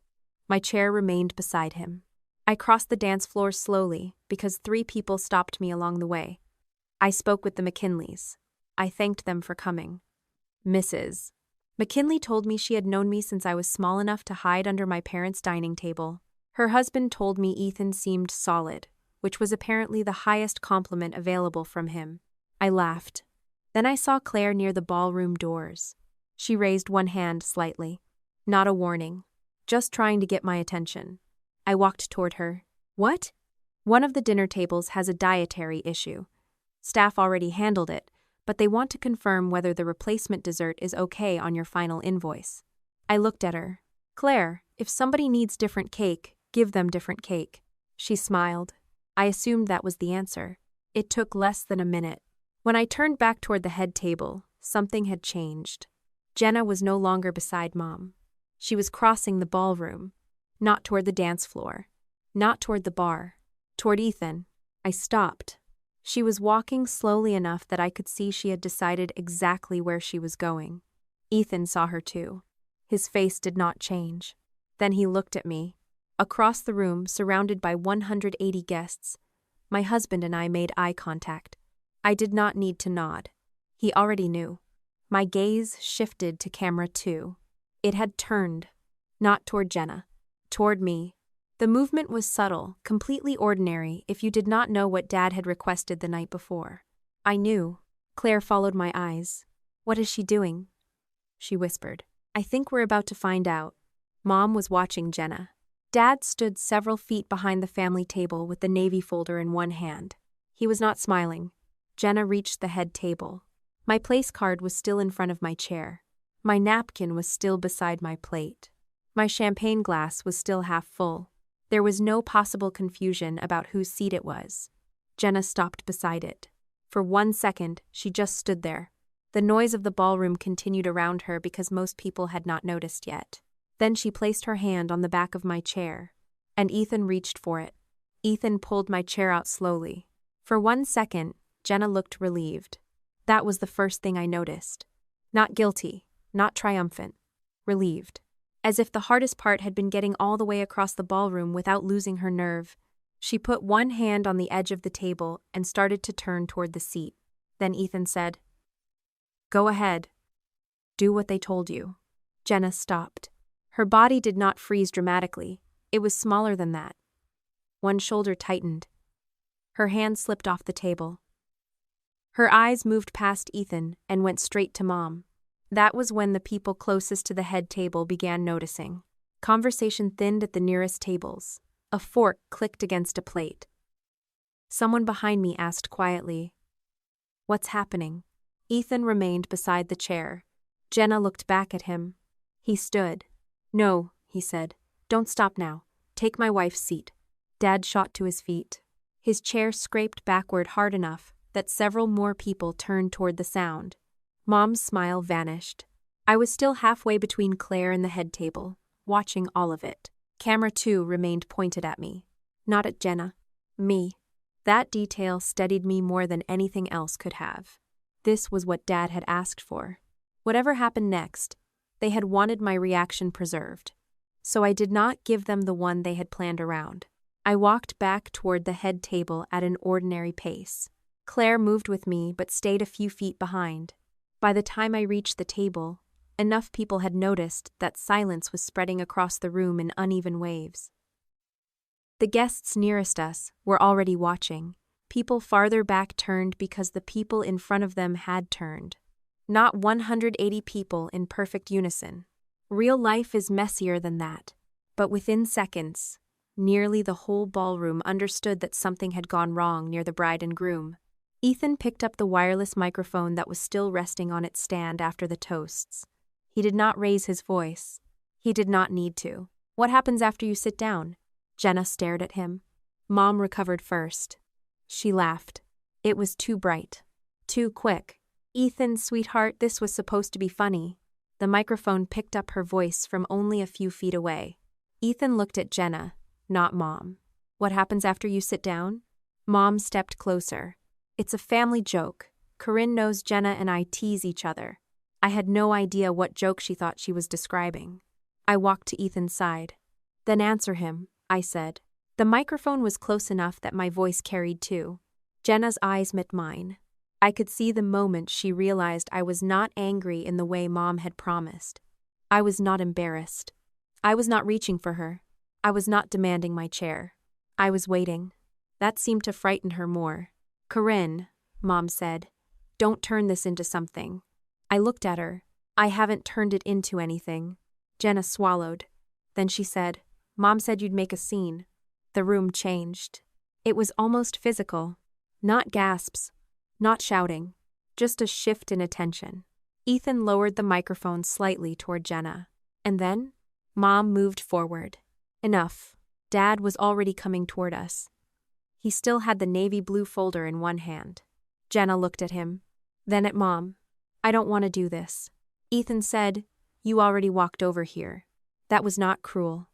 My chair remained beside him. I crossed the dance floor slowly because 3 people stopped me along the way. I spoke with the McKinleys. I thanked them for coming. Mrs. McKinley told me she had known me since I was small enough to hide under my parents' dining table. Her husband told me Ethan seemed solid, which was apparently the highest compliment available from him. I laughed. Then I saw Claire near the ballroom doors. She raised one hand slightly. Not a warning. Just trying to get my attention. I walked toward her. What? One of the dinner tables has a dietary issue. Staff already handled it, but they want to confirm whether the replacement dessert is okay on your final invoice. I looked at her. Claire, if somebody needs different cake, give them different cake. She smiled. I assumed that was the answer. It took less than a minute. When I turned back toward the head table, something had changed. Jenna was no longer beside Mom. She was crossing the ballroom. Not toward the dance floor. Not toward the bar. Toward Ethan. I stopped. She was walking slowly enough that I could see she had decided exactly where she was going. Ethan saw her too. His face did not change. Then he looked at me. Across the room, surrounded by 180 guests, my husband and I made eye contact. I did not need to nod. He already knew. My gaze shifted to camera 2. It had turned. Not toward Jenna. Toward me. The movement was subtle, completely ordinary if you did not know what Dad had requested the night before. I knew. Claire followed my eyes. What is she doing? She whispered. I think we're about to find out. Mom was watching Jenna. Dad stood several feet behind the family table with the navy folder in one hand. He was not smiling. Jenna reached the head table. My place card was still in front of my chair. My napkin was still beside my plate. My champagne glass was still half full. There was no possible confusion about whose seat it was. Jenna stopped beside it. For 1 second, she just stood there. The noise of the ballroom continued around her because most people had not noticed yet. Then she placed her hand on the back of my chair, and Ethan reached for it. Ethan pulled my chair out slowly. For 1 second, Jenna looked relieved. That was the first thing I noticed. Not guilty, not triumphant. Relieved. As if the hardest part had been getting all the way across the ballroom without losing her nerve. She put one hand on the edge of the table and started to turn toward the seat. Then Ethan said, "Go ahead. Do what they told you." Jenna stopped. Her body did not freeze dramatically. It was smaller than that. One shoulder tightened. Her hand slipped off the table. Her eyes moved past Ethan and went straight to Mom. That was when the people closest to the head table began noticing. Conversation thinned at the nearest tables. A fork clicked against a plate. Someone behind me asked quietly, "What's happening?" Ethan remained beside the chair. Jenna looked back at him. He stood. "No," he said. "Don't stop now. Take my wife's seat." Dad shot to his feet. His chair scraped backward hard enough that several more people turned toward the sound. Mom's smile vanished. I was still halfway between Claire and the head table, watching all of it. Camera 2 remained pointed at me. Not at Jenna. Me. That detail steadied me more than anything else could have. This was what Dad had asked for. Whatever happened next, they had wanted my reaction preserved. So I did not give them the one they had planned around. I walked back toward the head table at an ordinary pace. Claire moved with me but stayed a few feet behind. By the time I reached the table, enough people had noticed that silence was spreading across the room in uneven waves. The guests nearest us were already watching. People farther back turned because the people in front of them had turned. Not 180 people in perfect unison. Real life is messier than that. But within seconds, nearly the whole ballroom understood that something had gone wrong near the bride and groom. Ethan picked up the wireless microphone that was still resting on its stand after the toasts. He did not raise his voice. He did not need to. "What happens after you sit down?" Jenna stared at him. Mom recovered first. She laughed. It was too bright. Too quick. "Ethan, sweetheart, this was supposed to be funny." The microphone picked up her voice from only a few feet away. Ethan looked at Jenna, not Mom. "What happens after you sit down?" Mom stepped closer. "It's a family joke. Corinne knows Jenna and I tease each other." I had no idea what joke she thought she was describing. I walked to Ethan's side. "Then answer him," I said. The microphone was close enough that my voice carried too. Jenna's eyes met mine. I could see the moment she realized I was not angry in the way Mom had promised. I was not embarrassed. I was not reaching for her. I was not demanding my chair. I was waiting. That seemed to frighten her more. "Corinne," Mom said, "don't turn this into something." I looked at her. "I haven't turned it into anything." Jenna swallowed. Then she said, "Mom said you'd make a scene." The room changed. It was almost physical. Not gasps. Not shouting. Just a shift in attention. Ethan lowered the microphone slightly toward Jenna. And then, Mom moved forward. Enough. Dad was already coming toward us. He still had the navy blue folder in one hand. Jenna looked at him. Then at Mom. "I don't want to do this." Ethan said, "You already walked over here." That was not cruel.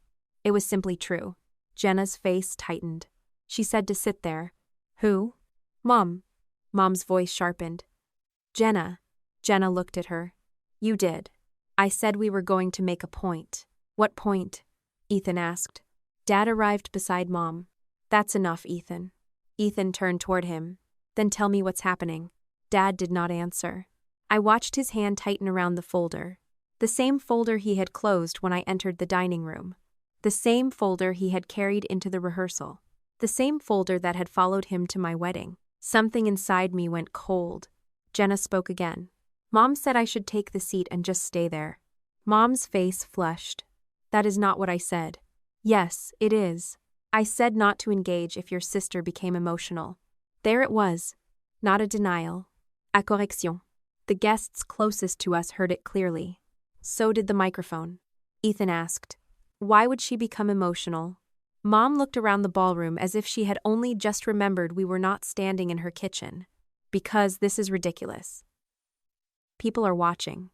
It was simply true. Jenna's face tightened. She said to sit there. "Who?" "Mom." Mom's voice sharpened. "Jenna." Jenna looked at her. "You did. I said we were going to make a point." "What point?" Ethan asked. Dad arrived beside Mom. "That's enough, Ethan." Ethan turned toward him. "Then tell me what's happening." Dad did not answer. I watched his hand tighten around the folder. The same folder he had closed when I entered the dining room. The same folder he had carried into the rehearsal. The same folder that had followed him to my wedding. Something inside me went cold. Jenna spoke again. "Mom said I should take the seat and just stay there." Mom's face flushed. "That is not what I said." "Yes, it is. I said not to engage if your sister became emotional." There it was. Not a denial. A correction. The guests closest to us heard it clearly. So did the microphone. Ethan asked, "Why would she become emotional?" Mom looked around the ballroom as if she had only just remembered we were not standing in her kitchen. "Because this is ridiculous. People are watching."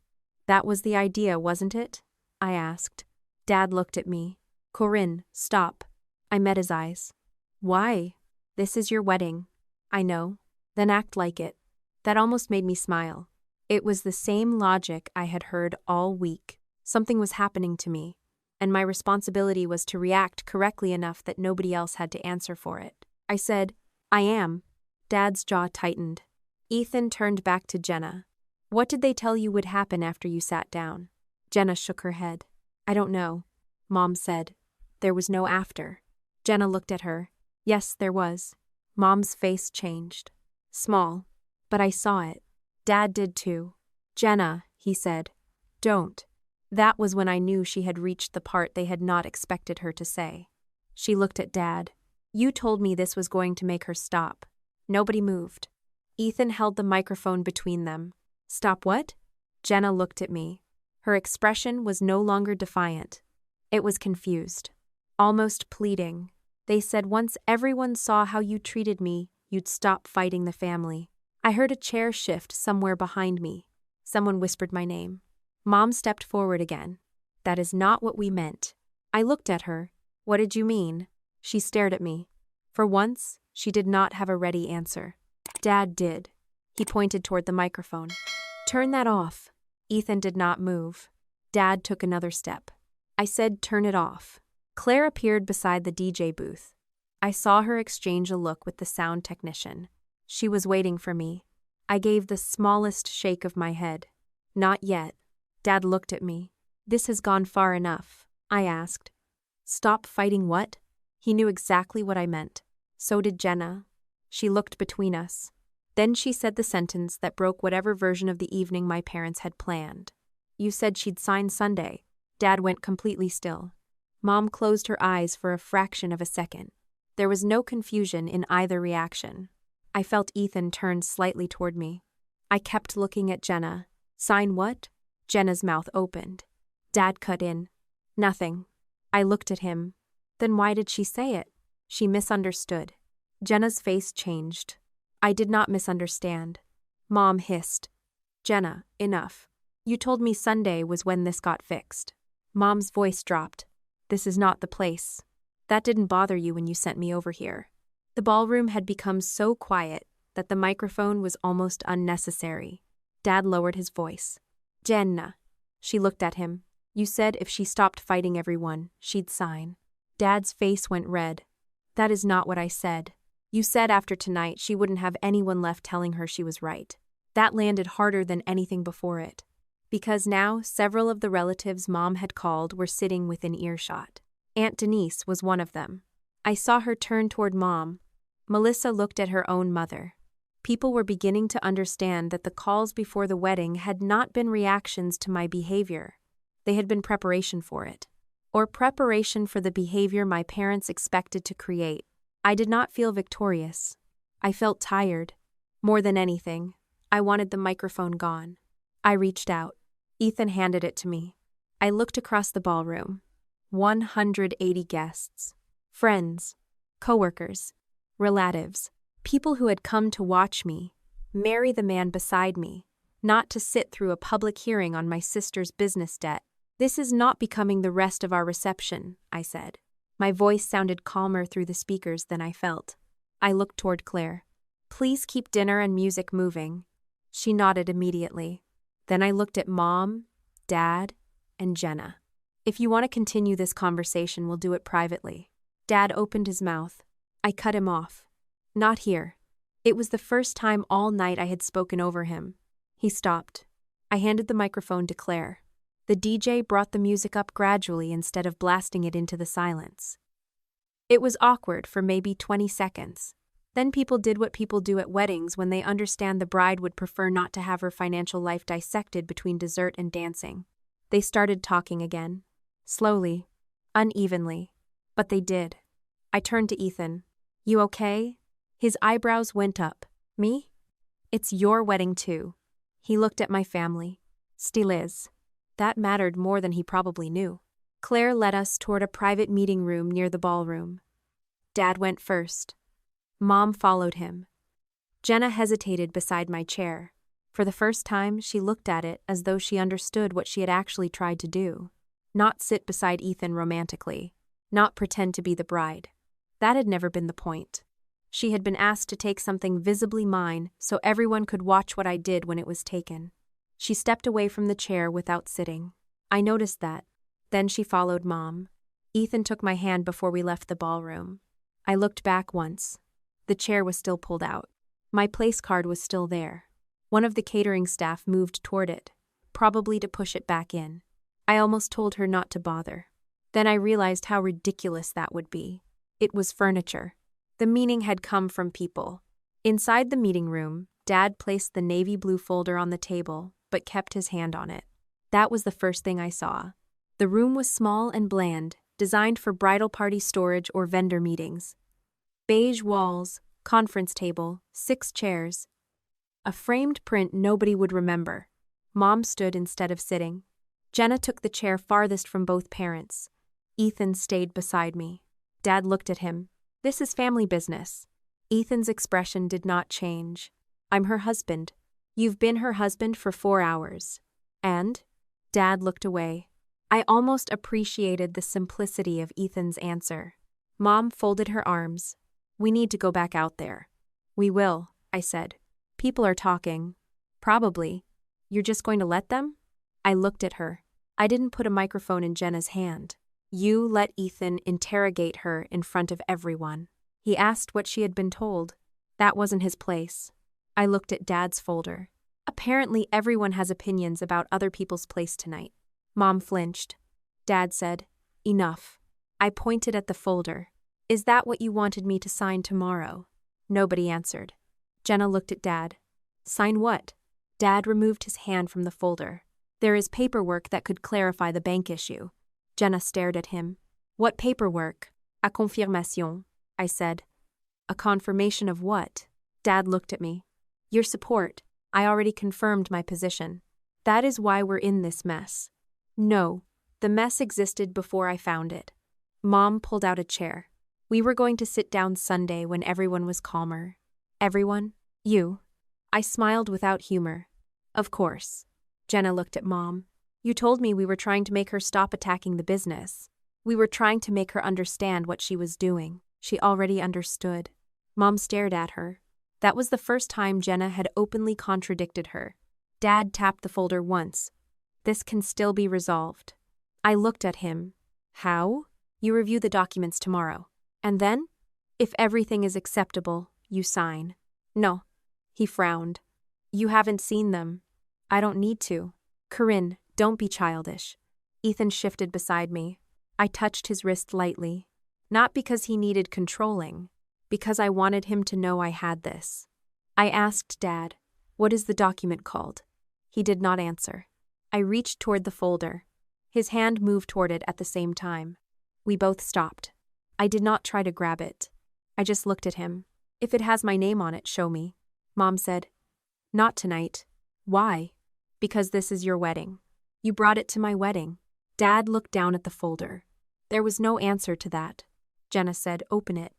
"That was the idea, wasn't it?" I asked. Dad looked at me. "Corinne, stop." I met his eyes. "Why?" "This is your wedding." "I know." "Then act like it." That almost made me smile. It was the same logic I had heard all week. Something was happening to me, and my responsibility was to react correctly enough that nobody else had to answer for it. I said, "I am." Dad's jaw tightened. Ethan turned back to Jenna. "What did they tell you would happen after you sat down?" Jenna shook her head. "I don't know." Mom said, "There was no after." Jenna looked at her. "Yes, there was." Mom's face changed. Small. But I saw it. Dad did too. "Jenna," he said. "Don't." That was when I knew she had reached the part they had not expected her to say. She looked at Dad. "You told me this was going to make her stop." Nobody moved. Ethan held the microphone between them. "Stop what?" Jenna looked at me. Her expression was no longer defiant. It was confused. Almost pleading. "They said once everyone saw how you treated me, you'd stop fighting the family." I heard a chair shift somewhere behind me. Someone whispered my name. Mom stepped forward again. "That is not what we meant." I looked at her. "What did you mean?" She stared at me. For once, she did not have a ready answer. Dad did. He pointed toward the microphone. "Turn that off." Ethan did not move. Dad took another step. I said, "Turn it off." Claire appeared beside the DJ booth. I saw her exchange a look with the sound technician. She was waiting for me. I gave the smallest shake of my head. "Not yet." Dad looked at me. "This has gone far enough," I asked. "Stop fighting what?" He knew exactly what I meant. So did Jenna. She looked between us. Then she said the sentence that broke whatever version of the evening my parents had planned. "You said she'd sign Sunday." Dad went completely still. Mom closed her eyes for a fraction of a second. There was no confusion in either reaction. I felt Ethan turn slightly toward me. I kept looking at Jenna. "Sign what?" Jenna's mouth opened. Dad cut in. "Nothing." I looked at him. Then why did she say it? She misunderstood. Jenna's face changed. I did not misunderstand. Mom hissed. "Jenna, enough. You told me Sunday was when this got fixed." Mom's voice dropped. "This is not the place. That didn't bother you when you sent me over here." The ballroom had become so quiet that the microphone was almost unnecessary. Dad lowered his voice. "Jenna." She looked at him. "You said if she stopped fighting everyone, she'd sign." Dad's face went red. "That is not what I said." You said after tonight she wouldn't have anyone left telling her she was right. That landed harder than anything before it. Because now several of the relatives Mom had called were sitting within earshot. Aunt Denise was one of them. I saw her turn toward Mom. Melissa looked at her own mother. People were beginning to understand that the calls before the wedding had not been reactions to my behavior. They had been preparation for it. Or preparation for the behavior my parents expected to create. I did not feel victorious. I felt tired. More than anything, I wanted the microphone gone. I reached out. Ethan handed it to me. I looked across the ballroom. 180 guests. Friends. Coworkers. Relatives. People who had come to watch me marry the man beside me, not to sit through a public hearing on my sister's business debt. This is not becoming the rest of our reception, I said. My voice sounded calmer through the speakers than I felt. I looked toward Claire. Please keep dinner and music moving. She nodded immediately. Then I looked at Mom, Dad, and Jenna. If you want to continue this conversation, we'll do it privately. Dad opened his mouth. I cut him off. Not here. It was the first time all night I had spoken over him. He stopped. I handed the microphone to Claire. The DJ brought the music up gradually instead of blasting it into the silence. It was awkward for maybe 20 seconds. Then people did what people do at weddings when they understand the bride would prefer not to have her financial life dissected between dessert and dancing. They started talking again. Slowly. Unevenly. But they did. I turned to Ethan. You okay? His eyebrows went up. Me? It's your wedding too. He looked at my family. Still is. That mattered more than he probably knew. Claire led us toward a private meeting room near the ballroom. Dad went first. Mom followed him. Jenna hesitated beside my chair. For the first time, she looked at it as though she understood what she had actually tried to do. Not sit beside Ethan romantically. Not pretend to be the bride. That had never been the point. She had been asked to take something visibly mine so everyone could watch what I did when it was taken. She stepped away from the chair without sitting. I noticed that. Then she followed Mom. Ethan took my hand before we left the ballroom. I looked back once. The chair was still pulled out. My place card was still there. One of the catering staff moved toward it, probably to push it back in. I almost told her not to bother. Then I realized how ridiculous that would be. It was furniture. The meaning had come from people. Inside the meeting room, Dad placed the navy blue folder on the table, but kept his hand on it. That was the first thing I saw. The room was small and bland, designed for bridal party storage or vendor meetings. Beige walls, conference table, 6 chairs. A framed print nobody would remember. Mom stood instead of sitting. Jenna took the chair farthest from both parents. Ethan stayed beside me. Dad looked at him. This is family business. Ethan's expression did not change. I'm her husband. You've been her husband for 4 hours. And? Dad looked away. I almost appreciated the simplicity of Ethan's answer. Mom folded her arms. We need to go back out there. We will, I said. People are talking. Probably. You're just going to let them? I looked at her. I didn't put a microphone in Jenna's hand. You let Ethan interrogate her in front of everyone. He asked what she had been told. That wasn't his place. I looked at Dad's folder. Apparently everyone has opinions about other people's place tonight. Mom flinched. Dad said, Enough. I pointed at the folder. Is that what you wanted me to sign tomorrow? Nobody answered. Jenna looked at Dad. Sign what? Dad removed his hand from the folder. There is paperwork that could clarify the bank issue. Jenna stared at him. What paperwork? A confirmation, I said. A confirmation of what? Dad looked at me. Your support. I already confirmed my position. That is why we're in this mess. No, the mess existed before I found it. Mom pulled out a chair. We were going to sit down Sunday when everyone was calmer. Everyone? You. I smiled without humor. Of course. Jenna looked at Mom. You told me we were trying to make her stop attacking the business. We were trying to make her understand what she was doing. She already understood. Mom stared at her. That was the first time Jenna had openly contradicted her. Dad tapped the folder once. This can still be resolved. I looked at him. How? You review the documents tomorrow. And then? If everything is acceptable, you sign. No. He frowned. You haven't seen them. I don't need to. Corinne, don't be childish. Ethan shifted beside me. I touched his wrist lightly. Not because he needed controlling, because I wanted him to know I had this. I asked Dad, what is the document called? He did not answer. I reached toward the folder. His hand moved toward it at the same time. We both stopped. I did not try to grab it. I just looked at him. If it has my name on it, show me. Mom said, not tonight. Why? Because this is your wedding. You brought it to my wedding. Dad looked down at the folder. There was no answer to that. Jenna said, open it.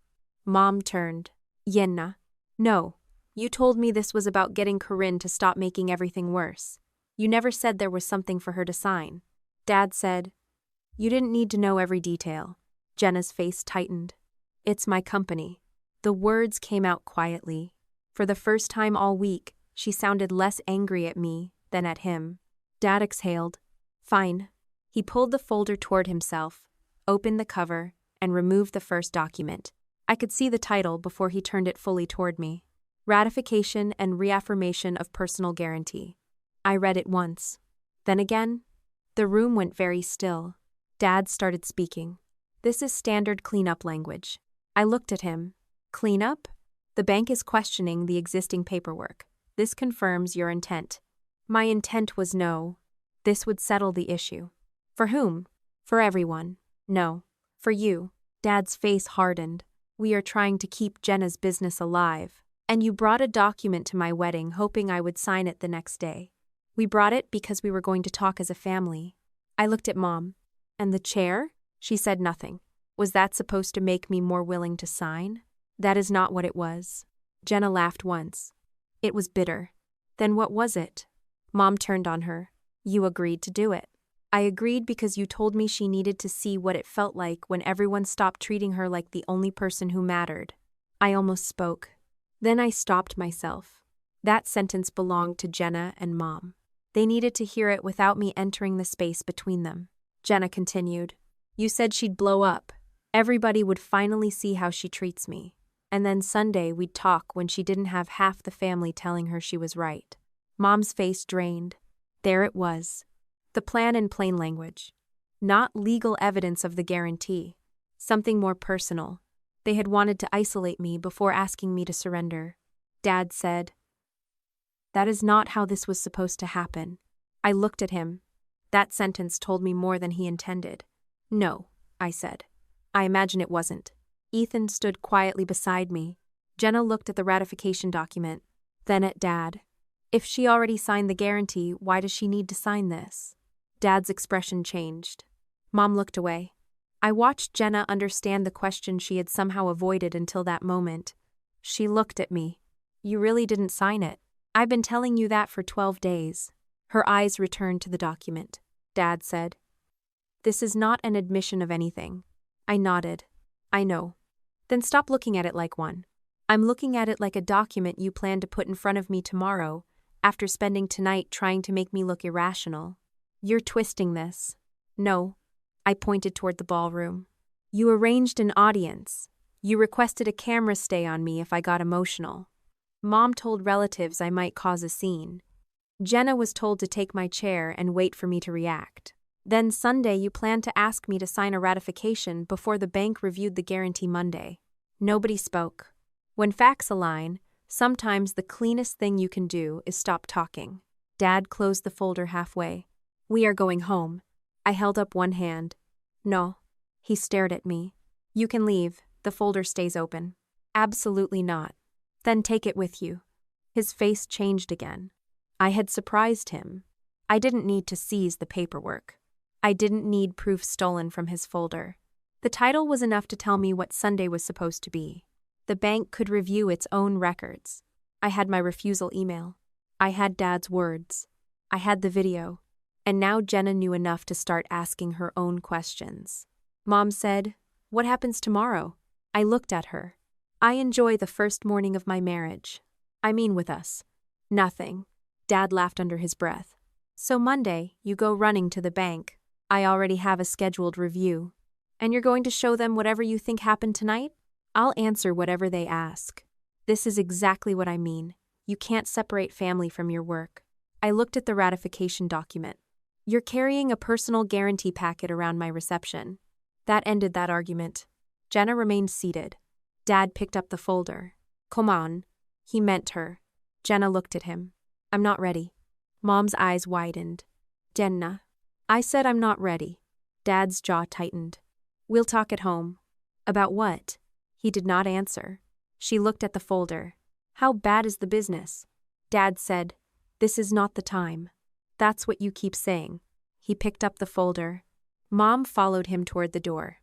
Mom turned. Yenna. No. You told me this was about getting Corinne to stop making everything worse. You never said there was something for her to sign. Dad said, you didn't need to know every detail. Jenna's face tightened. It's my company. The words came out quietly. For the first time all week, she sounded less angry at me than at him. Dad exhaled. Fine. He pulled the folder toward himself, opened the cover, and removed the first document. I could see the title before he turned it fully toward me. Ratification and Reaffirmation of Personal Guarantee. I read it once. Then again. The room went very still. Dad started speaking. This is standard cleanup language. I looked at him. Cleanup? The bank is questioning the existing paperwork. This confirms your intent. My intent was no. This would settle the issue. For whom? For everyone. No. For you. Dad's face hardened. We are trying to keep Jenna's business alive. And you brought a document to my wedding hoping I would sign it the next day. We brought it because we were going to talk as a family. I looked at Mom. And the chair? She said nothing. Was that supposed to make me more willing to sign? That is not what it was. Jenna laughed once. It was bitter. Then what was it? Mom turned on her. You agreed to do it. I agreed because you told me she needed to see what it felt like when everyone stopped treating her like the only person who mattered. I almost spoke. Then I stopped myself. That sentence belonged to Jenna and Mom. They needed to hear it without me entering the space between them. Jenna continued. You said she'd blow up. Everybody would finally see how she treats me. And then Sunday we'd talk when she didn't have half the family telling her she was right. Mom's face drained. There it was. The plan in plain language. Not legal evidence of the guarantee. Something more personal. They had wanted to isolate me before asking me to surrender. Dad said, that is not how this was supposed to happen. I looked at him. That sentence told me more than he intended. No, I said. I imagine it wasn't. Ethan stood quietly beside me. Jenna looked at the ratification document, then at Dad. If she already signed the guarantee, why does she need to sign this? Dad's expression changed. Mom looked away. I watched Jenna understand the question she had somehow avoided until that moment. She looked at me. You really didn't sign it. I've been telling you that for 12 days. Her eyes returned to the document. Dad said, this is not an admission of anything. I nodded. I know. Then stop looking at it like one. I'm looking at it like a document you plan to put in front of me tomorrow, after spending tonight trying to make me look irrational. You're twisting this. No. I pointed toward the ballroom. You arranged an audience. You requested a camera stay on me if I got emotional. Mom told relatives I might cause a scene. Jenna was told to take my chair and wait for me to react. Then Sunday you planned to ask me to sign a ratification before the bank reviewed the guarantee Monday. Nobody spoke. When facts align, sometimes the cleanest thing you can do is stop talking. Dad closed the folder halfway. We are going home. I held up one hand. No. He stared at me. You can leave. The folder stays open. Absolutely not. Then take it with you. His face changed again. I had surprised him. I didn't need to seize the paperwork. I didn't need proof stolen from his folder. The title was enough to tell me what Sunday was supposed to be. The bank could review its own records. I had my refusal email. I had Dad's words. I had the video. And now Jenna knew enough to start asking her own questions. Mom said, what happens tomorrow? I looked at her. I enjoy the first morning of my marriage. I mean with us. Nothing. Dad laughed under his breath. So Monday, you go running to the bank. I already have a scheduled review. And you're going to show them whatever you think happened tonight? I'll answer whatever they ask. This is exactly what I mean. You can't separate family from your work. I looked at the ratification document. You're carrying a personal guarantee packet around my reception. That ended that argument. Jenna remained seated. Dad picked up the folder. Come on. He meant her. Jenna looked at him. I'm not ready. Mom's eyes widened. Jenna. I said I'm not ready. Dad's jaw tightened. We'll talk at home. About what? He did not answer. She looked at the folder. How bad is the business? Dad said, This is not the time. That's what you keep saying. He picked up the folder. Mom followed him toward the door.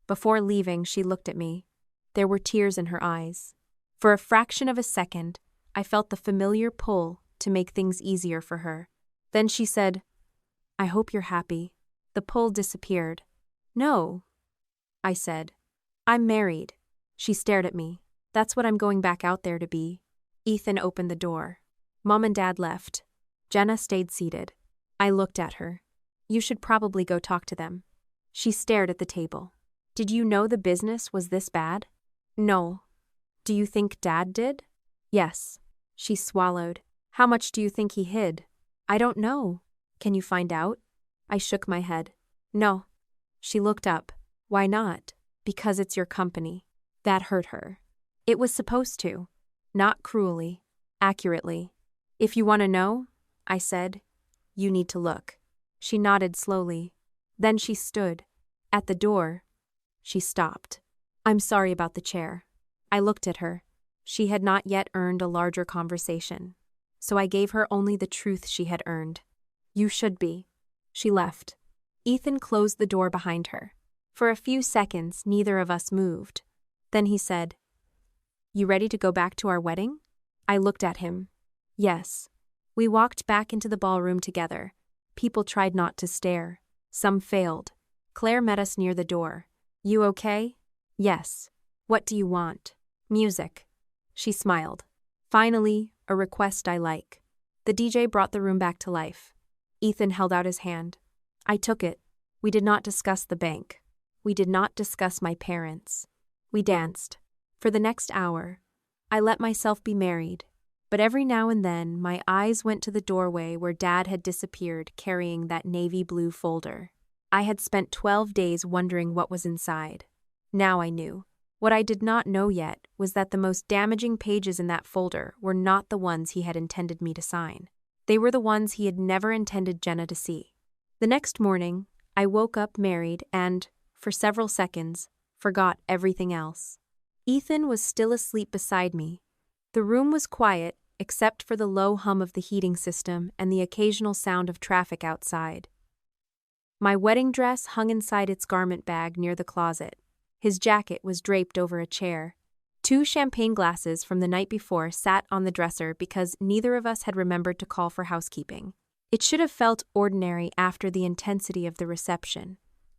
Before leaving, she looked at me. There were tears in her eyes. For a fraction of a second, I felt the familiar pull to make things easier for her. Then she said, I hope you're happy. The pull disappeared. No, I said. I'm married. She stared at me. That's what I'm going back out there to be. Ethan opened the door. Mom and Dad left. Jenna stayed seated. I looked at her. You should probably go talk to them. She stared at the table. Did you know the business was this bad? No. Do you think Dad did? Yes. She swallowed. How much do you think he hid? I don't know. Can you find out? I shook my head. No. She looked up. Why not? Because it's your company. That hurt her. It was supposed to. Not cruelly. Accurately. If you want to know, I said, you need to look. She nodded slowly. Then she stood. At the door. She stopped. I'm sorry about the chair. I looked at her. She had not yet earned a larger conversation. So I gave her only the truth she had earned. You should be. She left. Ethan closed the door behind her. For a few seconds, neither of us moved. Then he said, You ready to go back to our wedding? I looked at him. Yes. We walked back into the ballroom together. People tried not to stare. Some failed. Claire met us near the door. You okay? Yes. What do you want? Music. She smiled. Finally, a request I like. The DJ brought the room back to life. Ethan held out his hand. I took it. We did not discuss the bank. We did not discuss my parents. We danced. For the next hour, I let myself be married. But every now and then, my eyes went to the doorway where Dad had disappeared carrying that navy blue folder. I had spent 12 days wondering what was inside. Now I knew. What I did not know yet was that the most damaging pages in that folder were not the ones he had intended me to sign. They were the ones he had never intended Jenna to see. The next morning, I woke up married and, for several seconds, forgot everything else. Ethan was still asleep beside me. The room was quiet, except for the low hum of the heating system and the occasional sound of traffic outside. My wedding dress hung inside its garment bag near the closet. His jacket was draped over a chair. 2 champagne glasses from the night before sat on the dresser because neither of us had remembered to call for housekeeping. It should have felt ordinary after the intensity of the reception.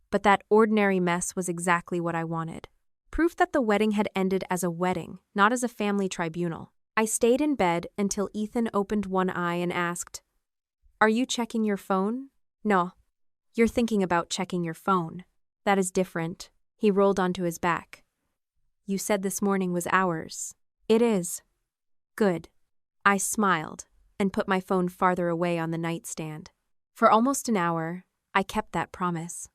But that ordinary mess was exactly what I wanted. Proof that the wedding had ended as a wedding, not as a family tribunal. I stayed in bed until Ethan opened one eye and asked, Are you checking your phone? No. You're thinking about checking your phone. That is different. He rolled onto his back. You said this morning was ours. It is. Good. I smiled and put my phone farther away on the nightstand. For almost an hour, I kept that promise.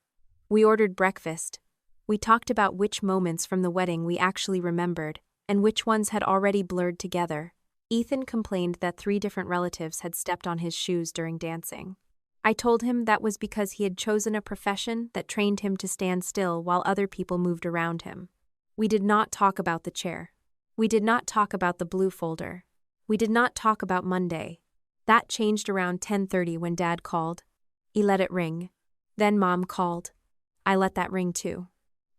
We ordered breakfast. We talked about which moments from the wedding we actually remembered and which ones had already blurred together. Ethan complained that 3 different relatives had stepped on his shoes during dancing. I told him that was because he had chosen a profession that trained him to stand still while other people moved around him. We did not talk about the chair. We did not talk about the blue folder. We did not talk about Monday. That changed around 10:30 when Dad called. He let it ring. Then Mom called. I let that ring too.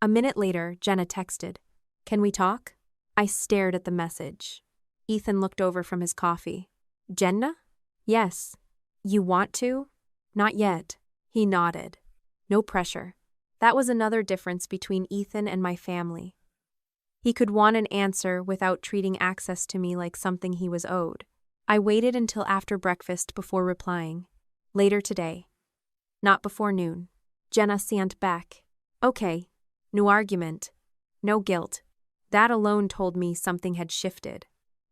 A minute later, Jenna texted, Can we talk? I stared at the message. Ethan looked over from his coffee. Jenna? Yes. You want to? Not yet. He nodded. No pressure. That was another difference between Ethan and my family. He could want an answer without treating access to me like something he was owed. I waited until after breakfast before replying. Later today. Not before noon. Jenna sent back. Okay. No argument. No guilt. That alone told me something had shifted.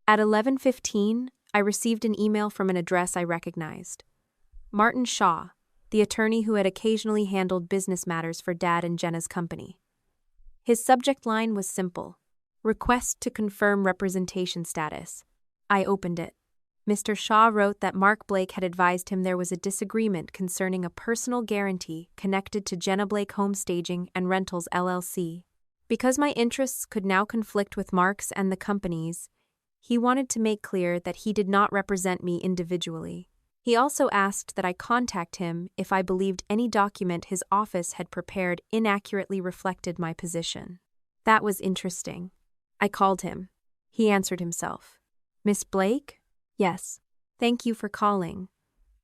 At 11:15, I received an email from an address I recognized. Martin Shaw, the attorney who had occasionally handled business matters for Dad and Jenna's company. His subject line was simple: request to confirm representation status. I opened it. Mr. Shaw wrote that Mark Blake had advised him there was a disagreement concerning a personal guarantee connected to Jenna Blake Home Staging and Rentals LLC. Because my interests could now conflict with Mark's and the company's, he wanted to make clear that he did not represent me individually. He also asked that I contact him if I believed any document his office had prepared inaccurately reflected my position. That was interesting. I called him. He answered himself. Miss Blake? Yes. Thank you for calling.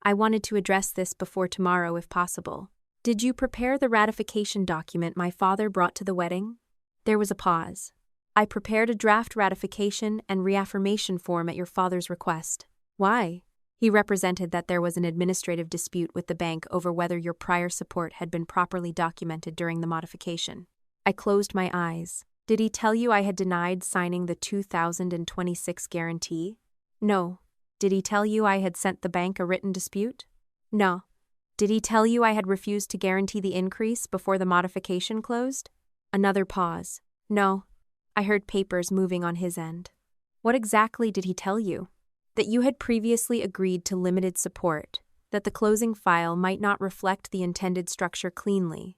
I wanted to address this before tomorrow if possible. Did you prepare the ratification document my father brought to the wedding? There was a pause. I prepared a draft ratification and reaffirmation form at your father's request. Why? He represented that there was an administrative dispute with the bank over whether your prior support had been properly documented during the modification. I closed my eyes. Did he tell you I had denied signing the 2026 guarantee? No. Did he tell you I had sent the bank a written dispute? No. Did he tell you I had refused to guarantee the increase before the modification closed? Another pause. No. I heard papers moving on his end. What exactly did he tell you? That you had previously agreed to limited support, that the closing file might not reflect the intended structure cleanly,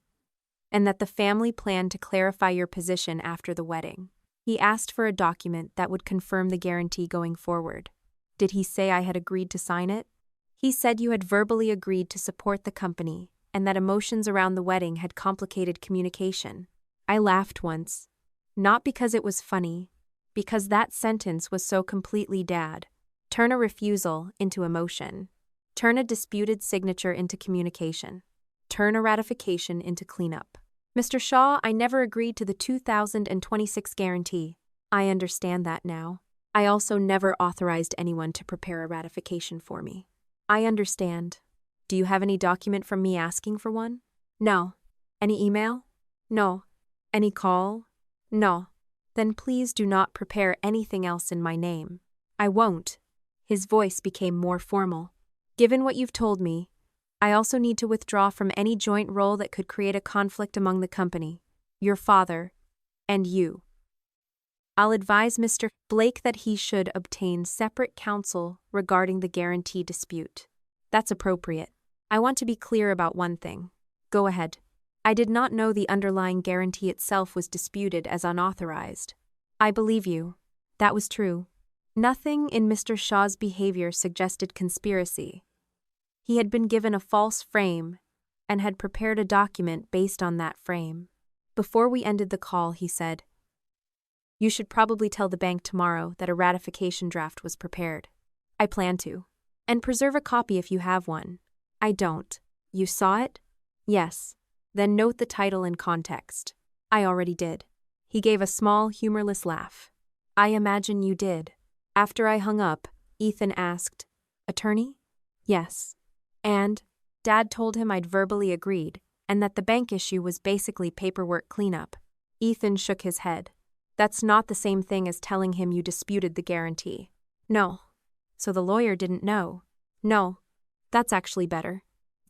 and that the family planned to clarify your position after the wedding. He asked for a document that would confirm the guarantee going forward. Did he say I had agreed to sign it? He said you had verbally agreed to support the company and that emotions around the wedding had complicated communication. I laughed once. Not because it was funny, because that sentence was so completely Dad. Turn a refusal into emotion. Turn a disputed signature into communication. Turn a ratification into cleanup. Mr. Shaw, I never agreed to the 2026 guarantee. I understand that now. I also never authorized anyone to prepare a ratification for me. I understand. Do you have any document from me asking for one? No. Any email? No. Any call? No. Then please do not prepare anything else in my name. I won't. His voice became more formal. Given what you've told me, I also need to withdraw from any joint role that could create a conflict among the company, your father, and you. I'll advise Mr. Blake that he should obtain separate counsel regarding the guarantee dispute. That's appropriate. I want to be clear about one thing. Go ahead. I did not know the underlying guarantee itself was disputed as unauthorized. I believe you. That was true. Nothing in Mr. Shaw's behavior suggested conspiracy. He had been given a false frame and had prepared a document based on that frame. Before we ended the call, he said, "You should probably tell the bank tomorrow that a ratification draft was prepared." I plan to. And preserve a copy if you have one. I don't. You saw it? Yes. Then note the title and context. I already did. He gave a small, humorless laugh. I imagine you did. After I hung up, Ethan asked, "Attorney?" "Yes." And Dad told him I'd verbally agreed, and that the bank issue was basically paperwork cleanup. Ethan shook his head. That's not the same thing as telling him you disputed the guarantee. No. So the lawyer didn't know. No. That's actually better.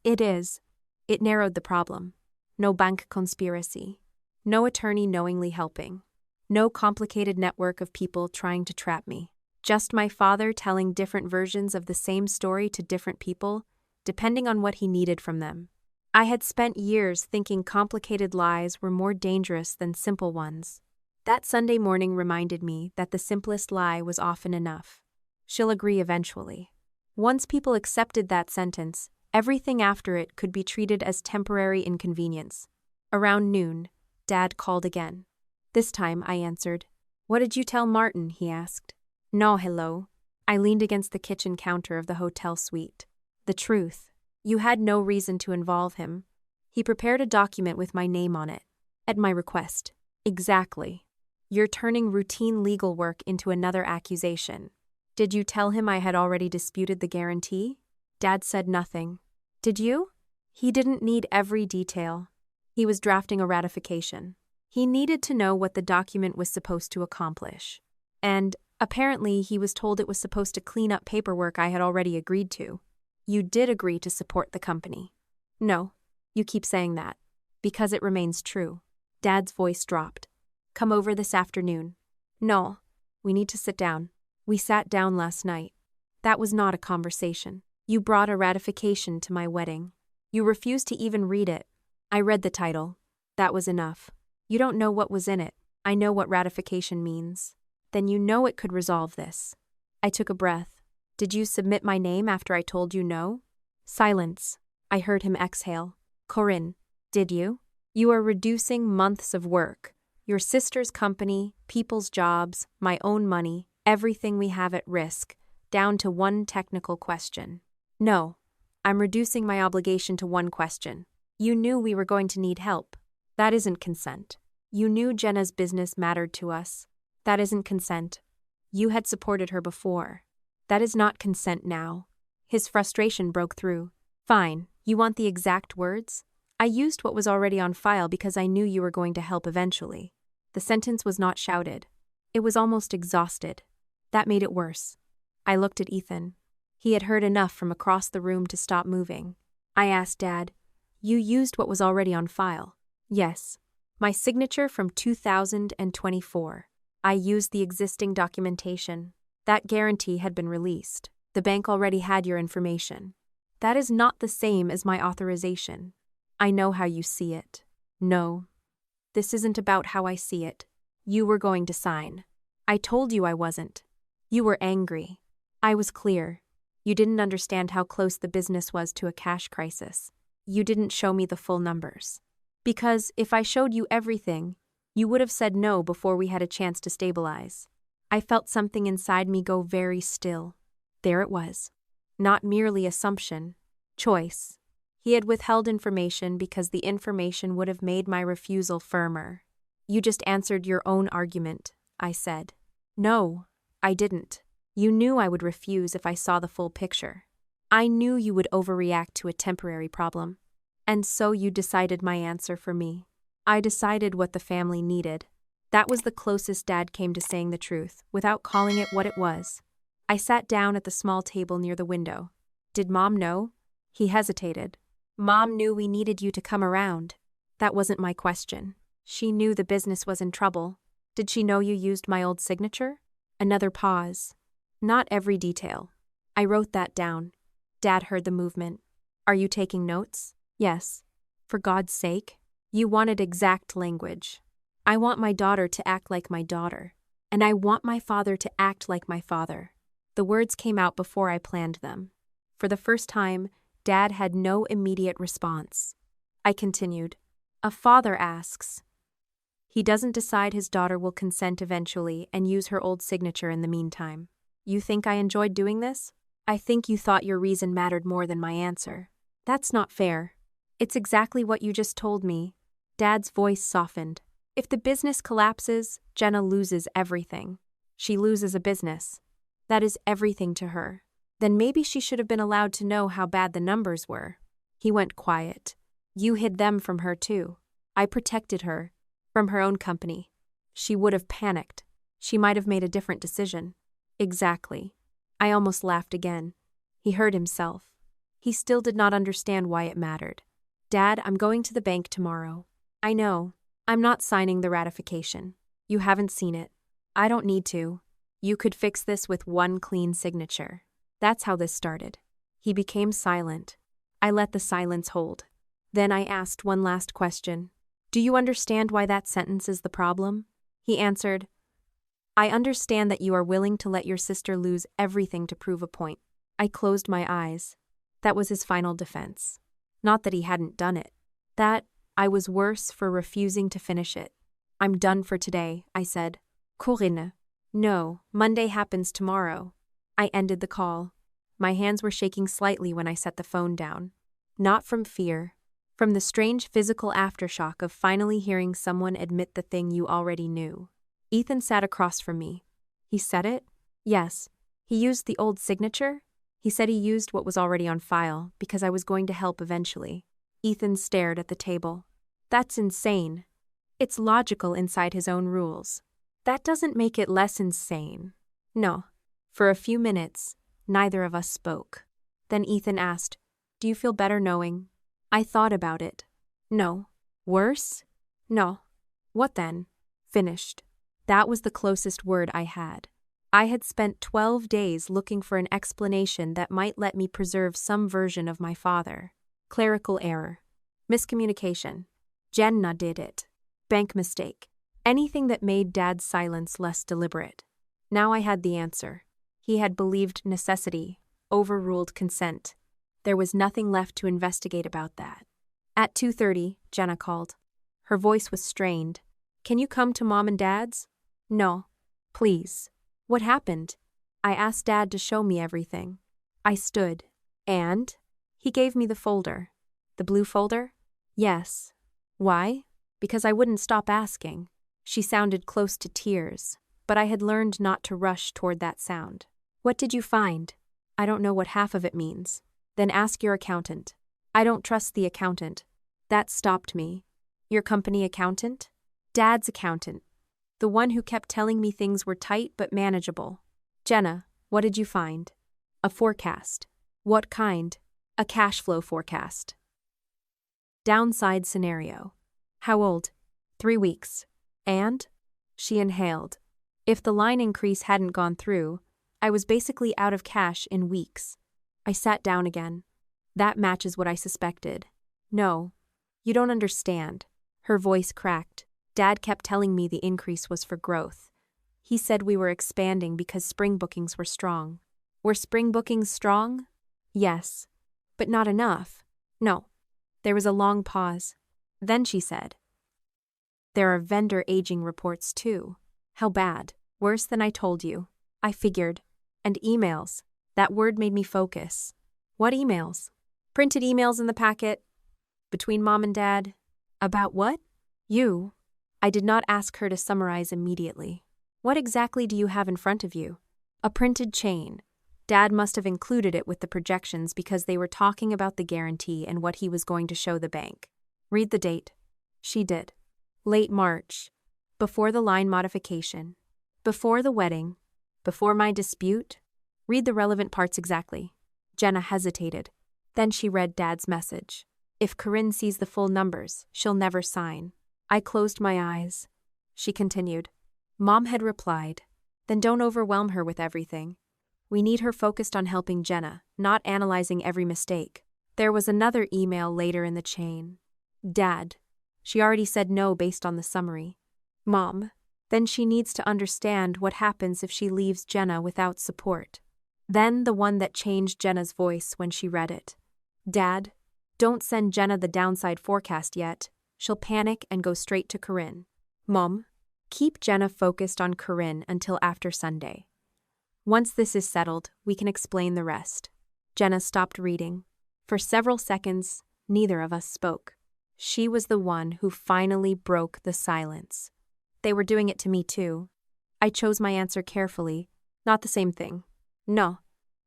It is. It narrowed the problem. No bank conspiracy. No attorney knowingly helping. No complicated network of people trying to trap me. Just my father telling different versions of the same story to different people, depending on what he needed from them. I had spent years thinking complicated lies were more dangerous than simple ones. That Sunday morning reminded me that the simplest lie was often enough. She'll agree eventually. Once people accepted that sentence, everything after it could be treated as temporary inconvenience. Around noon, Dad called again. This time I answered. "What did you tell Martin?" he asked. "No, hello." I leaned against the kitchen counter of the hotel suite. "The truth. You had no reason to involve him. He prepared a document with my name on it. At my request." "Exactly. You're turning routine legal work into another accusation. Did you tell him I had already disputed the guarantee?" Dad said nothing. "Did you?" He didn't need every detail. He was drafting a ratification. He needed to know what the document was supposed to accomplish. And, apparently, he was told it was supposed to clean up paperwork I had already agreed to. You did agree to support the company. No, you keep saying that. Because it remains true. Dad's voice dropped. Come over this afternoon. No, we need to sit down. We sat down last night. That was not a conversation. You brought a ratification to my wedding. You refused to even read it. I read the title. That was enough. You don't know what was in it. I know what ratification means. Then you know it could resolve this. I took a breath. Did you submit my name after I told you no? Silence. I heard him exhale. Corinne, did you? You are reducing months of work. Your sister's company, people's jobs, my own money, everything we have at risk, down to one technical question. No, I'm reducing my obligation to one question. You knew we were going to need help. That isn't consent. You knew Jenna's business mattered to us. That isn't consent. You had supported her before. That is not consent now. His frustration broke through. Fine, you want the exact words? I used what was already on file because I knew you were going to help eventually. The sentence was not shouted. It was almost exhausted. That made it worse. I looked at Ethan. He had heard enough from across the room to stop moving. I asked Dad, you used what was already on file? Yes. My signature from 2024. I used the existing documentation. That guarantee had been released. The bank already had your information. That is not the same as my authorization. I know how you see it. No. This isn't about how I see it. You were going to sign. I told you I wasn't. You were angry. I was clear. You didn't understand how close the business was to a cash crisis. You didn't show me the full numbers. Because if I showed you everything, you would have said no before we had a chance to stabilize. I felt something inside me go very still. There it was. Not merely assumption. Choice. He had withheld information because the information would have made my refusal firmer. You just answered your own argument, I said. No, I didn't. You knew I would refuse if I saw the full picture. I knew you would overreact to a temporary problem. And so you decided my answer for me. I decided what the family needed. That was the closest Dad came to saying the truth, without calling it what it was. I sat down at the small table near the window. Did Mom know? He hesitated. Mom knew we needed you to come around. That wasn't my question. She knew the business was in trouble. Did she know you used my old signature? Another pause. Not every detail. I wrote that down. Dad heard the movement. Are you taking notes? Yes. For God's sake. You wanted exact language. I want my daughter to act like my daughter. And I want my father to act like my father. The words came out before I planned them. For the first time, Dad had no immediate response. I continued. A father asks. He doesn't decide his daughter will consent eventually and use her old signature in the meantime. You think I enjoyed doing this? I think you thought your reason mattered more than my answer. That's not fair. It's exactly what you just told me. Dad's voice softened. If the business collapses, Jenna loses everything. She loses a business. That is everything to her. Then maybe she should have been allowed to know how bad the numbers were. He went quiet. You hid them from her too. I protected her. From her own company. She would have panicked. She might have made a different decision. Exactly. I almost laughed again. He heard himself. He still did not understand why it mattered. Dad, I'm going to the bank tomorrow. I know. I'm not signing the ratification. You haven't seen it. I don't need to. You could fix this with one clean signature. That's how this started. He became silent. I let the silence hold. Then I asked one last question. Do you understand why that sentence is the problem? He answered, I understand that you are willing to let your sister lose everything to prove a point. I closed my eyes. That was his final defense. Not that he hadn't done it. That I was worse for refusing to finish it. I'm done for today, I said. Corinne. No, Monday happens tomorrow. I ended the call. My hands were shaking slightly when I set the phone down. Not from fear. From the strange physical aftershock of finally hearing someone admit the thing you already knew. Ethan sat across from me. He said it? Yes. He used the old signature? He said he used what was already on file because I was going to help eventually. Ethan stared at the table. That's insane. It's logical inside his own rules. That doesn't make it less insane. No. For a few minutes, neither of us spoke. Then Ethan asked, "Do you feel better knowing?" I thought about it. No. Worse? No. What then? Finished. That was the closest word I had. I had spent 12 days looking for an explanation that might let me preserve some version of my father. Clerical error. Miscommunication. Jenna did it. Bank mistake. Anything that made Dad's silence less deliberate. Now I had the answer. He had believed necessity, overruled consent. There was nothing left to investigate about that. At 2:30, Jenna called. Her voice was strained. "Can you come to Mom and Dad's?" "No. Please." "What happened?" "I asked Dad to show me everything." I stood. "And?" He gave me the folder. "The blue folder?" "Yes." "Why?" "Because I wouldn't stop asking." She sounded close to tears, but I had learned not to rush toward that sound. "What did you find?" "I don't know what half of it means." "Then ask your accountant." "I don't trust the accountant." That stopped me. "Your company accountant?" "Dad's accountant. The one who kept telling me things were tight but manageable." "Jenna, what did you find?" "A forecast." "What kind?" "A cash flow forecast." Downside scenario. "How old?" 3 weeks. "And?" She inhaled. "If the line increase hadn't gone through, I was basically out of cash in weeks." I sat down again. "That matches what I suspected." "No. You don't understand." Her voice cracked. "Dad kept telling me the increase was for growth. He said we were expanding because spring bookings were strong." "Were spring bookings strong?" "Yes. But not enough." "No." There was a long pause. Then she said, "There are vendor aging reports too." "How bad?" "Worse than I told you." I figured. "And emails." That word made me focus. "What emails?" "Printed emails in the packet. Between Mom and Dad." "About what?" "You." I did not ask her to summarize immediately. "What exactly do you have in front of you?" "A printed chain. Dad must have included it with the projections because they were talking about the guarantee and what he was going to show the bank." "Read the date." She did. "Late March. Before the line modification. Before the wedding. Before my dispute." "Read the relevant parts exactly." Jenna hesitated. Then she read Dad's message. "If Corinne sees the full numbers, she'll never sign." I closed my eyes. She continued. "Mom had replied, 'Then don't overwhelm her with everything. We need her focused on helping Jenna, not analyzing every mistake.'" There was another email later in the chain. "Dad. She already said no based on the summary." "Mom. Then she needs to understand what happens if she leaves Jenna without support." Then the one that changed Jenna's voice when she read it. "Dad. Don't send Jenna the downside forecast yet. She'll panic and go straight to Corinne." "Mom. Keep Jenna focused on Corinne until after Sunday. Once this is settled, we can explain the rest." Jenna stopped reading. For several seconds, neither of us spoke. She was the one who finally broke the silence. "They were doing it to me too." I chose my answer carefully. "Not the same thing." "No."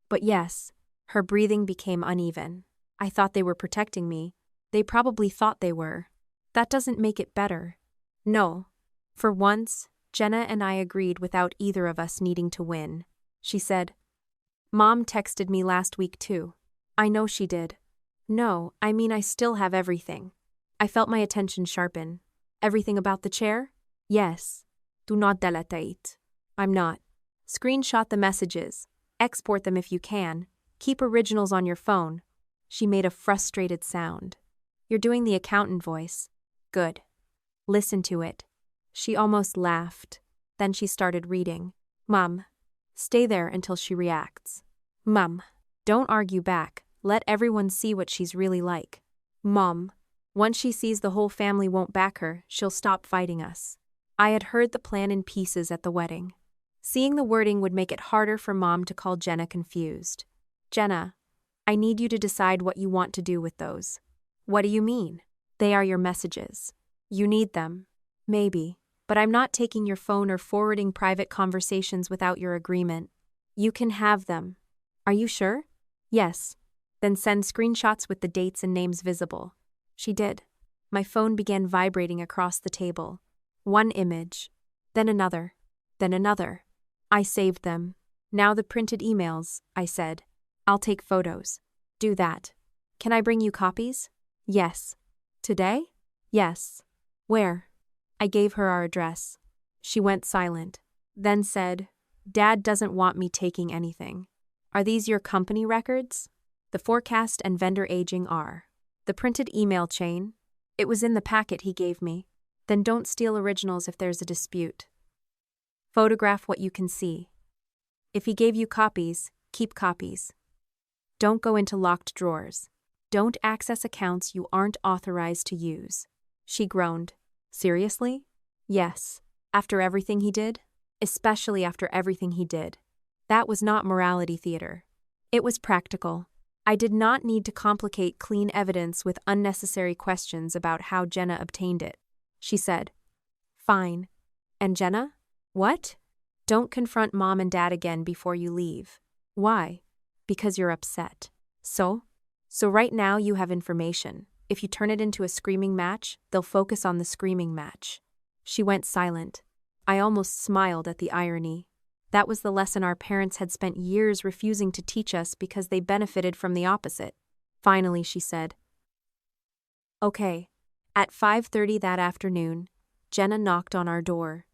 "But yes." Her breathing became uneven. "I thought they were protecting me." "They probably thought they were." "That doesn't make it better." "No." For once, Jenna and I agreed without either of us needing to win. She said, "Mom texted me last week too." "I know she did." "No, I mean I still have everything." I felt my attention sharpen. "Everything about the chair?" "Yes." "Do not delete it." "I'm not." "Screenshot the messages. Export them if you can. Keep originals on your phone." She made a frustrated sound. "You're doing the accountant voice." "Good." "Listen to it." She almost laughed. Then she started reading. "Mom." Stay there until she reacts. "Mom." Don't argue back. Let everyone see what she's really like. "Mom." Once she sees the whole family won't back her, she'll stop fighting us. I had heard the plan in pieces at the wedding. Seeing the wording would make it harder for Mom to call Jenna confused. "Jenna, I need you to decide what you want to do with those." "What do you mean?" "They are your messages. You need them." "Maybe, but I'm not taking your phone or forwarding private conversations without your agreement." "You can have them." "Are you sure?" "Yes." "Then send screenshots with the dates and names visible." She did. My phone began vibrating across the table. One image, then another, then another. I saved them. Now the printed emails, I said. I'll take photos. Do that. Can I bring you copies? Yes. Today? Yes. Where? I gave her our address. She went silent, then said, Dad doesn't want me taking anything. Are these your company records? The forecast and vendor aging are. The printed email chain? It was in the packet he gave me. Then don't steal originals if there's a dispute. Photograph what you can see. If he gave you copies, keep copies. Don't go into locked drawers. Don't access accounts you aren't authorized to use. She groaned. Seriously? Yes. After everything he did? Especially after everything he did. That was not morality theater. It was practical. I did not need to complicate clean evidence with unnecessary questions about how Jenna obtained it. She said, Fine. And Jenna? What? Don't confront Mom and Dad again before you leave. Why? Because you're upset. So right now you have information. If you turn it into a screaming match, they'll focus on the screaming match. She went silent. I almost smiled at the irony. That was the lesson our parents had spent years refusing to teach us because they benefited from the opposite. Finally, she said, Okay. At 5:30 that afternoon, Jenna knocked on our door.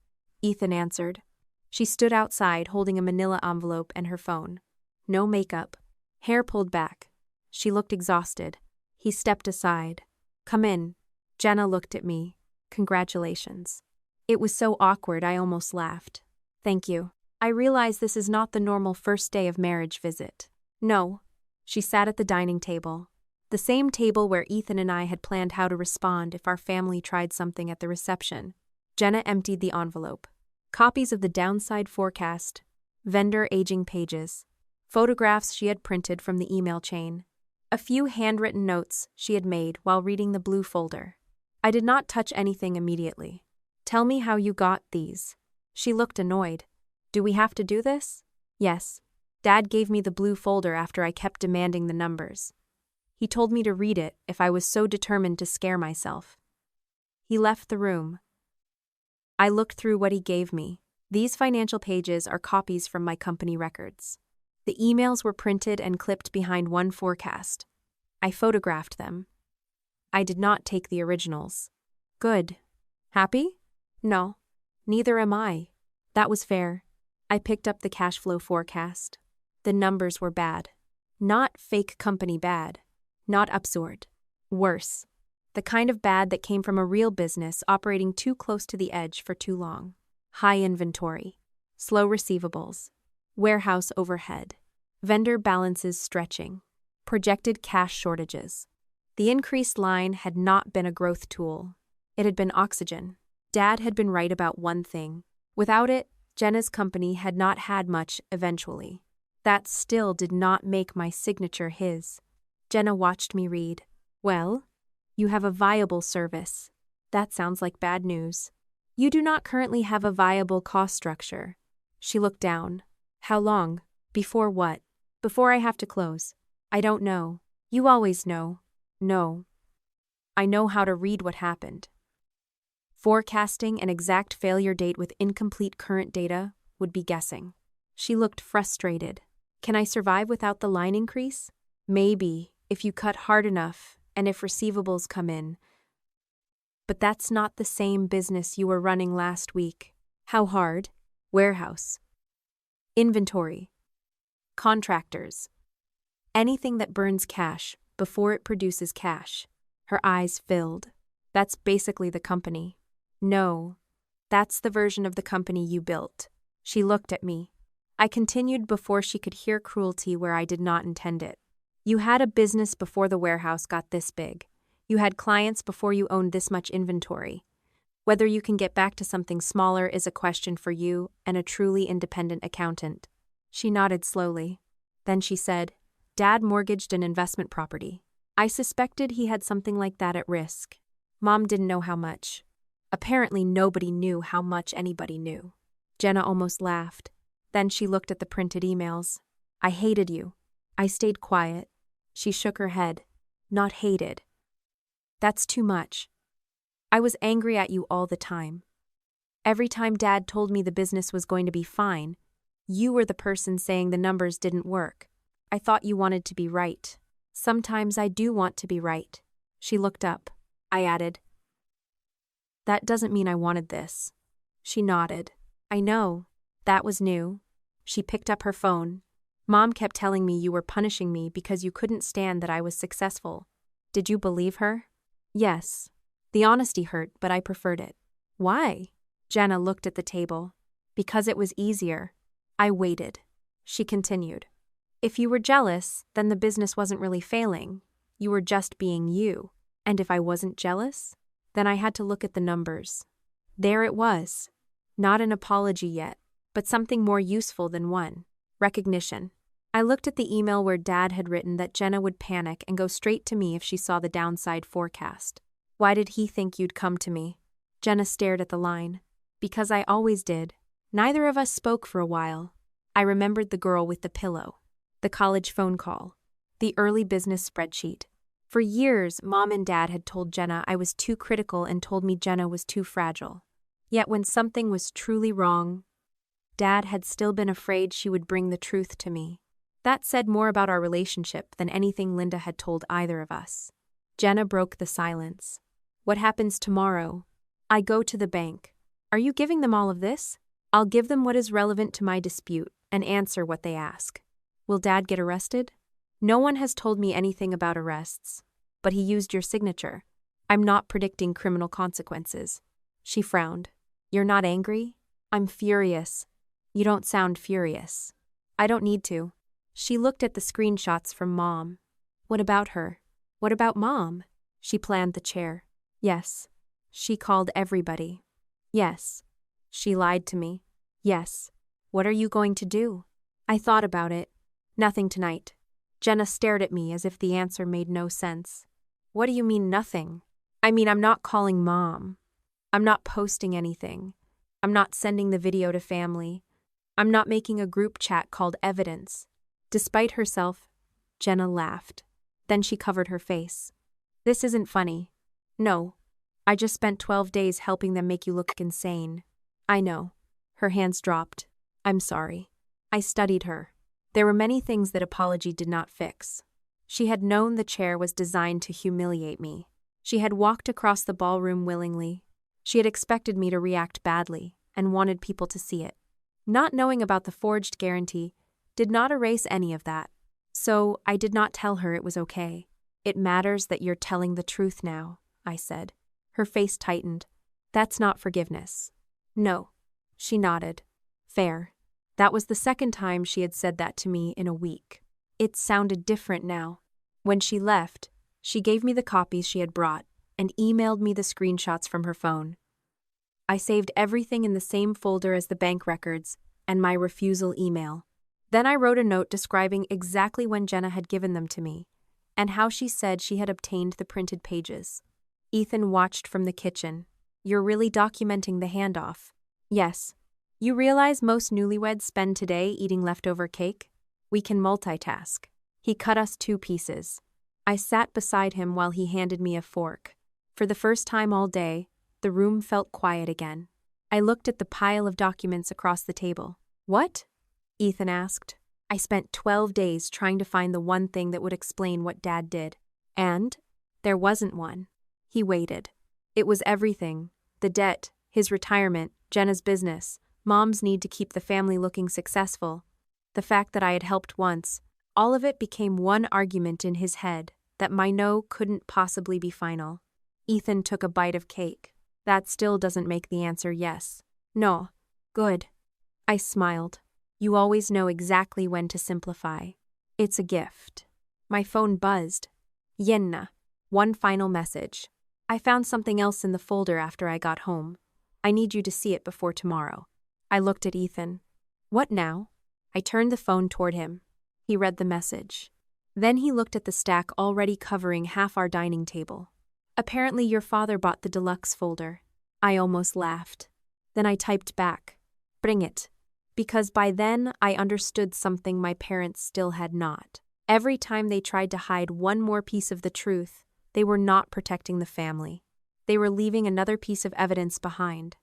Ethan answered. She stood outside holding a manila envelope and her phone. No makeup. Hair pulled back. She looked exhausted. He stepped aside. Come in. Jenna looked at me. Congratulations. It was so awkward I almost laughed. Thank you. I realize this is not the normal first day of marriage visit. No. She sat at the dining table. The same table where Ethan and I had planned how to respond if our family tried something at the reception. Jenna emptied the envelope. Copies of the downside forecast, vendor aging pages, photographs she had printed from the email chain, a few handwritten notes she had made while reading the blue folder. I did not touch anything immediately. Tell me how you got these. She looked annoyed. Do we have to do this? Yes. Dad gave me the blue folder after I kept demanding the numbers. He told me to read it if I was so determined to scare myself. He left the room. I looked through what he gave me. These financial pages are copies from my company records. The emails were printed and clipped behind one forecast. I photographed them. I did not take the originals. Good. Happy? No. Neither am I. That was fair. I picked up the cash flow forecast. The numbers were bad. Not fake company bad. Not absurd. Worse. The kind of bad that came from a real business operating too close to the edge for too long. High inventory. Slow receivables. Warehouse overhead. Vendor balances stretching. Projected cash shortages. The increased line had not been a growth tool. It had been oxygen. Dad had been right about one thing. Without it, Jenna's company had not had much eventually. That still did not make my signature his. Jenna watched me read. Well, you have a viable service. That sounds like bad news. You do not currently have a viable cost structure. She looked down. How long? Before what? Before I have to close. I don't know. You always know. No. I know how to read what happened. Forecasting an exact failure date with incomplete current data would be guessing. She looked frustrated. Can I survive without the line increase? Maybe, if you cut hard enough and if receivables come in. But that's not the same business you were running last week. How hard? Warehouse. Inventory. Contractors. Anything that burns cash before it produces cash. Her eyes filled. That's basically the company. No, that's the version of the company you built. She looked at me. I continued before she could hear cruelty where I did not intend it. You had a business before the warehouse got this big. You had clients before you owned this much inventory. Whether you can get back to something smaller is a question for you and a truly independent accountant. She nodded slowly. Then she said, Dad mortgaged an investment property. I suspected he had something like that at risk. Mom didn't know how much. Apparently nobody knew how much anybody knew. Jenna almost laughed. Then she looked at the printed emails. I hated you. I stayed quiet. She shook her head. Not hated. That's too much. I was angry at you all the time. Every time Dad told me the business was going to be fine, you were the person saying the numbers didn't work. I thought you wanted to be right. Sometimes I do want to be right. She looked up. I added, that doesn't mean I wanted this. She nodded. I know. That was new. She picked up her phone. Mom kept telling me you were punishing me because you couldn't stand that I was successful. Did you believe her? Yes. The honesty hurt, but I preferred it. Why? Jenna looked at the table. Because it was easier. I waited. She continued. If you were jealous, then the business wasn't really failing. You were just being you. And if I wasn't jealous, then I had to look at the numbers. There it was. Not an apology yet, but something more useful than one. Recognition. I looked at the email where Dad had written that Jenna would panic and go straight to me if she saw the downside forecast. Why did he think you'd come to me? Jenna stared at the line. Because I always did. Neither of us spoke for a while. I remembered the girl with the pillow, the college phone call, the early business spreadsheet. For years, Mom and Dad had told Jenna I was too critical and told me Jenna was too fragile. Yet when something was truly wrong, Dad had still been afraid she would bring the truth to me. That said more about our relationship than anything Linda had told either of us. Jenna broke the silence. What happens tomorrow? I go to the bank. Are you giving them all of this? I'll give them what is relevant to my dispute and answer what they ask. Will Dad get arrested? No one has told me anything about arrests, but he used your signature. I'm not predicting criminal consequences. She frowned. You're not angry? I'm furious. You don't sound furious. I don't need to. She looked at the screenshots from Mom. What about her? What about Mom? She planned the chair. Yes. She called everybody. Yes. She lied to me. Yes. What are you going to do? I thought about it. Nothing tonight. Jenna stared at me as if the answer made no sense. What do you mean nothing? I mean, I'm not calling Mom. I'm not posting anything. I'm not sending the video to family. I'm not making a group chat called evidence. Despite herself, Jenna laughed. Then she covered her face. This isn't funny. No. I just spent 12 days helping them make you look insane. I know. Her hands dropped. I'm sorry. I studied her. There were many things that apology did not fix. She had known the chair was designed to humiliate me. She had walked across the ballroom willingly. She had expected me to react badly and wanted people to see it. Not knowing about the forged guarantee did not erase any of that. So I did not tell her it was okay. It matters that you're telling the truth now, I said. Her face tightened. That's not forgiveness. No. She nodded. Fair. That was the second time she had said that to me in a week. It sounded different now. When she left, she gave me the copies she had brought and emailed me the screenshots from her phone. I saved everything in the same folder as the bank records and my refusal email. Then I wrote a note describing exactly when Jenna had given them to me and how she said she had obtained the printed pages. Ethan watched from the kitchen. You're really documenting the handoff. Yes. You realize most newlyweds spend today eating leftover cake? We can multitask. He cut us 2 pieces. I sat beside him while he handed me a fork. For the first time all day, the room felt quiet again. I looked at the pile of documents across the table. What? Ethan asked. I spent 12 days trying to find the one thing that would explain what Dad did. And there wasn't one. He waited. It was everything. The debt, his retirement, Jenna's business, Mom's need to keep the family looking successful. The fact that I had helped once, all of it became one argument in his head that my no couldn't possibly be final. Ethan took a bite of cake. That still doesn't make the answer yes. No. Good. I smiled. You always know exactly when to simplify. It's a gift. My phone buzzed. Yenna. One final message. I found something else in the folder after I got home. I need you to see it before tomorrow. I looked at Ethan. What now? I turned the phone toward him. He read the message. Then he looked at the stack already covering half our dining table. Apparently your father bought the deluxe folder. I almost laughed. Then I typed back. Bring it. Because by then I understood something my parents still had not. Every time they tried to hide one more piece of the truth, they were not protecting the family. They were leaving another piece of evidence behind.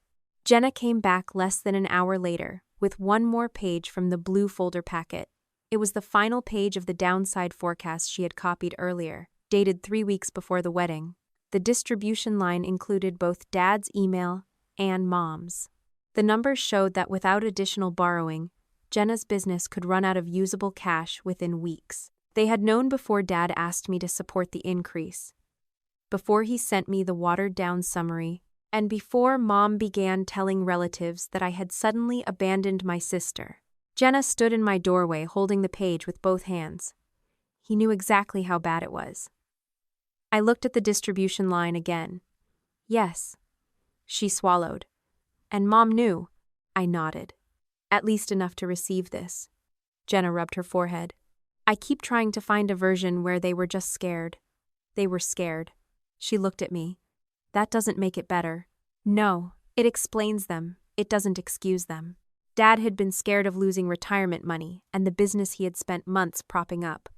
Jenna came back less than an hour later, with one more page from the blue folder packet. It was the final page of the downside forecast she had copied earlier, dated 3 weeks before the wedding. The distribution line included both Dad's email and Mom's. The numbers showed that without additional borrowing, Jenna's business could run out of usable cash within weeks. They had known before Dad asked me to support the increase, before he sent me the watered-down summary, and before Mom began telling relatives that I had suddenly abandoned my sister. Jenna stood in my doorway holding the page with both hands. He knew exactly how bad it was. I looked at the distribution line again. Yes. She swallowed. And Mom knew. I nodded. At least enough to receive this. Jenna rubbed her forehead. I keep trying to find a version where they were just scared. They were scared. She looked at me. That doesn't make it better. No, it explains them. It doesn't excuse them. Dad had been scared of losing retirement money and the business he had spent months propping up.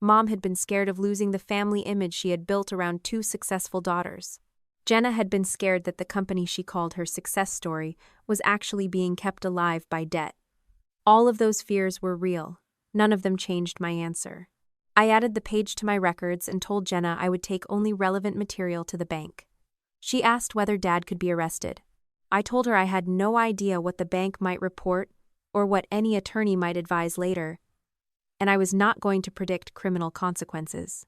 Mom had been scared of losing the family image she had built around 2 successful daughters. Jenna had been scared that the company she called her success story was actually being kept alive by debt. All of those fears were real. None of them changed my answer. I added the page to my records and told Jenna I would take only relevant material to the bank. She asked whether Dad could be arrested. I told her I had no idea what the bank might report or what any attorney might advise later, and I was not going to predict criminal consequences.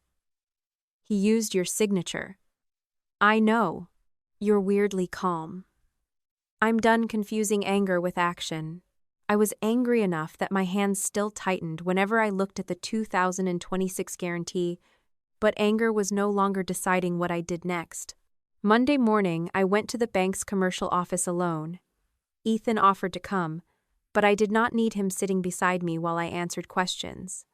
He used your signature. I know. You're weirdly calm. I'm done confusing anger with action. I was angry enough that my hands still tightened whenever I looked at the 2026 guarantee, but anger was no longer deciding what I did next. Monday morning, I went to the bank's commercial office alone. Ethan offered to come, but I did not need him sitting beside me while I answered questions.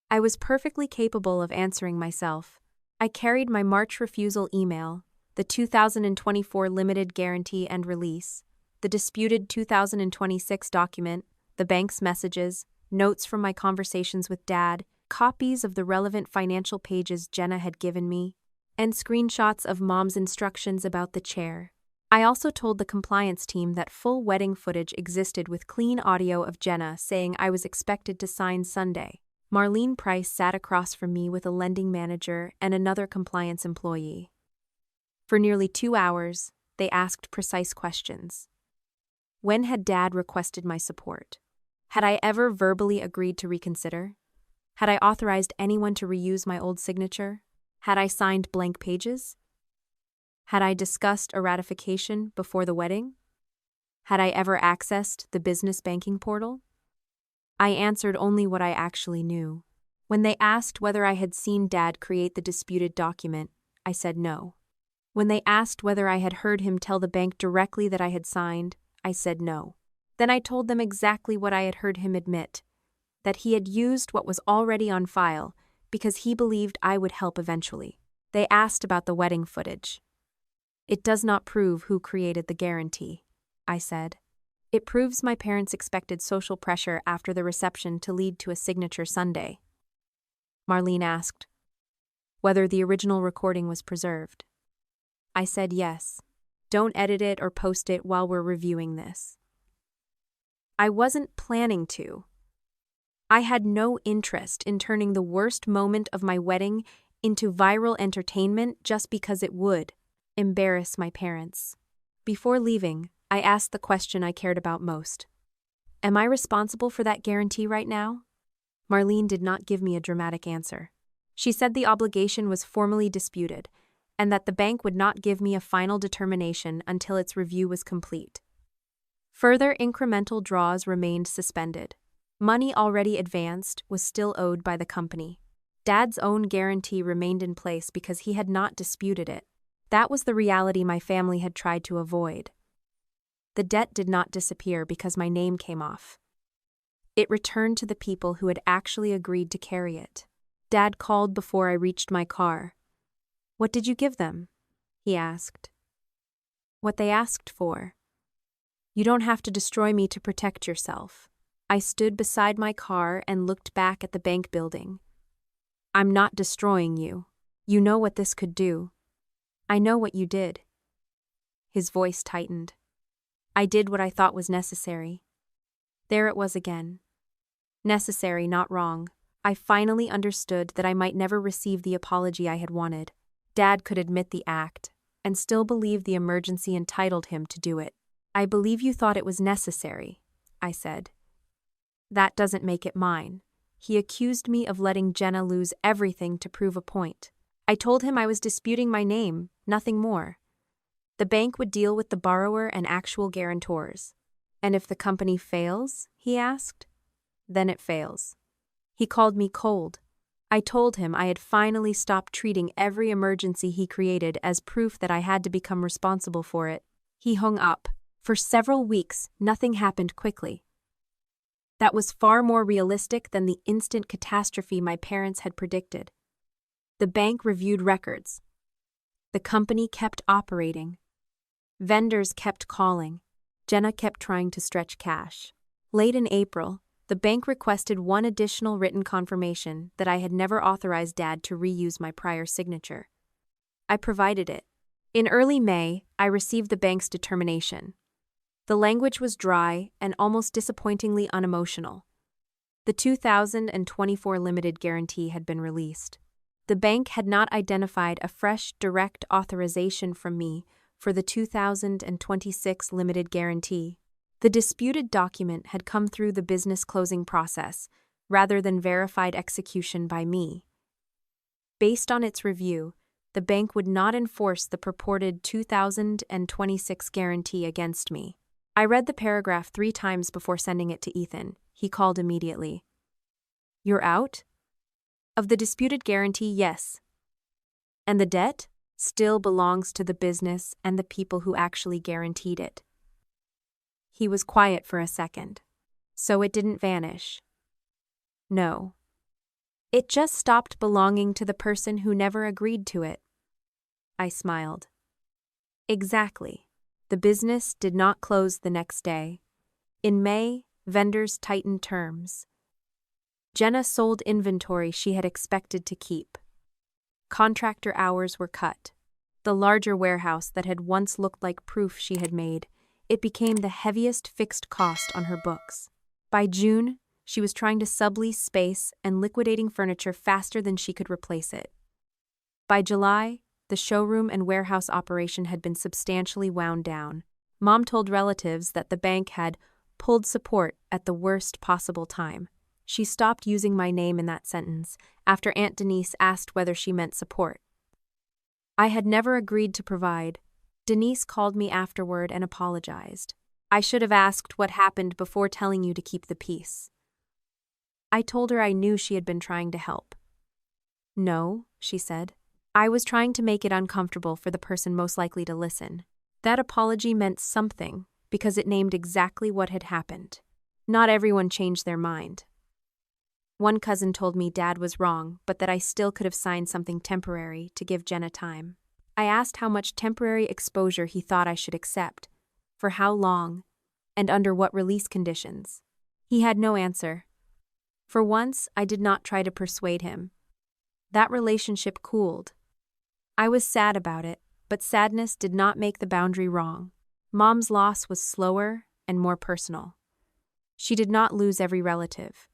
I was perfectly capable of answering myself. I carried my March refusal email, the 2024 limited guarantee and release, the disputed 2026 document, the bank's messages, notes from my conversations with Dad, copies of the relevant financial pages Jenna had given me, and screenshots of Mom's instructions about the chair. I also told the compliance team that full wedding footage existed with clean audio of Jenna saying I was expected to sign Sunday. Marlene Price sat across from me with a lending manager and another compliance employee. For nearly 2 hours, they asked precise questions. When had Dad requested my support? Had I ever verbally agreed to reconsider? Had I authorized anyone to reuse my old signature? Had I signed blank pages? Had I discussed a ratification before the wedding? Had I ever accessed the business banking portal? I answered only what I actually knew. When they asked whether I had seen Dad create the disputed document, I said no. When they asked whether I had heard him tell the bank directly that I had signed, I said no. Then I told them exactly what I had heard him admit, that he had used what was already on file because he believed I would help eventually. They asked about the wedding footage. It does not prove who created the guarantee, I said. It proves my parents expected social pressure after the reception to lead to a signature Sunday. Marlene asked whether the original recording was preserved. I said yes. Don't edit it or post it while we're reviewing this. I wasn't planning to. I had no interest in turning the worst moment of my wedding into viral entertainment just because it would embarrass my parents. Before leaving, I asked the question I cared about most. Am I responsible for that guarantee right now? Marlene did not give me a dramatic answer. She said the obligation was formally disputed, and that the bank would not give me a final determination until its review was complete. Further incremental draws remained suspended. Money already advanced was still owed by the company. Dad's own guarantee remained in place because he had not disputed it. That was the reality my family had tried to avoid. The debt did not disappear because my name came off. It returned to the people who had actually agreed to carry it. Dad called before I reached my car. What did you give them? He asked. What they asked for. You don't have to destroy me to protect yourself. I stood beside my car and looked back at the bank building. I'm not destroying you. You know what this could do. I know what you did. His voice tightened. I did what I thought was necessary. There it was again. Necessary, not wrong. I finally understood that I might never receive the apology I had wanted. Dad could admit the act, and still believe the emergency entitled him to do it. I believe you thought it was necessary, I said. That doesn't make it mine. He accused me of letting Jenna lose everything to prove a point. I told him I was disputing my name, nothing more. The bank would deal with the borrower and actual guarantors. And if the company fails, he asked, then it fails. He called me cold. I told him I had finally stopped treating every emergency he created as proof that I had to become responsible for it. He hung up. For several weeks, nothing happened quickly. That was far more realistic than the instant catastrophe my parents had predicted. The bank reviewed records. The company kept operating. Vendors kept calling. Jenna kept trying to stretch cash. Late in April, the bank requested one additional written confirmation that I had never authorized Dad to reuse my prior signature. I provided it. In early May, I received the bank's determination. The language was dry and almost disappointingly unemotional. The 2024 limited guarantee had been released. The bank had not identified a fresh direct authorization from me for the 2026 limited guarantee. The disputed document had come through the business closing process rather than verified execution by me. Based on its review, the bank would not enforce the purported 2026 guarantee against me. I read the paragraph 3 times before sending it to Ethan. He called immediately. You're out? Of the disputed guarantee, yes. And the debt still belongs to the business and the people who actually guaranteed it. He was quiet for a second. So it didn't vanish. No. It just stopped belonging to the person who never agreed to it. I smiled. Exactly. The business did not close the next day. In May, vendors tightened terms. Jenna sold inventory she had expected to keep. Contractor hours were cut. The larger warehouse that had once looked like proof she had made, it became the heaviest fixed cost on her books. By June, she was trying to sublease space and liquidating furniture faster than she could replace it. By July, the showroom and warehouse operation had been substantially wound down. Mom told relatives that the bank had pulled support at the worst possible time. She stopped using my name in that sentence after Aunt Denise asked whether she meant support. I had never agreed to provide. Denise called me afterward and apologized. I should have asked what happened before telling you to keep the peace. I told her I knew she had been trying to help. No, she said. I was trying to make it uncomfortable for the person most likely to listen. That apology meant something because it named exactly what had happened. Not everyone changed their mind. One cousin told me Dad was wrong, but that I still could have signed something temporary to give Jenna time. I asked how much temporary exposure he thought I should accept, for how long, and under what release conditions. He had no answer. For once, I did not try to persuade him. That relationship cooled. I was sad about it, but sadness did not make the boundary wrong. Mom's loss was slower and more personal. She did not lose every relative.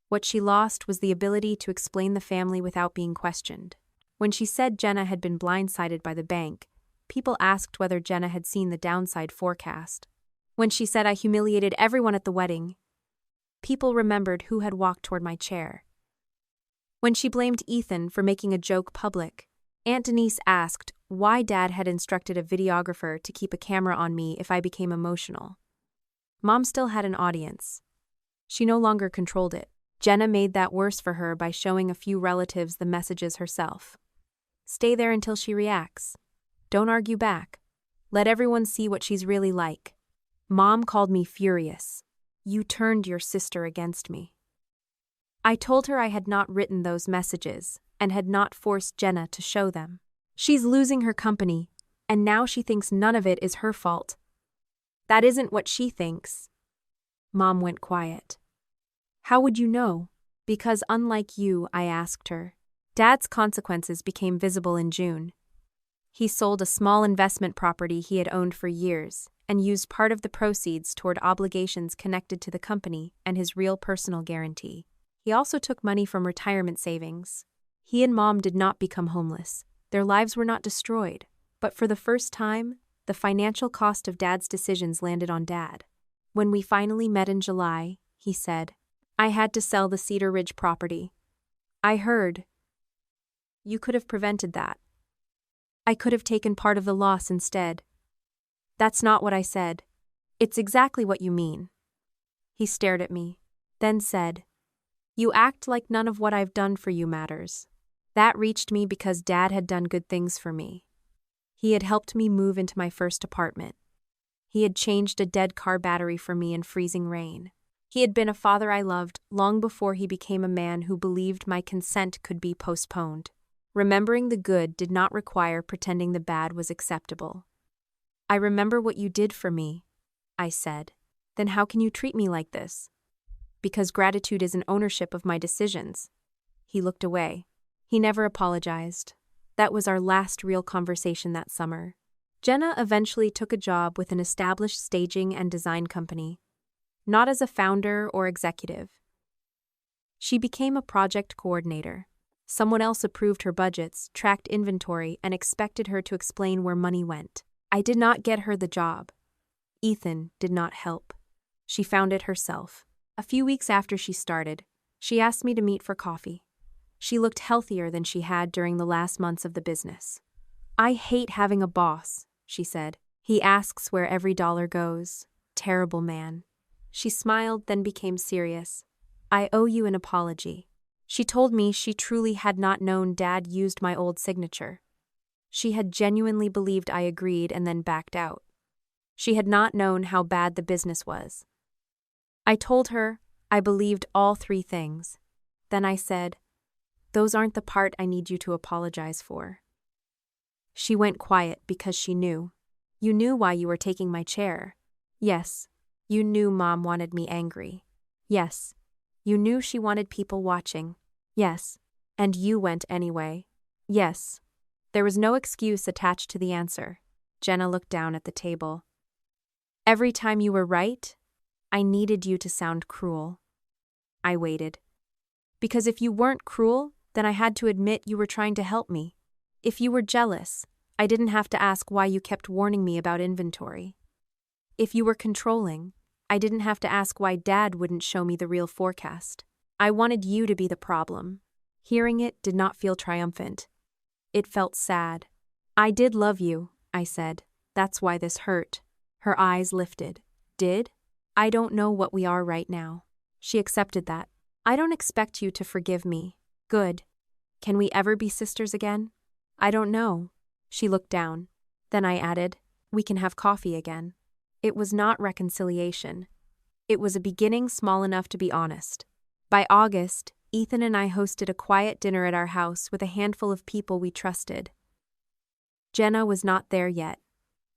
What she lost was the ability to explain the family without being questioned. When she said Jenna had been blindsided by the bank, people asked whether Jenna had seen the downside forecast. When she said I humiliated everyone at the wedding, people remembered who had walked toward my chair. When she blamed Ethan for making a joke public, Aunt Denise asked why Dad had instructed a videographer to keep a camera on me if I became emotional. Mom still had an audience. She no longer controlled it. Jenna made that worse for her by showing a few relatives the messages herself. Stay there until she reacts. Don't argue back. Let everyone see what she's really like. Mom called me furious. You turned your sister against me. I told her I had not written those messages and had not forced Jenna to show them. She's losing her company, and now she thinks none of it is her fault. That isn't what she thinks. Mom went quiet. How would you know? Because unlike you, I asked her. Dad's consequences became visible in June. He sold a small investment property he had owned for years and used part of the proceeds toward obligations connected to the company and his real personal guarantee. He also took money from retirement savings. He and Mom did not become homeless. Their lives were not destroyed. But for the first time, the financial cost of Dad's decisions landed on Dad. When we finally met in July, he said, "I had to sell the Cedar Ridge property. I heard. You could have prevented that. I could have taken part of the loss instead." "That's not what I said." "It's exactly what you mean." He stared at me, then said, "You act like none of what I've done for you matters." That reached me because Dad had done good things for me. He had helped me move into my first apartment. He had changed a dead car battery for me in freezing rain. He had been a father I loved long before he became a man who believed my consent could be postponed. Remembering the good did not require pretending the bad was acceptable. "I remember what you did for me," I said. "Then how can you treat me like this?" "Because gratitude is an ownership of my decisions." He looked away. He never apologized. That was our last real conversation that summer. Jenna eventually took a job with an established staging and design company, not as a founder or executive. She became a project coordinator. Someone else approved her budgets, tracked inventory, and expected her to explain where money went. I did not get her the job. Ethan did not help. She found it herself. A few weeks after she started, she asked me to meet for coffee. She looked healthier than she had during the last months of the business. "I hate having a boss," she said. "He asks where every dollar goes. Terrible man." She smiled, then became serious. "I owe you an apology." She told me she truly had not known Dad used my old signature. She had genuinely believed I agreed and then backed out. She had not known how bad the business was. I told her I believed all three things. Then I said, "Those aren't the part I need you to apologize for." She went quiet because she knew. "You knew why you were taking my chair." "Yes." "You knew Mom wanted me angry." "Yes." "You knew she wanted people watching." "Yes." "And you went anyway." "Yes." There was no excuse attached to the answer. Jenna looked down at the table. "Every time you were right, I needed you to sound cruel." I waited. "Because if you weren't cruel, then I had to admit you were trying to help me. If you were jealous, I didn't have to ask why you kept warning me about inventory. If you were controlling, I didn't have to ask why Dad wouldn't show me the real forecast. I wanted you to be the problem." Hearing it did not feel triumphant. It felt sad. "I did love you," I said. "That's why this hurt." Her eyes lifted. "Did? I don't know what we are right now." She accepted that. "I don't expect you to forgive me." "Good. Can we ever be sisters again?" "I don't know." She looked down. Then I added, "We can have coffee again." It was not reconciliation. It was a beginning small enough to be honest. By August, Ethan and I hosted a quiet dinner at our house with a handful of people we trusted. Jenna was not there yet.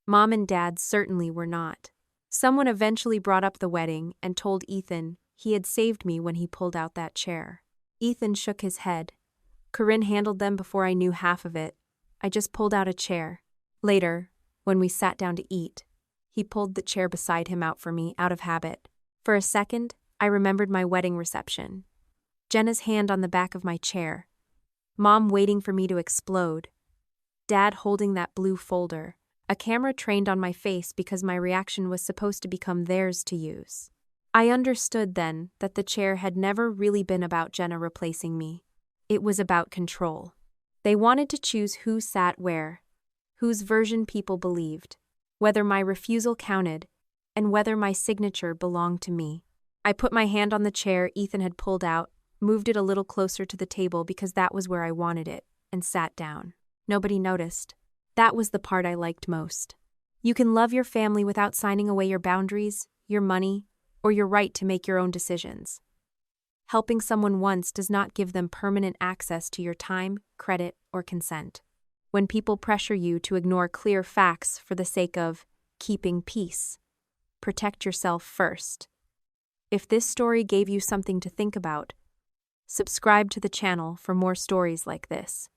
Mom and Dad certainly were not. Someone eventually brought up the wedding and told Ethan he had saved me when he pulled out that chair. Ethan shook his head. "Corinne handled them before I knew half of it. I just pulled out a chair." Later, when we sat down to eat, he pulled the chair beside him out for me out of habit. For a second, I remembered my wedding reception. Jenna's hand on the back of my chair. Mom waiting for me to explode. Dad holding that blue folder. A camera trained on my face because my reaction was supposed to become theirs to use. I understood then that the chair had never really been about Jenna replacing me. It was about control. They wanted to choose who sat where, whose version people believed, whether my refusal counted, and whether my signature belonged to me. I put my hand on the chair Ethan had pulled out, moved it a little closer to the table because that was where I wanted it, and sat down. Nobody noticed. That was the part I liked most. You can love your family without signing away your boundaries, your money, or your right to make your own decisions. Helping someone once does not give them permanent access to your time, credit, or consent. When people pressure you to ignore clear facts for the sake of keeping peace, protect yourself first. If this story gave you something to think about, subscribe to the channel for more stories like this.